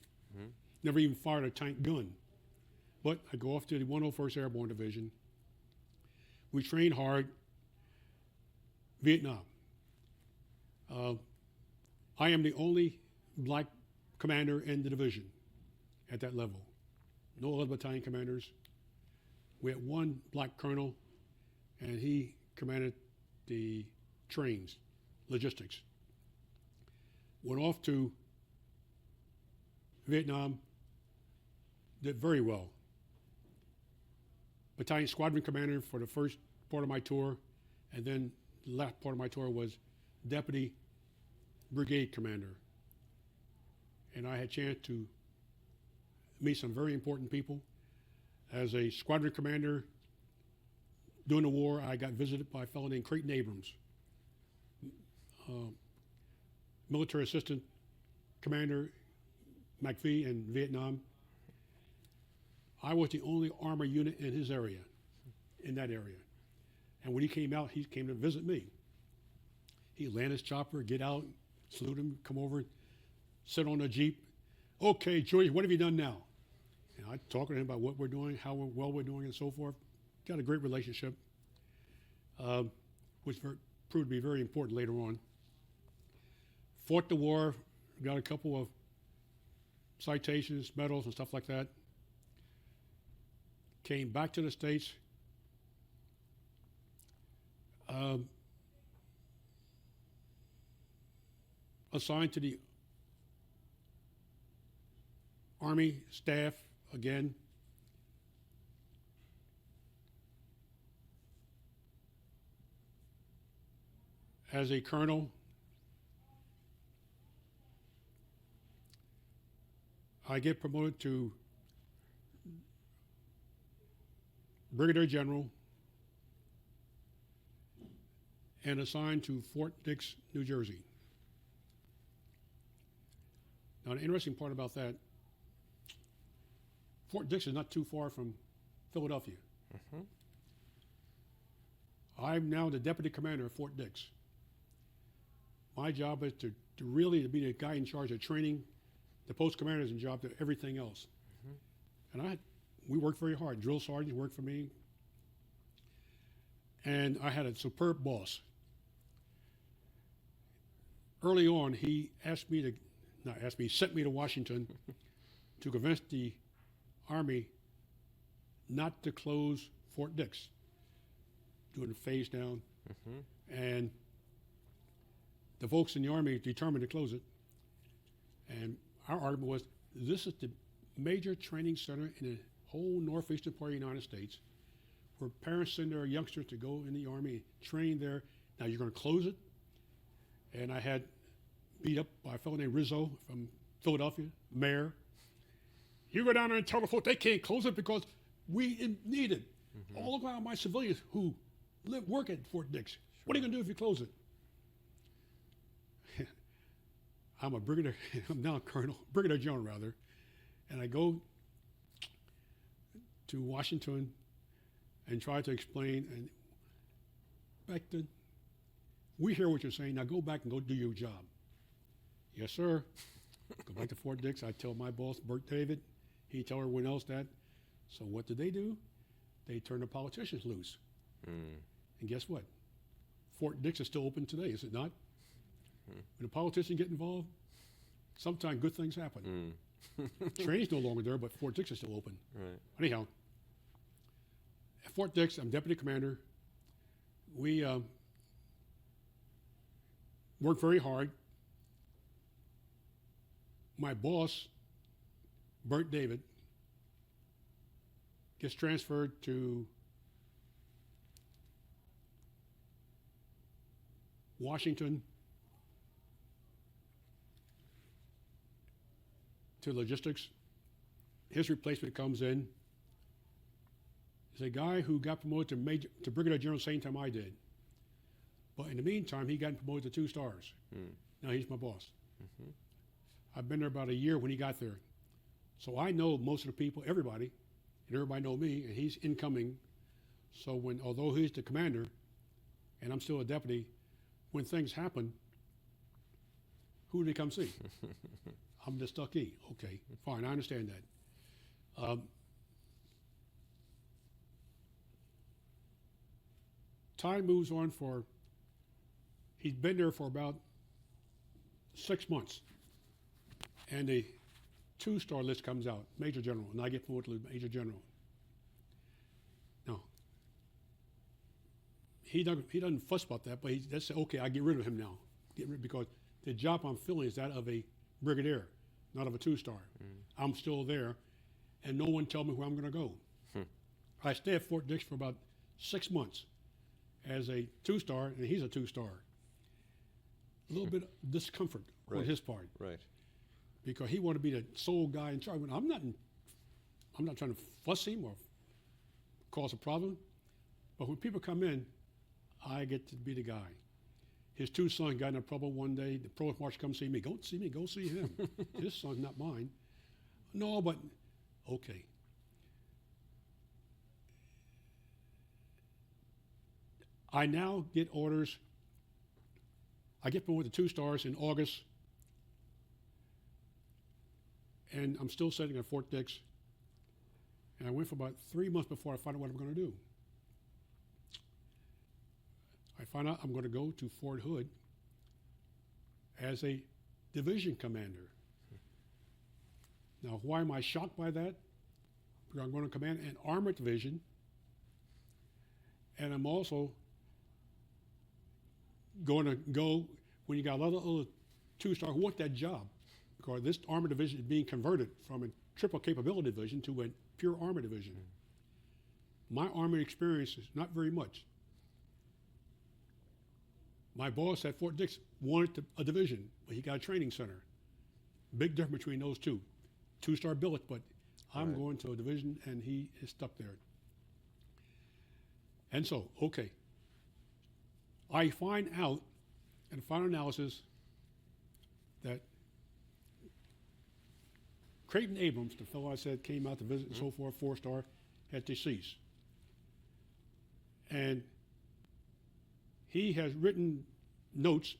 Never even fired a tank gun. But I go off to the 101st Airborne Division. We train hard. Vietnam. I am the only black commander in the division at that level. No other battalion commanders. We had 1 black colonel, and he commanded the trains, logistics. Went off to Vietnam, did very well. Battalion squadron commander for the first part of my tour, and then the last part of my tour was deputy brigade commander. And I had a chance to meet some very important people. As a squadron commander during the war, I got visited by a fellow named Creighton Abrams, military assistant commander McPhee in Vietnam. I was the only armor unit in his area, in that area. And when he came out, he came to visit me. He'd land his chopper, get out, salute him, come over, sit on a Jeep. Okay, Julius, what have you done now? And I talking to him about what we're doing, how well we're doing, and so forth. Got a great relationship, which proved to be very important later on. Fought the war, got a couple of citations, medals, and stuff like that. Came back to the States. Assigned to the Army staff again. As a colonel, I get promoted to brigadier general and assigned to Fort Dix, New Jersey. Now, the interesting part about that, Fort Dix is not too far from Philadelphia.
Mm-hmm.
I'm now the deputy commander of Fort Dix. My job is to really be the guy in charge of training the post commanders in job to everything else. Mm-hmm. And we worked very hard. Drill sergeants worked for me. And I had a superb boss. Early on, he sent me to Washington to convince the Army not to close Fort Dix, doing a phase down. Mm-hmm. And the folks in the Army determined to close it. And our argument was, this is the major training center in the whole northeastern part of the United States, where parents send their youngsters to go in the Army, train there. Now you're going to close it? And I had beat up by a fellow named Rizzo from Philadelphia, mayor. You go down there and tell the folks they can't close it because we need it. Mm-hmm. All of my civilians who work at Fort Dix, sure. What are you going to do if you close it? I'm a brigadier, I'm now a colonel, brigadier general rather, and I go to Washington and try to explain, and Becton, we hear what you're saying, now go back and go do your job. Yes, sir. Go back to Fort Dix, I tell my boss, Bert David, he tell everyone else that. So what did? They turn the politicians loose. And guess what? Fort Dix is still open today, is it not? When a politician get involved, sometimes good things happen. Training's no longer there, but Fort Dix is still open.
Right.
Anyhow, at Fort Dix, I'm deputy commander. We worked very hard. My boss, Bert David, gets transferred to Washington to logistics. His replacement comes in. He's a guy who got promoted to brigadier general the same time I did. But in the meantime, he got promoted to 2 stars. Now he's my boss. Mm-hmm. I've been there about a year when he got there. So I know most of the people, everybody, and everybody know me, and he's incoming. So although he's the commander, and I'm still a deputy, when things happen, who do they come see? I'm the stuckee. Okay, fine, I understand that. Time moves on he's been there for about 6 months. And a 2-star list comes out, Major General, and I get promoted to Major General. Now, he doesn't fuss about that, but he just said, okay, I get rid of him now. Because the job I'm filling is that of a brigadier, not of a 2-star. I'm still there, and no one tell me where I'm going to go. I stay at Fort Dix for about 6 months. as a 2-star, and he's a 2-star. A little bit of discomfort on
Right.
his part
Right.
because he wanted to be the sole guy in charge. I'm not trying to fuss him or cause a problem, but when people come in, I get to be the guy. His 2 sons got in trouble one day. The provost marshal come see me. Go see me. Go see him. His son's not mine. No, but okay. I now get orders. I get promoted to 2 stars in August, and I'm still sitting at Fort Dix. And I went for about 3 months before I found out what I'm going to do. I found out I'm going to go to Fort Hood as a division commander. Now, why am I shocked by that? Because I'm going to command an armored division, and I'm also going to go when you got a lot of other 2-star who want that job, because this armored division is being converted from a triple capability division to a pure armored division. My army experience is not very much. My boss at Fort Dix wanted a division, but he got a training center. Big difference between those two. 2-star billet, but I'm
Right.
going to a division, and he is stuck there. And so, okay. I find out in final analysis that Creighton Abrams, the fellow I said came out to visit and so forth, 4-star, had deceased. And he has written notes.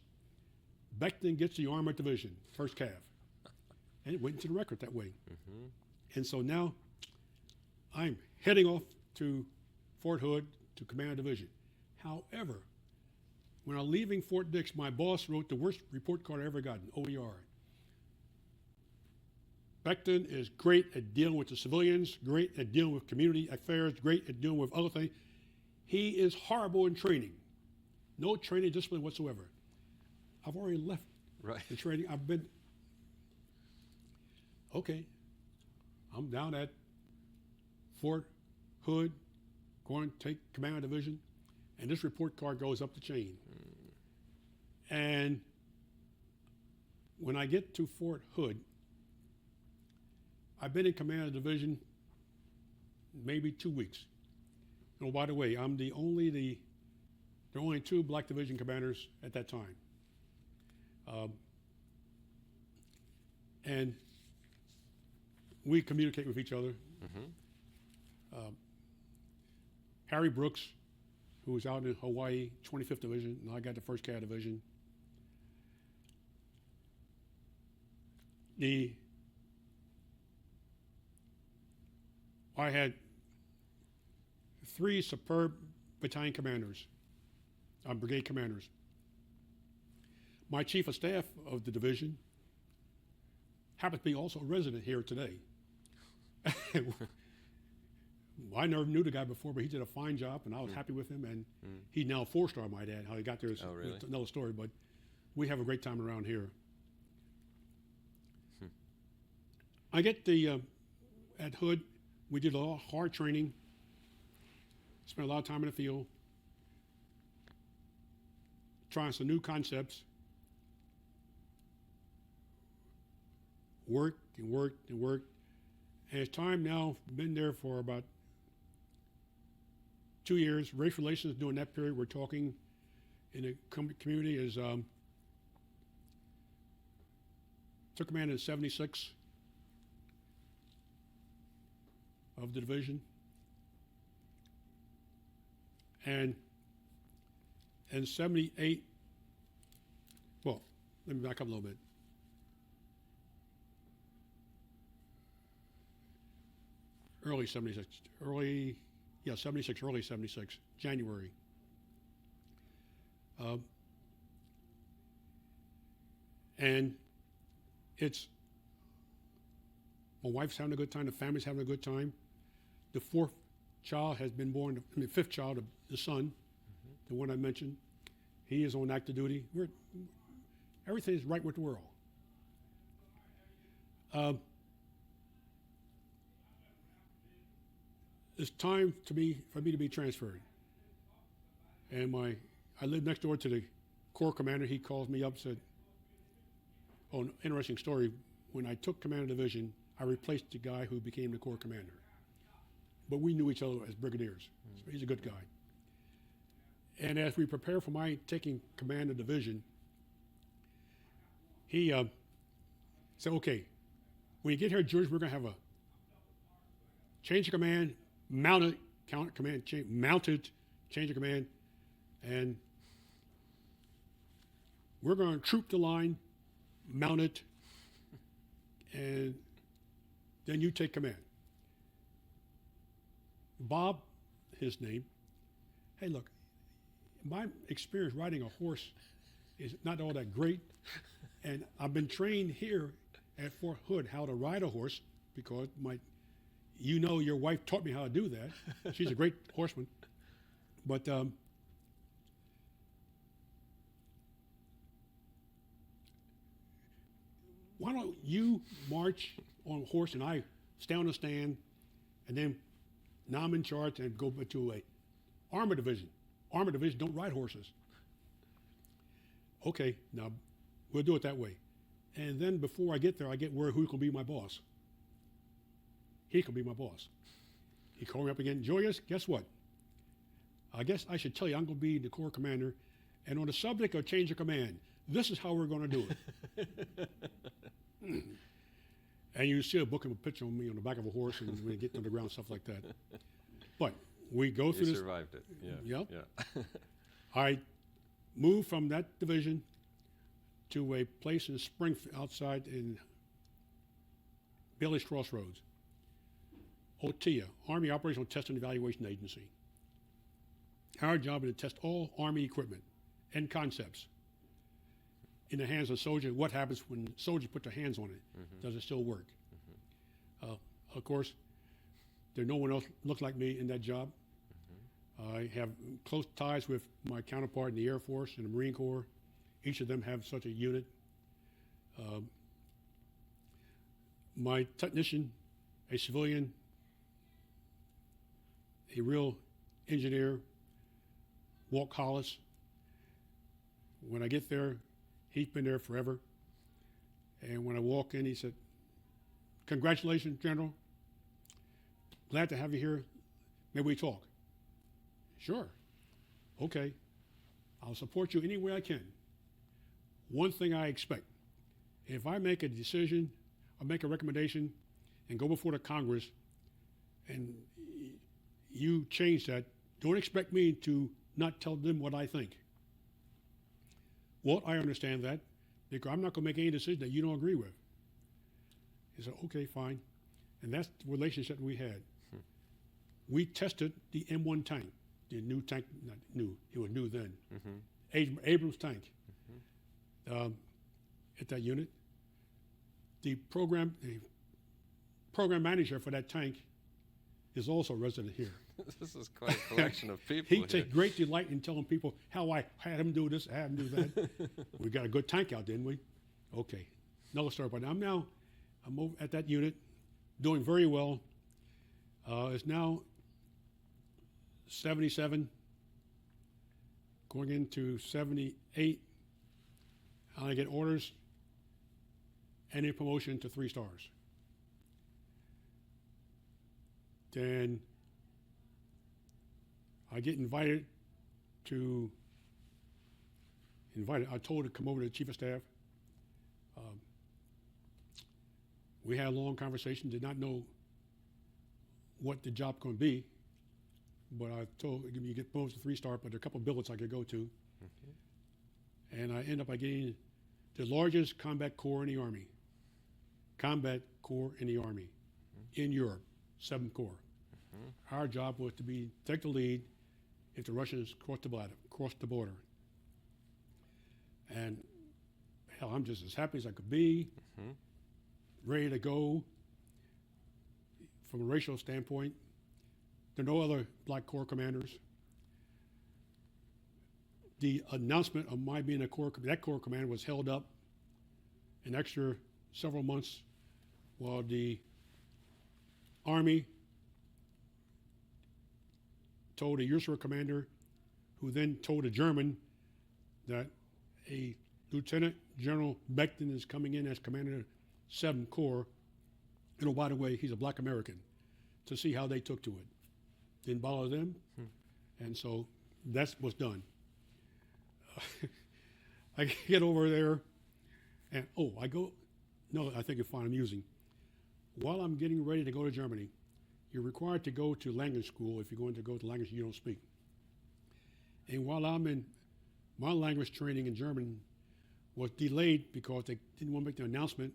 Becton gets the armored division, 1st Cav. And it went into the record that way. And so now I'm heading off to Fort Hood to command a division. However, when I'm leaving Fort Dix, my boss wrote the worst report card I ever got, an OER. Becton is great at dealing with the civilians, great at dealing with community affairs, great at dealing with other things. He is horrible in training. No training discipline whatsoever. I've already left
Right.
the training. I've been, okay, I'm down at Fort Hood, going to take command of division, and this report card goes up the chain. And when I get to Fort Hood, I've been in command of division maybe 2 weeks. Oh, by the way, I'm there are only 2 black division commanders at that time. And we communicate with each other. Harry Brooks, who was out in Hawaii, 25th Division, and I got the 1st CAD Division. I had 3 superb battalion commanders, brigade commanders. My chief of staff of the division happens to be also a resident here today. I never knew the guy before, but he did a fine job, and I was happy with him. And he's now a 4-star, might add. How he got there is
Oh, really?
another story, but we have a great time around here. I get at Hood, we did a lot of hard training, spent a lot of time in the field, trying some new concepts, worked and worked and worked. And it's time now, been there for about 2 years. Race relations during that period, we're talking in the community is, took command in 76 of the division. And in 78, well, let me back up a little bit. Early 76, early 76, January. And it's, my wife's having a good time, the family's having a good time. The 4th child has been born, 5th child, the son, the one I mentioned. He is on active duty. Everything is right with the world. It's time for me to be transferred. And I lived next door to the Corps commander. He calls me up, said, "Oh, an interesting story. When I took command of division, I replaced the guy who became the Corps commander. But we knew each other as brigadiers. So he's a good guy. And as we prepare for my taking command of division, he said, okay, when you get here, George, we're going to have a change of command, mounted change of command, and we're going to troop the line, mount it, and then you take command. Bob, his name, hey, look, my experience riding a horse is not all that great, and I've been trained here at Fort Hood how to ride a horse because your wife taught me how to do that. She's a great horseman. But why don't you march on a horse and I stay on the stand, and then now I'm in charge and go to a armor division. Armor division don't ride horses. Okay, now we'll do it that way. And then before I get there, I get word who's going to be my boss. He can be my boss. He called me up again. Julius, guess what? I guess I should tell you I'm going to be the Corps commander. And on the subject of change of command, this is how we're going to do it. And you see a book of a picture of me on the back of a horse and we get to the ground, stuff like that. But we go through
You
this.
survived it. Yeah.
Yep.
Yeah.
I moved from that division to a place in Springfield, outside in Bailey's Crossroads. OTIA, Army Operational Test and Evaluation Agency. Our job is to test all Army equipment and concepts in the hands of soldiers. What happens when soldiers put their hands on it? Mm-hmm. Does it still work? Mm-hmm. Of course, there's no one else looks like me in that job. Mm-hmm. I have close ties with my counterpart in the Air Force and the Marine Corps. Each of them have such a unit. My technician, a civilian, a real engineer, Walt Hollis. When I get there, he's been there forever. And when I walk in, he said, "Congratulations, General. Glad to have you here. May we talk?" "Sure." "Okay. I'll support you any way I can. One thing I expect, if I make a decision or make a recommendation and go before the Congress and you change that, don't expect me to not tell them what I think." "Well, I understand that because I'm not going to make any decision that you don't agree with." He said, "Okay, fine." And that's the relationship we had. We tested the M1 tank, the new tank, not new, it was new then, Abrams tank. At that unit. The program manager for that tank is also a resident here.
This is quite a collection of people.
He
here.
takes great delight in telling people how I had him do this, I had him do that. We got a good tank out, didn't we? Okay, another story. But I'm over at that unit, doing very well. It's now 77, going into 78. I get orders and a promotion to 3 stars. Then I get invited. I told to come over to the Chief of Staff. We had a long conversation, did not know what the job going to be, but I told him you get promoted to 3-star, but there are a couple of billets I could go to. And I end up getting the largest combat corps in the Army. Combat corps in the Army in Europe, 7th Corps. Our job was to take the lead if the Russians crossed the border. And hell, I'm just as happy as I could be, ready to go. From a racial standpoint, there are no other black corps commanders. The announcement of my being that corps commander was held up an extra several months while the Army told the USAR commander, who then told a German that a Lieutenant General Becton is coming in as commander of 7th Corps. And oh, by the way, he's a black American, to see how they took to it. Didn't bother them. And so that's what's done. I get over there, and I think you'll find amusing. While I'm getting ready to go to Germany, you're required to go to language school if you're going to go to language you don't speak. And while I'm in my language training in German was delayed because they didn't want to make the announcement,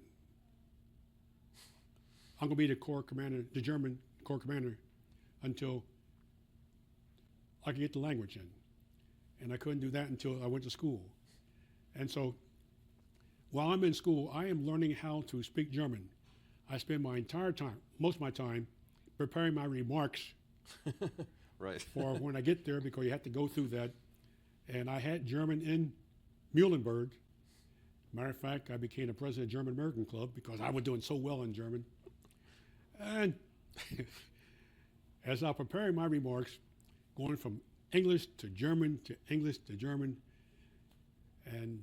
I'm going to be the Corps commander, the German Corps commander, until I could get the language in. And I couldn't do that until I went to school. And so while I'm in school, I am learning how to speak German. I spend my entire time, most of my time, preparing my remarks
Right.
for when I get there, because you have to go through that. And I had German in Muhlenberg. Matter of fact, I became the president of the German American Club because I was doing so well in German. And as I'm preparing my remarks, going from English to German to English to German, and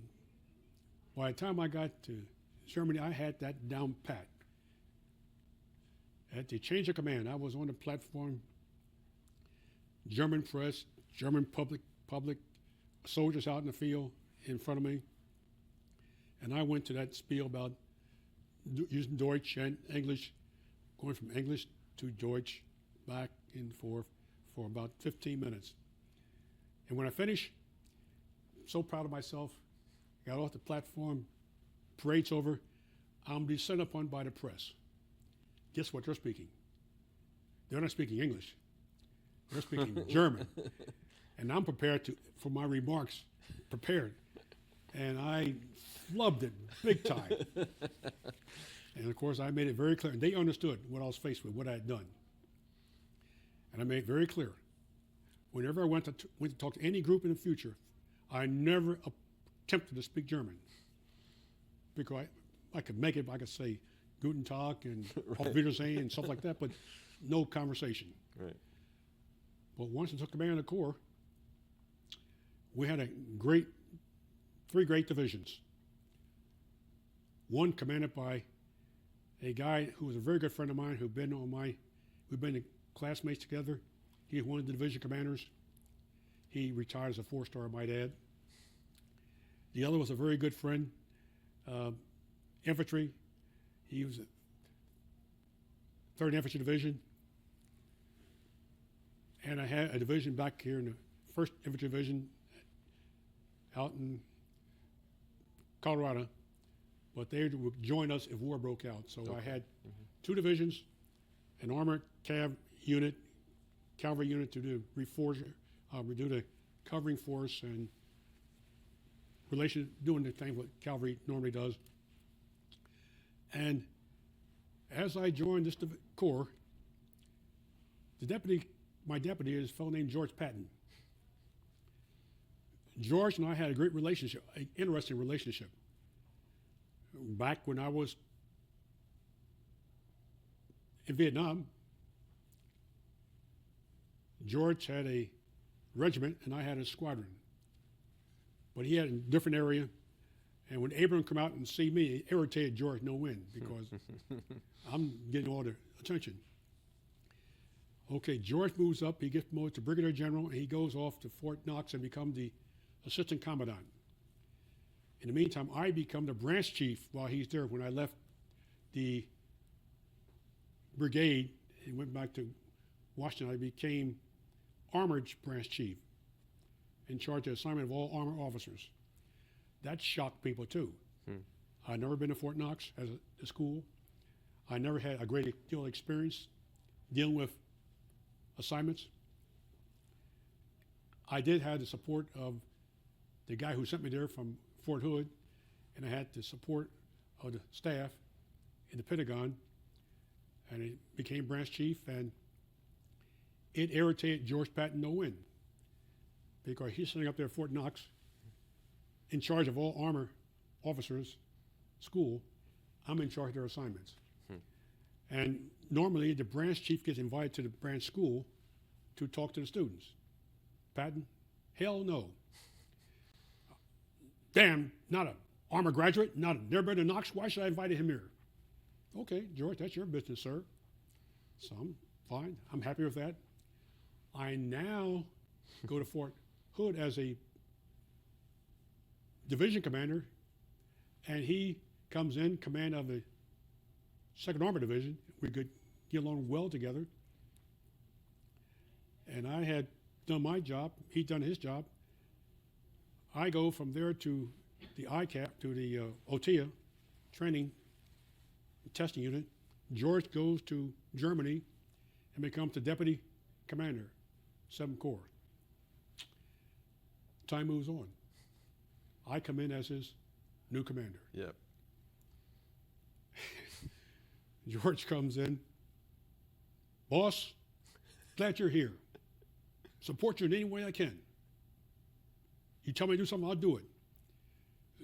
by the time I got to Germany, I had that down pat. At the change of command, I was on the platform, German press, German public, soldiers out in the field in front of me. And I went to that spiel about using Deutsch and English, going from English to Deutsch, back and forth for about 15 minutes. And when I finished, so proud of myself, got off the platform, parade's over, I'm descended upon by the press. Guess what they're speaking? They're not speaking English. They're speaking German. And I'm prepared for my remarks, prepared. And I flubbed it big time. And of course, I made it very clear. And they understood what I was faced with, what I had done. And I made it very clear. Whenever I went to talk to any group in the future, I never attempted to speak German. Because I could make it, I could say Guten Tag and Auf Wiedersehen and stuff like that, but no conversation.
Right.
But once I took command of the Corps, we had three great divisions. One commanded by a guy who was a very good friend of mine, we've been classmates together. He was one of the division commanders. He retired as a 4-star, I might add. The other was a very good friend, infantry. He was a 3rd Infantry Division. And I had a division back here in the 1st Infantry Division out in Colorado, but they would join us if war broke out. So I had 2 divisions, an armored cavalry unit to do do the covering force and doing the thing what cavalry normally does. And as I joined this Corps, my deputy is a fellow named George Patton. George and I had a great relationship, an interesting relationship. Back when I was in Vietnam, George had a regiment and I had a squadron. But he had a different area. And when Abraham come out and see me, it irritated George no end because I'm getting all the attention. Okay, George moves up, he gets promoted to Brigadier General, and he goes off to Fort Knox and becomes the Assistant Commandant. In the meantime, I become the branch chief while he's there. When I left the brigade and went back to Washington, I became Armored Branch Chief, in charge of the assignment of all armor officers. That shocked people too. I'd never been to Fort Knox as a school. I never had a great deal of experience dealing with assignments. I did have the support of the guy who sent me there from Fort Hood, and I had the support of the staff in the Pentagon, and I became branch chief, and it irritated George Patton no end, because he's sitting up there at Fort Knox in charge of all armor officers, school. I'm in charge of their assignments. And normally the branch chief gets invited to the branch school to talk to the students. Patton Hell no. Damn, not an armor graduate, not never been to Knox. Why should I invite him here? Okay, George, that's your business, sir. So I'm fine. I'm happy with that. I now go to Fort Hood as a division commander, and he comes in command of the 2nd Armor Division. We could get along well together. And I had done my job. He'd done his job. I go from there to the ICAP, to the OTIA training testing unit. George goes to Germany and becomes the deputy commander, 7th Corps. Time moves on. I come in as his new commander.
Yep.
George comes in. Boss, glad you're here. Support you in any way I can. You tell me to do something, I'll do it.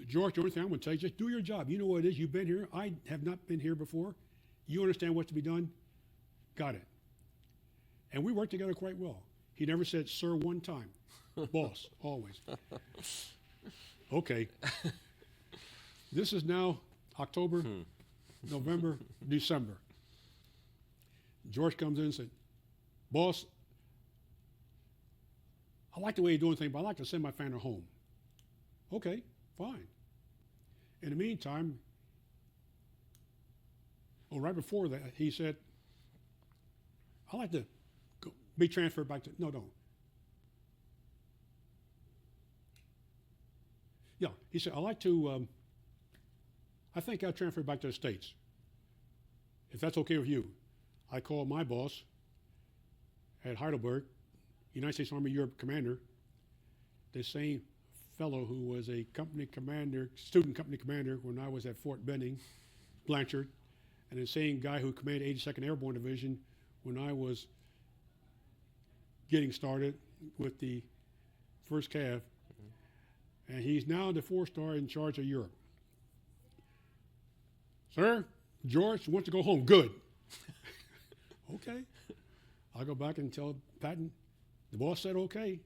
George, the only thing I'm going to tell you, just do your job. You know what it is. You've been here. I have not been here before. You understand what's to be done. Got it. And we worked together quite well. He never said, sir, one time. Boss, always. Okay. This is now October, November, December. George comes in and said, boss, I like the way you're doing things, but I'd like to send my family home. Okay, fine. In the meantime, right before that, he said, I'd like to be transferred back to, no. Yeah, he said, I'd like to, I think I'll transfer back to the States, if that's okay with you. I called my boss at Heidelberg, United States Army Europe commander, the same fellow who was a company commander, student company commander when I was at Fort Benning, Blanchard, and the same guy who commanded 82nd Airborne Division when I was getting started with the 1st Cav. And he's now the 4-star in charge of Europe. Sir, George wants to go home. Good. Okay. I'll go back and tell Patton, the boss said okay.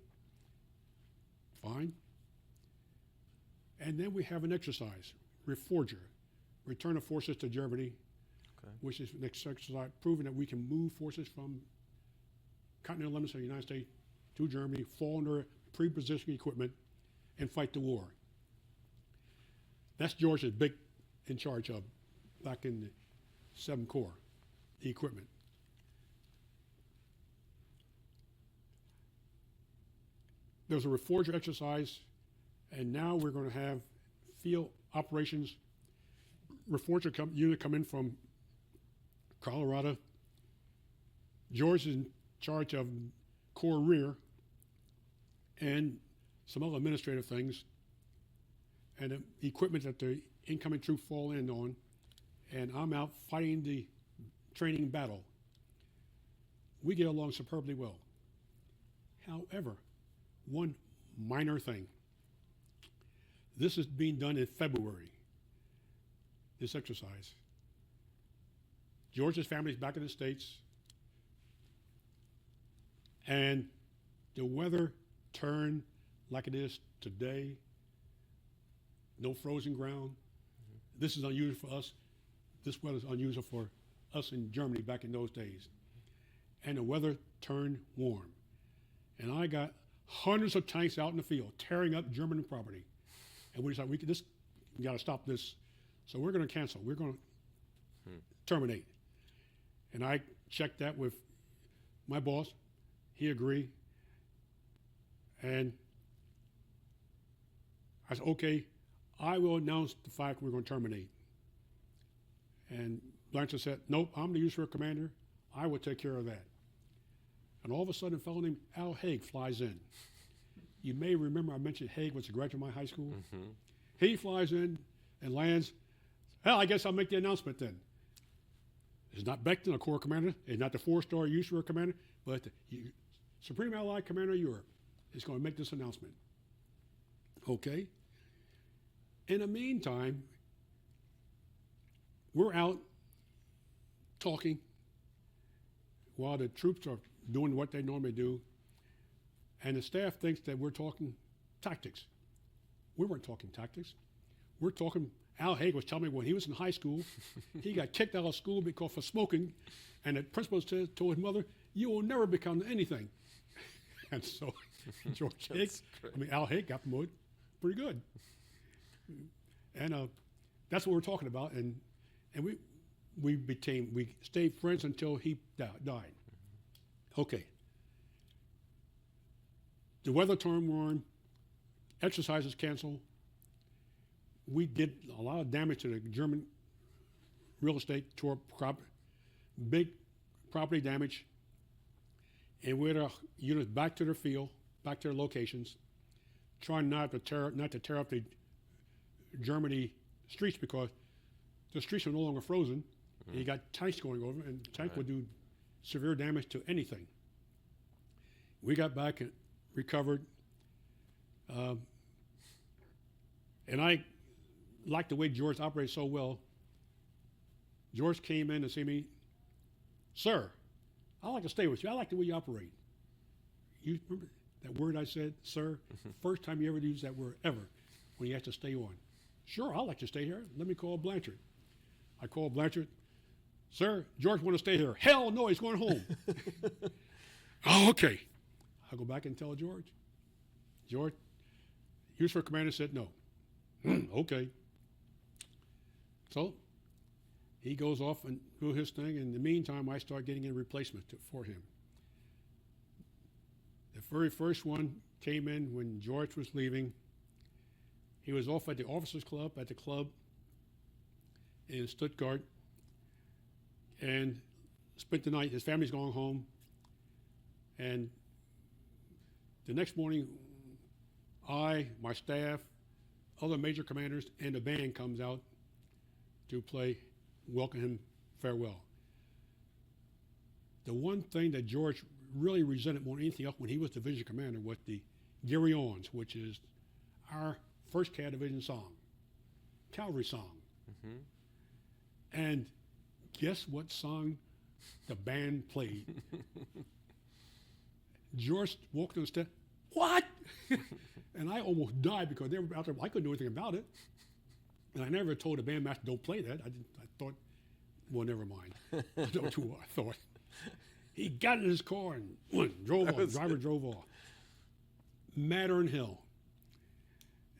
Fine. And then we have an exercise, Reforger, Return of Forces to Germany, which is an exercise proving that we can move forces from continental limits of the United States to Germany, fall under pre-positioning equipment, and fight the war. That's George's big in charge of back in the 7th Corps, the equipment. There was a Reforger exercise, and now we're going to have field operations. Reforger unit come in from Colorado. George is in charge of Corps Rear and some other administrative things, and the equipment that the incoming troops fall in on, and I'm out fighting the training battle. We get along superbly well. However, one minor thing. This is being done in February, this exercise. George's family's back in the States, and the weather turned like it is today. No frozen ground. This is unusual for us. This weather is unusual for us in Germany back in those days. And the weather turned warm. And I got hundreds of tanks out in the field tearing up German property. And we decided we got to stop this. So we're going to cancel. We're going to terminate. And I checked that with my boss. He agreed. And I said, okay, I will announce the fact we're going to terminate. And Blanchard said, nope, I'm the usual commander. I will take care of that. And all of a sudden, a fellow named Al Haig flies in. You may remember I mentioned Haig was a graduate of my high school. Mm-hmm. He flies in and lands. Well, I guess I'll make the announcement then. It's not Becton, a Corps commander. It's not the 4-star usual commander, but the Supreme Allied Commander of Europe is going to make this announcement. Okay. In the meantime, we're out talking while the troops are doing what they normally do. And the staff thinks that we're talking tactics. We weren't talking tactics. We're talking, Al Haig was telling me when he was in high school, he got kicked out of school because of smoking, and the principal told his mother, "You will never become anything." And so George Haig, Al Haig got promoted pretty good. And that's what we're talking about. And we stayed friends until he died. Okay. The weather turned warm, exercises canceled. We did a lot of damage to the German real estate, tore big property damage, and we had our units back to their field, back to their locations, trying not to tear up the Germany streets because the streets are no longer frozen. And you got tanks going over, and tank would do severe damage to anything. We got back and recovered, and I liked the way George operated so well. George came in to see me. "Sir, I like to stay with you. I like the way you operate." You remember that word I said, "Sir"? First time you ever used that word ever when you had to stay on. "Sure, I'd like to stay here. Let me call Blanchard." I called Blanchard. "Sir, George want to stay here." "Hell no, he's going home." "Oh, okay." I go back and tell George. George, Useful Commander said no. Okay. So he goes off and do his thing. In the meantime, I start getting a replacement for him. The very first one came in when George was leaving. He was off at the Officers Club, at the club in Stuttgart, and spent the night. His family's going home. And the next morning, my staff, other major commanders, and the band comes out to welcome him farewell. The one thing that George really resented more than anything else when he was division commander was the Guerillons, which is our 1st Cat Division song, cavalry song. And guess what song the band played? George walked on the step. "What?" And I almost died because they were out there. I couldn't do anything about it. And I never told the bandmaster, "Don't play that." I thought, well, never mind. I don't know what I thought. He got in his car and drove off. Driver drove off. Madder than hell.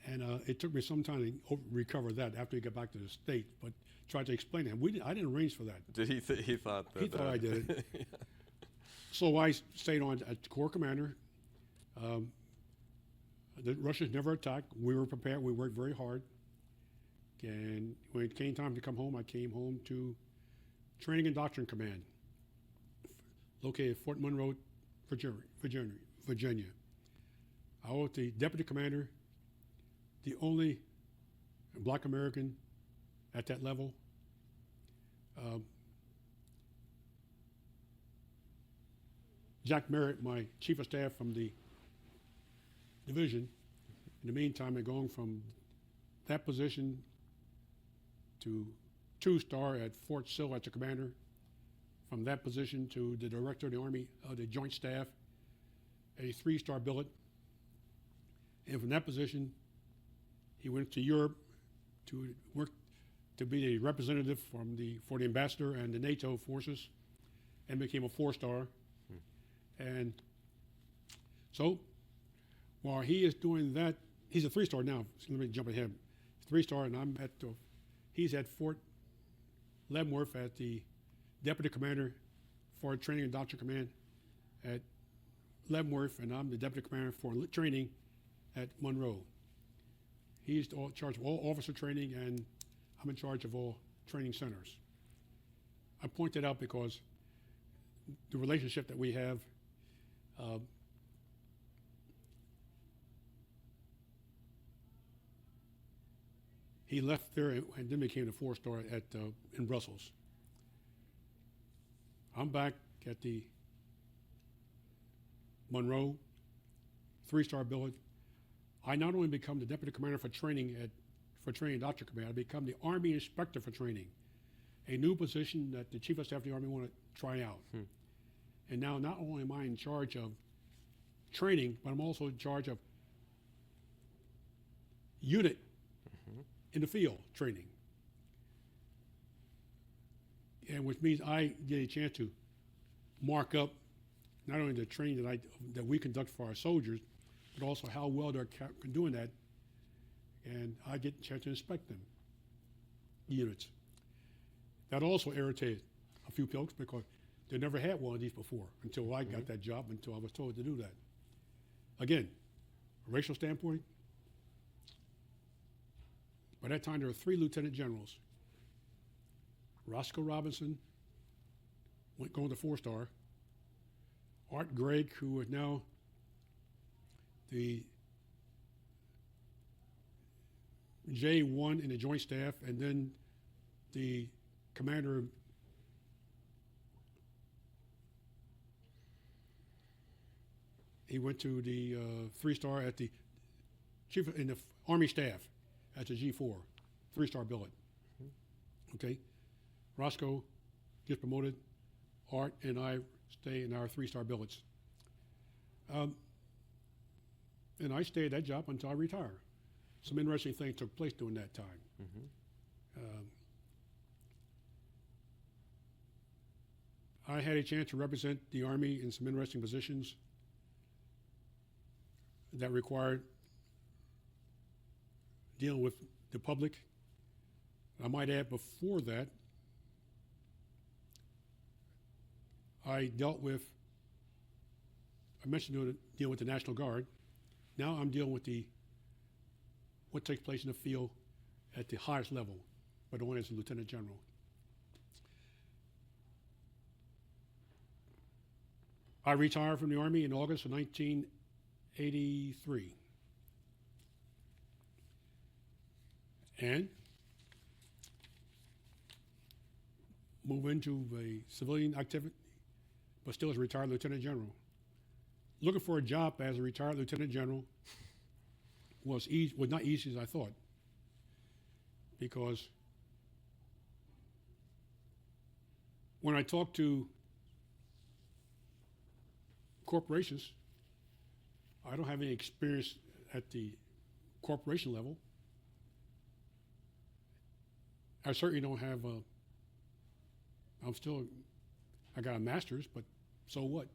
And it took me some time to recover that after he got back to the States, but tried to explain it. I didn't arrange for that.
Did he thought that?
He thought I did it. Yeah. So I stayed on at Corps Commander. The Russians never attacked. We were prepared. We worked very hard. And when it came time to come home, I came home to Training and Doctrine Command, located at Fort Monroe, Virginia. I was the deputy commander, the only black American at that level. Jack Merritt, my chief of staff from the division, in the meantime, had gone from that position to 2-star at Fort Sill as the commander, from that position to the director of the Army, the Joint Staff, a 3-star billet. And from that position, he went to Europe to work to be the representative for the ambassador and the NATO forces, and became a 4-star. And so, while he is doing that, he's a 3-star now. So let me jump ahead. 3-star, and he's at Fort Leavenworth as the deputy commander for Training and Doctrine Command at Leavenworth, and I'm the deputy commander for training at Monroe. He's in charge of all officer training, and I'm in charge of all training centers. I point that out because the relationship that we have, he left there and then became a 4-star in Brussels. I'm back at the Monroe, 3-star billet. I not only become the deputy commander for training Training Doctrine Command, I become the Army Inspector for Training, a new position that the Chief of Staff of the Army want to try out. And now not only am I in charge of training, but I'm also in charge of unit in the field training. And which means I get a chance to mark up not only the training that we conduct for our soldiers, but also how well they're doing that. And I get a chance to inspect them, units. That also irritated a few folks because they never had one of these before until I got that job, until I was told to do that. Again, a racial standpoint, by that time there were 3 lieutenant generals. Roscoe Robinson going to 4-star. Art Gregg, who is now the J1 in the Joint Staff, and then the commander. He went to the 3-star at the chief in the Army Staff at the G4, 3-star billet. Okay, Roscoe gets promoted. Art and I stay in our 3-star billets. And I stayed at that job until I retire. Some interesting things took place during that time. I had a chance to represent the Army in some interesting positions that required dealing with the public. I might add, before that, I mentioned dealing with the National Guard. Now I'm dealing with what takes place in the field at the highest level, but only as a lieutenant general. I retired from the Army in August of 1983. And move into a civilian activity, but still as a retired lieutenant general. Looking for a job as a retired lieutenant general was not easy as I thought, because when I talk to corporations, I don't have any experience at the corporation level. I certainly don't have I got a master's, but so what?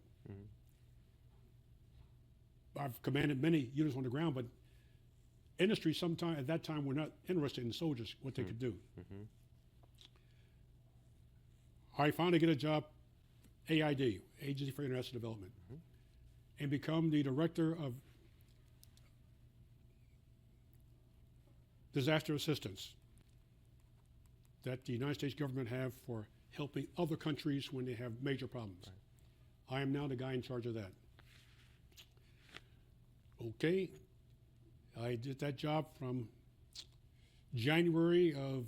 I've commanded many units on the ground, but industry at that time were not interested in soldiers, what they could do. I finally get a job, AID, Agency for International Development, and become the director of disaster assistance that the United States government have for helping other countries when they have major problems. I am now the guy in charge of that. Okay, I did that job from January of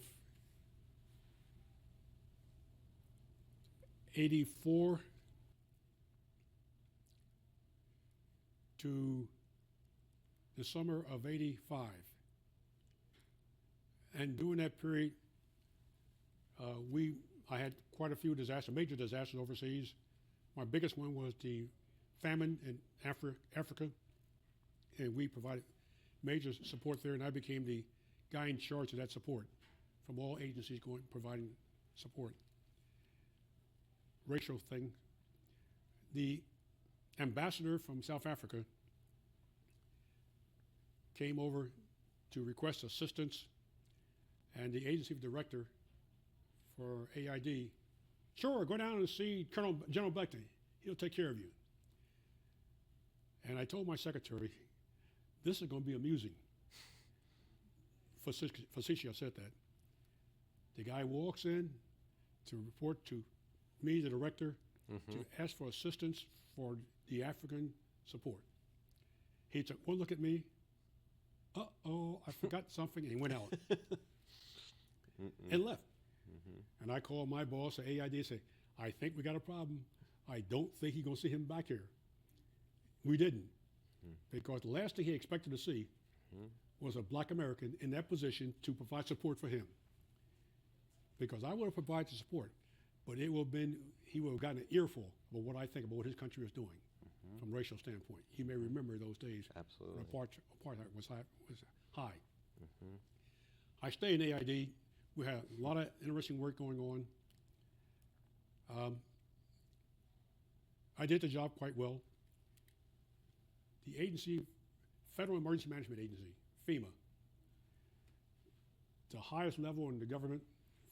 '84 to the summer of '85. And during that period, I had quite a few major disasters overseas. My biggest one was the famine in Africa, and we provided major support there, and I became the guy in charge of that support from all agencies providing support. Racial thing. The ambassador from South Africa came over to request assistance, and the agency director for AID, sure, go down and see General Becton. He'll take care of you. And I told my secretary, this is going to be amusing. Facetious, I said that. The guy walks in to report to me, the director, to ask for assistance for the African support. He took one look at me, uh-oh, I forgot something, and he went out and left. And I called my boss at AID and said, I think we got a problem. I don't think he's going to see him back here. We didn't, because the last thing he expected to see was a black American in that position to provide support for him. Because I would have provided the support, but he would have gotten an earful of what I think about what his country was doing. from a racial standpoint. You may remember those days.
Absolutely.
When apartheid was high. I stayed in AID. We had a lot of interesting work going on. I did the job quite well. The agency, Federal Emergency Management Agency, FEMA, the highest level in the government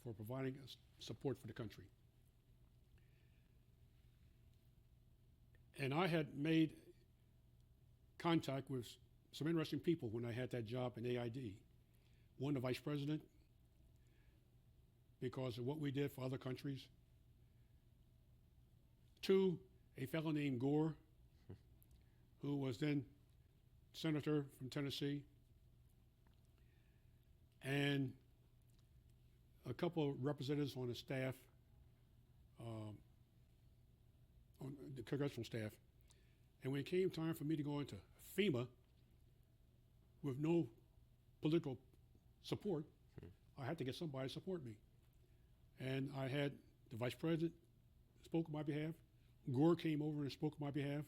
for providing support for the country. And I had made contact with some interesting people when I had that job in AID. One, the vice president, because of what we did for other countries. Two, a fellow named Gore, who was then senator from Tennessee, and a couple of representatives on the staff, on the congressional staff. And when it came time for me to go into FEMA with no political support, I had to get somebody to support me. And I had the vice president spoke on my behalf, Gore came over and spoke on my behalf,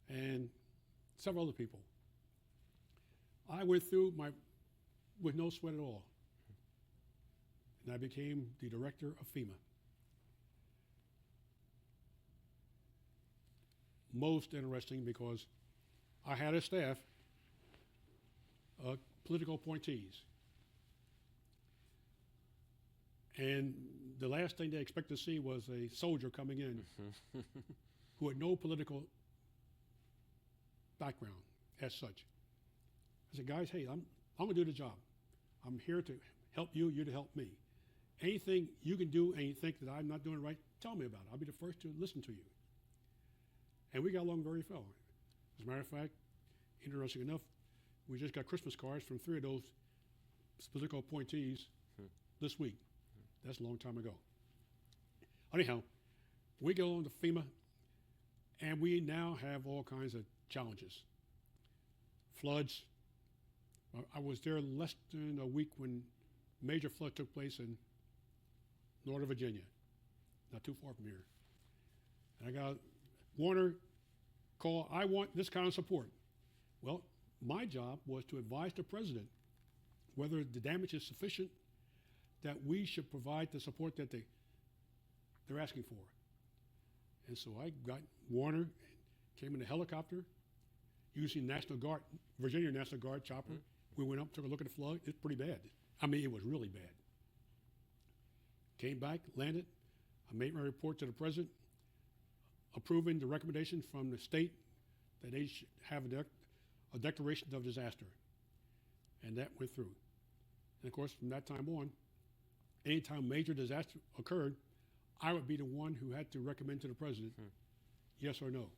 and several other people. I went through with no sweat at all. And I became the director of FEMA. Most interesting because I had a staff of political appointees. And the last thing they expected to see was a soldier coming in who had no political background as such. I said, guys, hey, I'm going to do the job. I'm here to help you, you to help me. Anything you can do and you think that I'm not doing right, tell me about it. I'll be the first to listen to you. And we got along very well. As a matter of fact, interesting enough, we just got Christmas cards from 3 of those political appointees this week. That's a long time ago. Anyhow, we go on to FEMA, and we now have all kinds of challenges. Floods. I was there less than a week when major flood took place in Northern Virginia, not too far from here. And I got Warner call, I want this kind of support. Well, my job was to advise the president whether the damage is sufficient that we should provide the support that they're asking for. And so I got Warner, came in a helicopter, using National Guard, Virginia National Guard chopper. We went up, took a look at the flood. It's pretty bad. I mean, it was really bad. Came back, landed. I made my report to the president, approving the recommendation from the state that they should have a declaration of disaster. And that went through. And of course, from that time on, anytime major disaster occurred, I would be the one who had to recommend to the president, yes or no.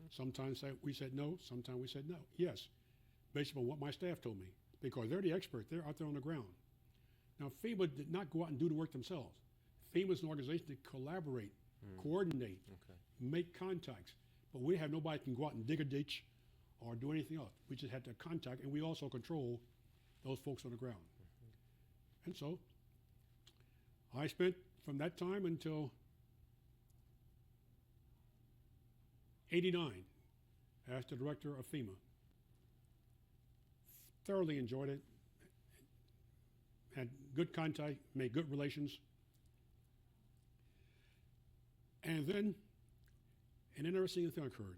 Sometimes we said no, sometimes we said no, yes, based on what my staff told me, because they're the expert, they're out there on the ground. Now, FEMA did not go out and do the work themselves. FEMA is an organization to collaborate, coordinate, make contacts, but we have nobody who can go out and dig a ditch or do anything else. We just had to contact, and we also control those folks on the ground. And so I spent from that time until '89 as the director of FEMA. Thoroughly enjoyed it, had good contact, made good relations. And then an interesting thing occurred.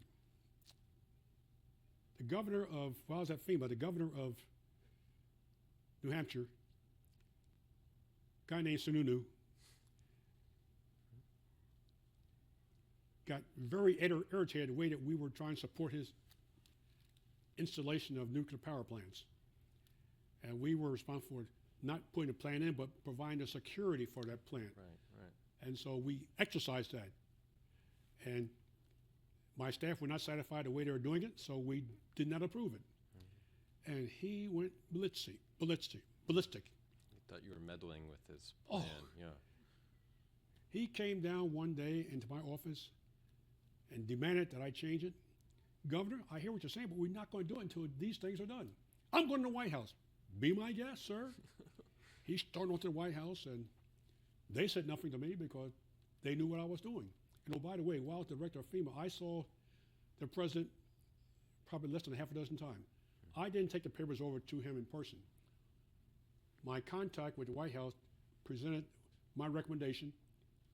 The governor of, while I was at FEMA, the governor of New Hampshire, a guy named Sununu, got very irritated the way that we were trying to support his installation of nuclear power plants. And we were responsible for not putting a plant in, but providing the security for that plant.
Right.
And so we exercised that. And my staff were not satisfied the way they were doing it, so we did not approve it. And he went ballistic.
He thought you were meddling with his plan. Yeah.
He came down one day into my office and demanded that I change it. Governor, I hear what you're saying, but we're not going to do it until these things are done. I'm going to the White House. Be my guest, sir. He stormed onto the White House, and they said nothing to me because they knew what I was doing. And oh, by the way, while I was director of FEMA, I saw the president probably less than a half a dozen times. I didn't take the papers over to him in person. My contact with the White House presented my recommendation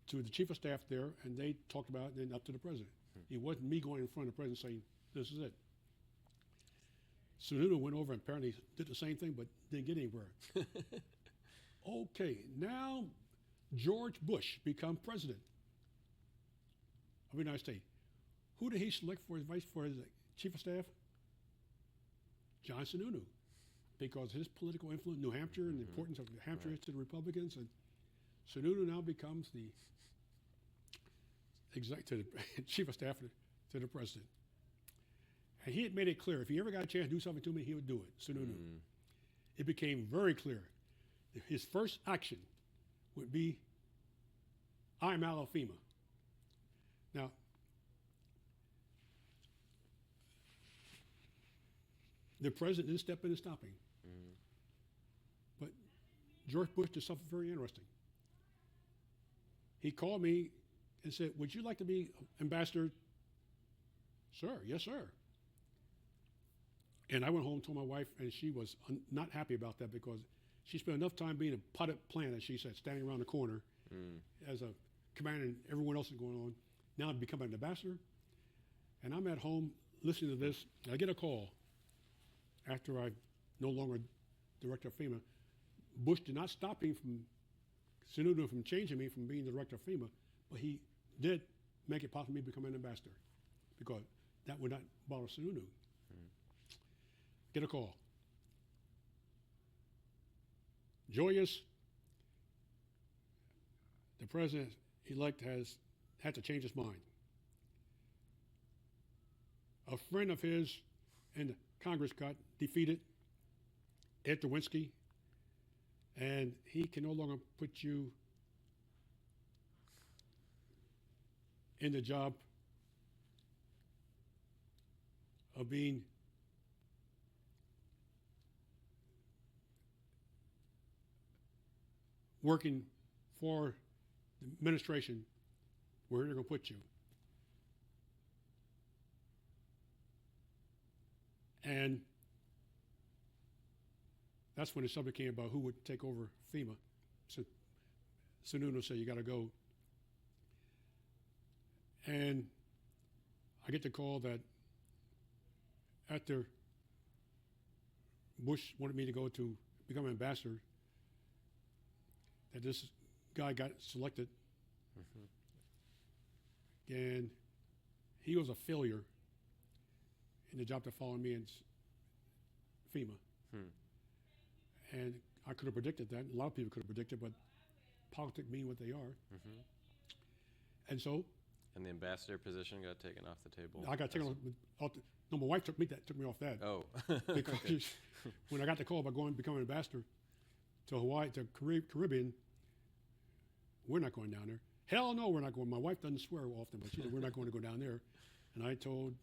to the chief of staff there, and they talked about it, and then up to the president. It wasn't me going in front of the president saying, this is it. Sununu went over and apparently did the same thing, but didn't get anywhere. Okay, now George Bush become president of the United States. Who did he select for his chief of staff? John Sununu, because his political influence, New Hampshire, and the importance of New Hampshire to the Republicans, and Sununu now becomes the chief of staff to the president. And he had made it clear, if he ever got a chance to do something to me, he would do it, Sununu. It became very clear that his first action would be, I'm out of FEMA. Now, the president didn't step in and stop him. But George Bush did something very interesting. He called me and said, would you like to be ambassador? Sir, yes, sir. And I went home and told my wife, and she was not happy about that because she spent enough time being a potted plant, as she said, standing around the corner as a commander, and everyone else is going on. Now to become an ambassador. And I'm at home listening to this, and I get a call after I'm no longer director of FEMA. Bush did not stop him from Sununu from changing me from being the director of FEMA, but he did make it possible for me to become an ambassador because that would not bother Sununu. Get a call. Julius, the president-elect has had to change his mind. A friend of his in Congress got defeated, Ed Terwinski, and he can no longer put you in the job of being working for the administration where they're going to put you. And that's when the subject came about who would take over FEMA. So Sununu said, you got to go. And I get the call that after Bush wanted me to go to become an ambassador, that this guy got selected. And he was a failure in the job that followed me in FEMA. And I could have predicted that. A lot of people could have predicted, but politics mean what they are. And so.
And the ambassador position got taken off the table.
I got taken off. No, my wife took me off that.
Oh.
Because when I got the call about becoming an ambassador to Hawaii, to Caribbean, we're not going down there. Hell no, we're not going. My wife doesn't swear often, but she said, we're not going to go down there. And I told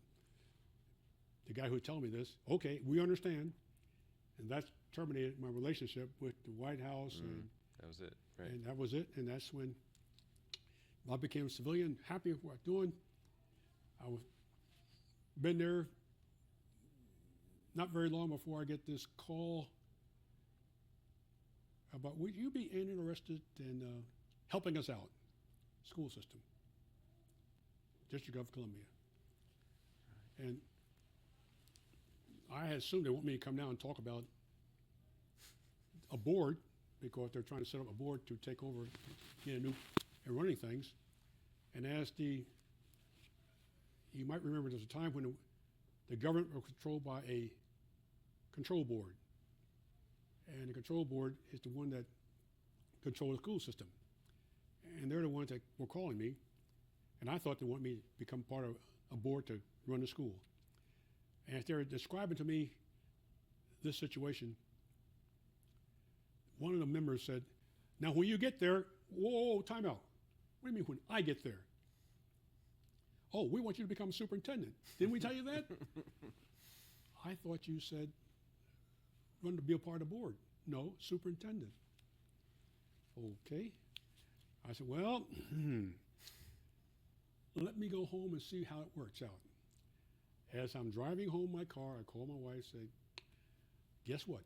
the guy who was telling me this, okay, we understand. And that's terminated my relationship with the White House. And
that was it, right?
And that was it. And that's when I became a civilian, happy with what I'm doing. I was been there not very long before I get this call about, would you be interested in helping us out, school system, District of Columbia. And I had assumed they want me to come down and talk about a board because they're trying to set up a board to take over, and running things. And as you might remember, there's a time when the government was controlled by a control board. And the control board is the one that controls the school system. And they're the ones that were calling me. And I thought they wanted me to become part of a board to run the school. And as they were describing to me this situation, one of the members said, now when you get there, whoa, time out. What do you mean when I get there? Oh, we want you to become a superintendent. Didn't we tell you that? I thought you said run to be a part of the board. No, superintendent. Okay. I said, well, let me go home and see how it works out. As I'm driving home my car, I call my wife, say, guess what?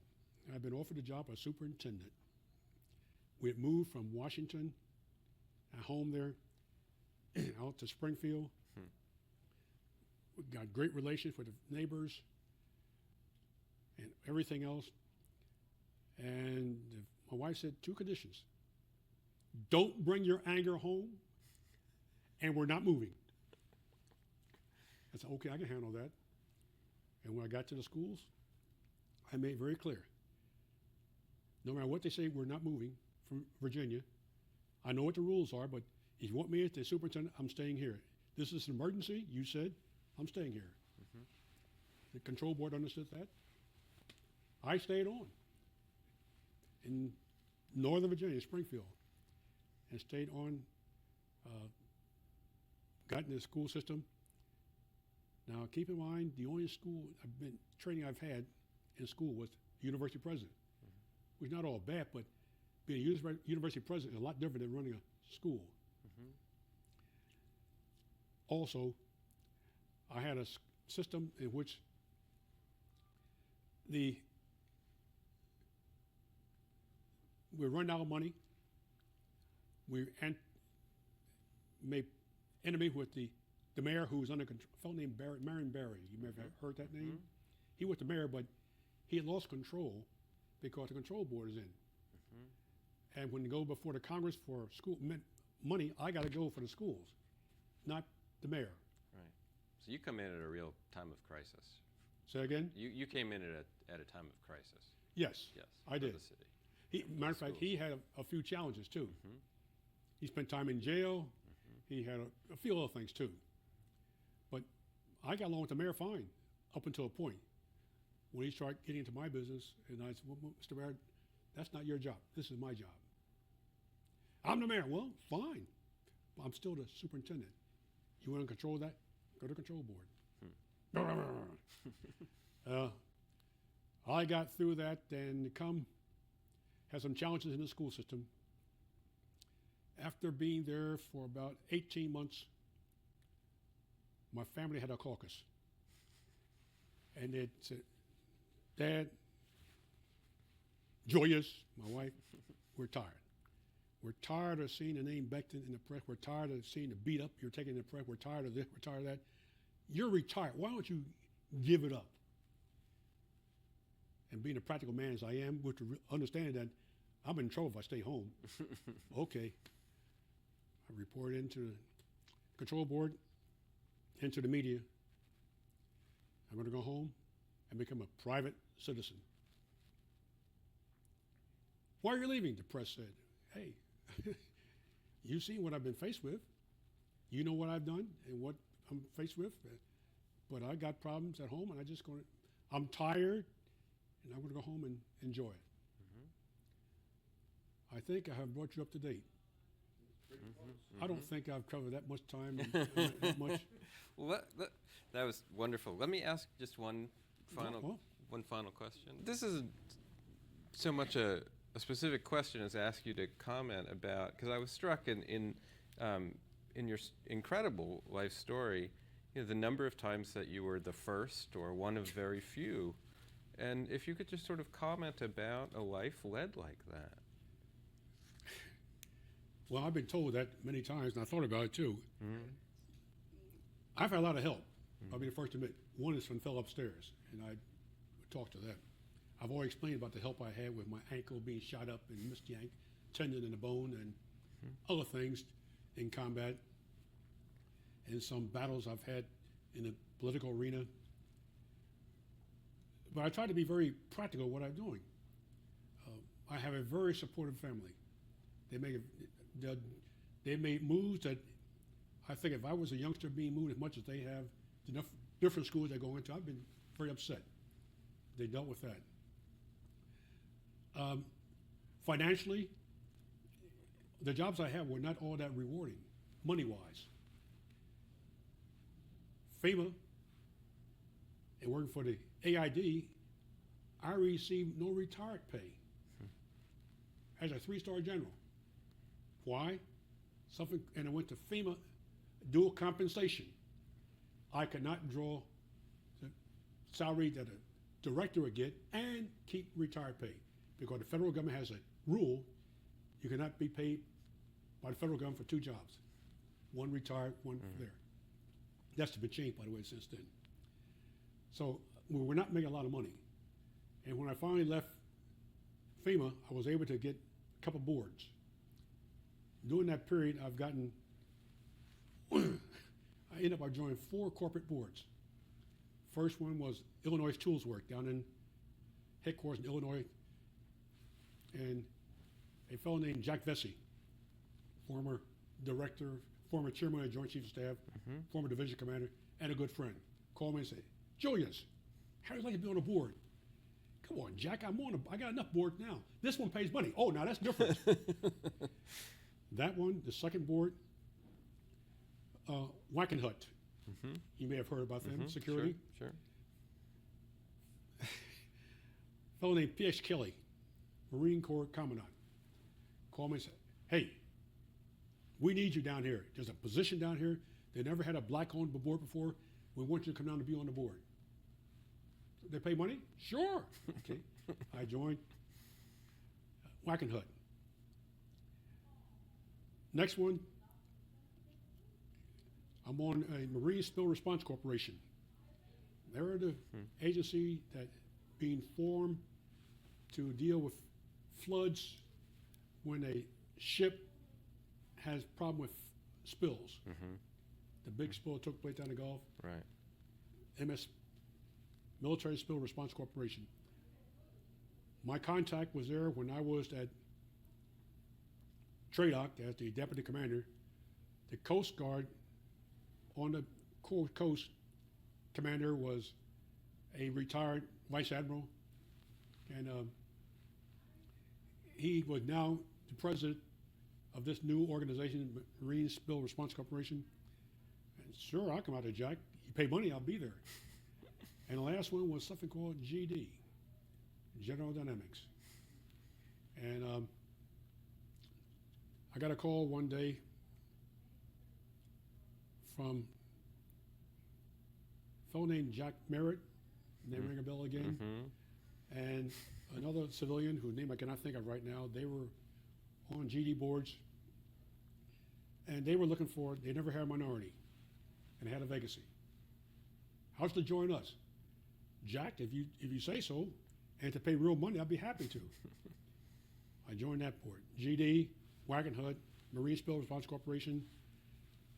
I've been offered the job as superintendent. We had moved from Washington, home there, out to Springfield. We got great relations with the neighbors and everything else. And my wife said, two conditions. Don't bring your anger home, and we're not moving. I said, okay, I can handle that. And when I got to the schools, I made it very clear. No matter what they say, we're not moving from Virginia. I know what the rules are, but if you want me as the superintendent, I'm staying here. This is an emergency, you said, I'm staying here. The control board understood that. I stayed on in Northern Virginia, Springfield, and stayed on, got in the school system. Now, keep in mind, the only training I've had in school was university president, which is not all bad, but being a university president is a lot different than running a school. Also, I had a system in which we run out of money. We made enemy with the mayor who was under control, a fellow named Marion Barry. You may have heard that name. He was the mayor, but he had lost control because the control board is in. And when you go before the Congress for school money, I got to go for the schools, not the mayor.
Right. So you come in at a real time of crisis.
Say again?
You came in at a time of crisis.
Yes.
Yes.
I did.
For the city.
Matter of fact, he had a few challenges too. He spent time in jail. He had a few other things too. But I got along with the mayor fine up until a point when he started getting into my business, and I said, well, Mr. Mayor, that's not your job. This is my job. I'm the mayor. Well, fine. But I'm still the superintendent. You want to control that? Go to control board. I got through that and had some challenges in the school system. After being there for about 18 months, my family had a caucus. And they said, Dad, Julius, my wife, we're tired. We're tired of seeing the name Becton in the press. We're tired of seeing the beat up you're taking in the press. We're tired of this. We're tired of that. You're retired. Why don't you give it up? And being a practical man as I am, with the understanding that I'm in trouble if I stay home. Okay. I report into the control board, into the media. I'm going to go home and become a private citizen. Why are you leaving? The press said, hey, you've seen what I've been faced with. You know what I've done and what I'm faced with. But I got problems at home, and I'm tired, and I'm going to go home and enjoy it. I think I have brought you up to date. I don't think I've covered that much time. That much.
Well, that was wonderful. Let me ask just one final question. This isn't so much a specific question as ask you to comment about, because I was struck in your incredible life story, the number of times that you were the first or one of very few, and if you could just sort of comment about a life led like that.
Well, I've been told that many times, and I thought about it too. I've had a lot of help. I'll be the first to admit. One is from fell upstairs, and I talked to that. I've always explained about the help I had with my ankle being shot up and missed the tendon in the bone and other things in combat, and some battles I've had in the political arena. But I try to be very practical what I'm doing. I have a very supportive family. They made moves that I think if I was a youngster being moved as much as they have, the different schools they go into, I've been very upset. They dealt with that. Financially, the jobs I have were not all that rewarding, money-wise. FEMA and working for the AID, I received no retired pay as a 3-star general. Why? And I went to FEMA, dual compensation. I could not draw salary that a director would get and keep retired pay. Because the federal government has a rule, you cannot be paid by the federal government for two jobs. One retired, one there. That's been changed, by the way, since then. So we were not making a lot of money. And when I finally left FEMA, I was able to get a couple boards. During that period, I've gotten, I ended up by joining 4 corporate boards. First one was Illinois Tools Work down in headquarters in Illinois. And a fellow named Jack Vesey, former director, former chairman of the Joint Chiefs of Staff, former division commander, and a good friend, called me and said, Julius, how would you like to be on a board? Come on, Jack, I got enough boards now. This one pays money. Oh, now that's different. That one, the second board, Wackenhut. You may have heard about them, security.
Sure.
A fellow named P.H. Kelly, Marine Corps Commandant, called me and said, hey, we need you down here. There's a position down here. They never had a black on the board before. We want you to come down to be on the board. They pay money? Sure. Okay. I joined Wackenhut. Next one, I'm on a Marine Spill Response Corporation. They're the agency that being formed to deal with floods when a ship has problem with spills. The big spill took place down the Gulf.
Right.
MS Military Spill Response Corporation. My contact was there when I was at TRADOC as the deputy commander. The Coast Guard on the coast commander was a retired vice admiral, and he was now the president of this new organization, Marine Spill Response Corporation. And sure, I'll come out there, Jack. You pay money, I'll be there. And the last one was something called GD, General Dynamics. And I got a call one day from a fellow named Jack Merritt, name ring a bell again, and another civilian whose name I cannot think of right now. They were on GD boards, and they were looking for, they never had a minority, and they had a vacancy. How's to join us? Jack, if you say so, and to pay real money, I'd be happy to. I joined that board. GD, Wackenhut, Marine Spill Response Corporation,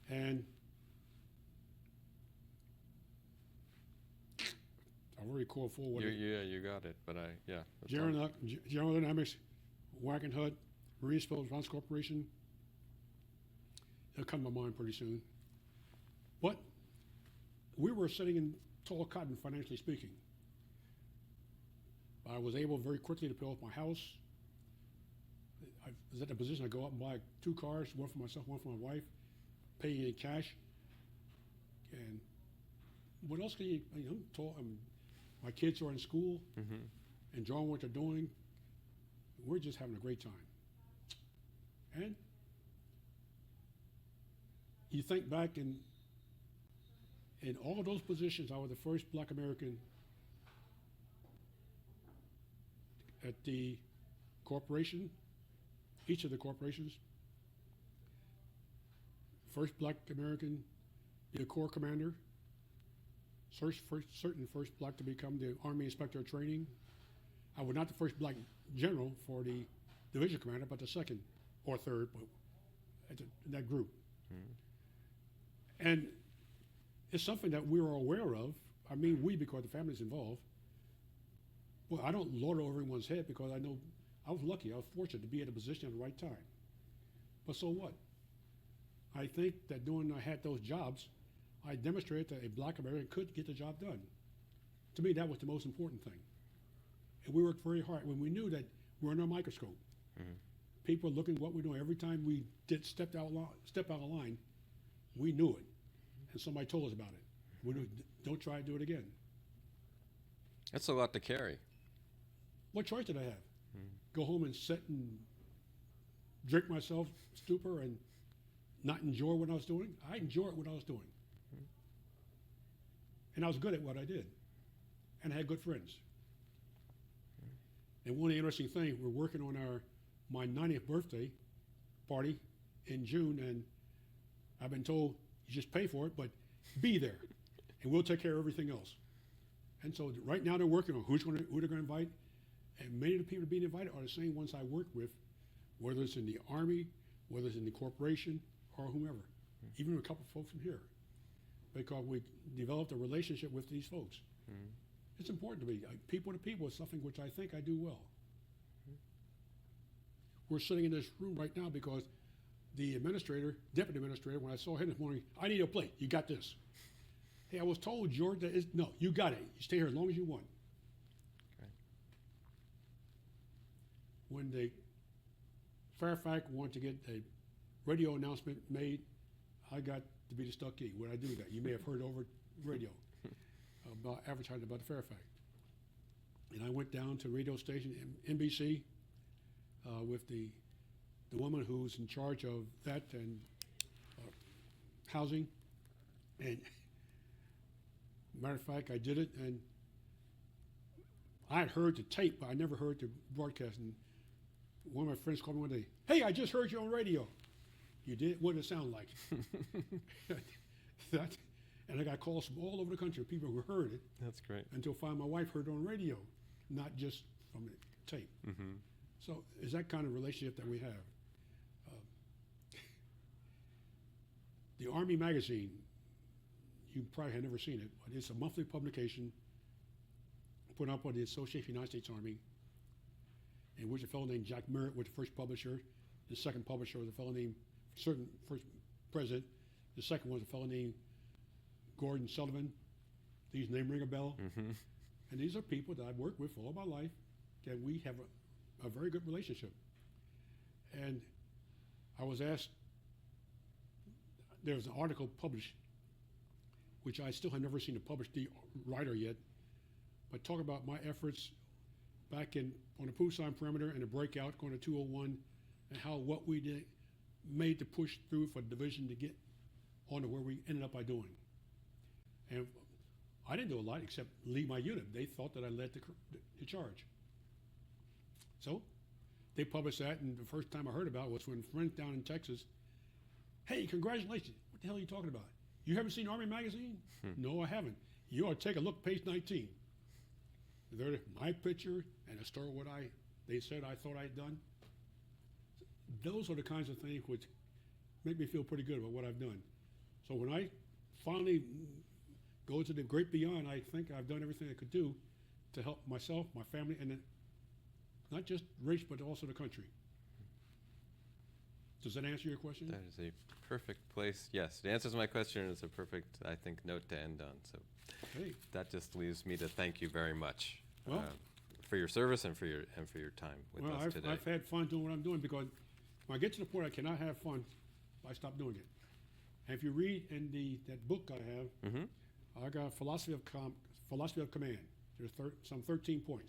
and I already called for what
You got it, but that's fine.
General Dynamics, Wackenhut, Marine Spill Response Corporation. It'll come to my mind pretty soon. But we were sitting in tall cotton, financially speaking. I was able very quickly to pay off my house. I was at the position I go out and buy 2 cars, one for myself, one for my wife, paying in cash. And what else can you, my kids are in school, enjoying what they're doing. We're just having a great time. And you think back in all of those positions, I was the first black American at the corporation, each of the corporations. First black American, the Corps commander. Certain first black to become the Army Inspector of Training. I was not the first black general for the division commander, but the second or third, but in that group. And it's something that we were aware of. I mean, we, because the family's involved. Well, I don't lord it over everyone's head because I know I was lucky, I was fortunate to be at a position at the right time. But so what? I think that when I had those jobs, I demonstrated that a black American could get the job done. To me, that was the most important thing. And we worked very hard when we knew that we're under a microscope. People were looking at what we're doing. Every time we step out of line, we knew it. And somebody told us about it. We knew, don't try to do it again.
That's a lot to carry.
What choice did I have? Go home and sit and drink myself stupor and not enjoy what I was doing? I enjoyed what I was doing. And I was good at what I did. and I had good friends. And one interesting thing, we're working on my 90th birthday party in June, and I've been told you just pay for it, but be there, and we'll take care of everything else. And so right now they're working on who they're going to invite, and many of the people being invited are the same ones I work with, whether it's in the Army, whether it's in the corporation, or whomever, even a couple of folks from here, because we developed a relationship with these folks. It's important to me. People to people is something which I think I do well. We're sitting in this room right now because the deputy administrator, when I saw him this morning, I need a plate. You got this. Hey, I was told, George, no, you got it. You stay here as long as you want.
Okay.
When the Fairfax wanted to get a radio announcement made, I got to be the stuckee. When I do that, you may have heard over radio about advertising about the Fairfax. And I went down to radio station NBC with the woman who's in charge of that and housing. And matter of fact, I did it, and I had heard the tape, but I never heard the broadcast. And one of my friends called me one day, "Hey, I just heard you on radio." You did? What did it sound like? And I got calls from all over the country, people who heard it.
That's great.
Until finally my wife heard it on radio, not just from the tape. So it's that kind of relationship that we have. The Army magazine, you probably have never seen it, but it's a monthly publication put up by the Association of the United States Army, in which a fellow named Jack Merritt was the first publisher. The second publisher was a fellow named, first president. The second was a fellow named Gordon Sullivan. These names ring a bell. And these are people that I've worked with for all my life, that we have a very good relationship. And I was asked, there was an article published, which I still have never seen a published writer yet, but talk about my efforts back on the Pusan perimeter and the breakout going to 201, and how what we did made to push through for division to get on to where we ended up by doing. And I didn't do a lot except lead my unit. They thought that I led the charge. So they published that, and the first time I heard about it was when friends down in Texas, "Hey, congratulations." What the hell are you talking about? You haven't seen Army magazine? No, I haven't. You ought to take a look, page 19. There's my picture and a story of what they said I thought I'd done. Those are the kinds of things which make me feel pretty good about what I've done. So when I finally go to the great beyond, I think I've done everything I could do to help myself, my family, and not just race, but also the country. Does that answer your question?
That is a perfect place. Yes, it answers my question, and it's a perfect, I think, note to end on. So
Hey,
that just leaves me to thank you very much
Well-
for your service and for your time with
well,
us today.
I've had fun doing what I'm doing, because when I get to the point I cannot have fun, I stop doing it. And if you read in that book I have, I got philosophy of command. There's some 13 points.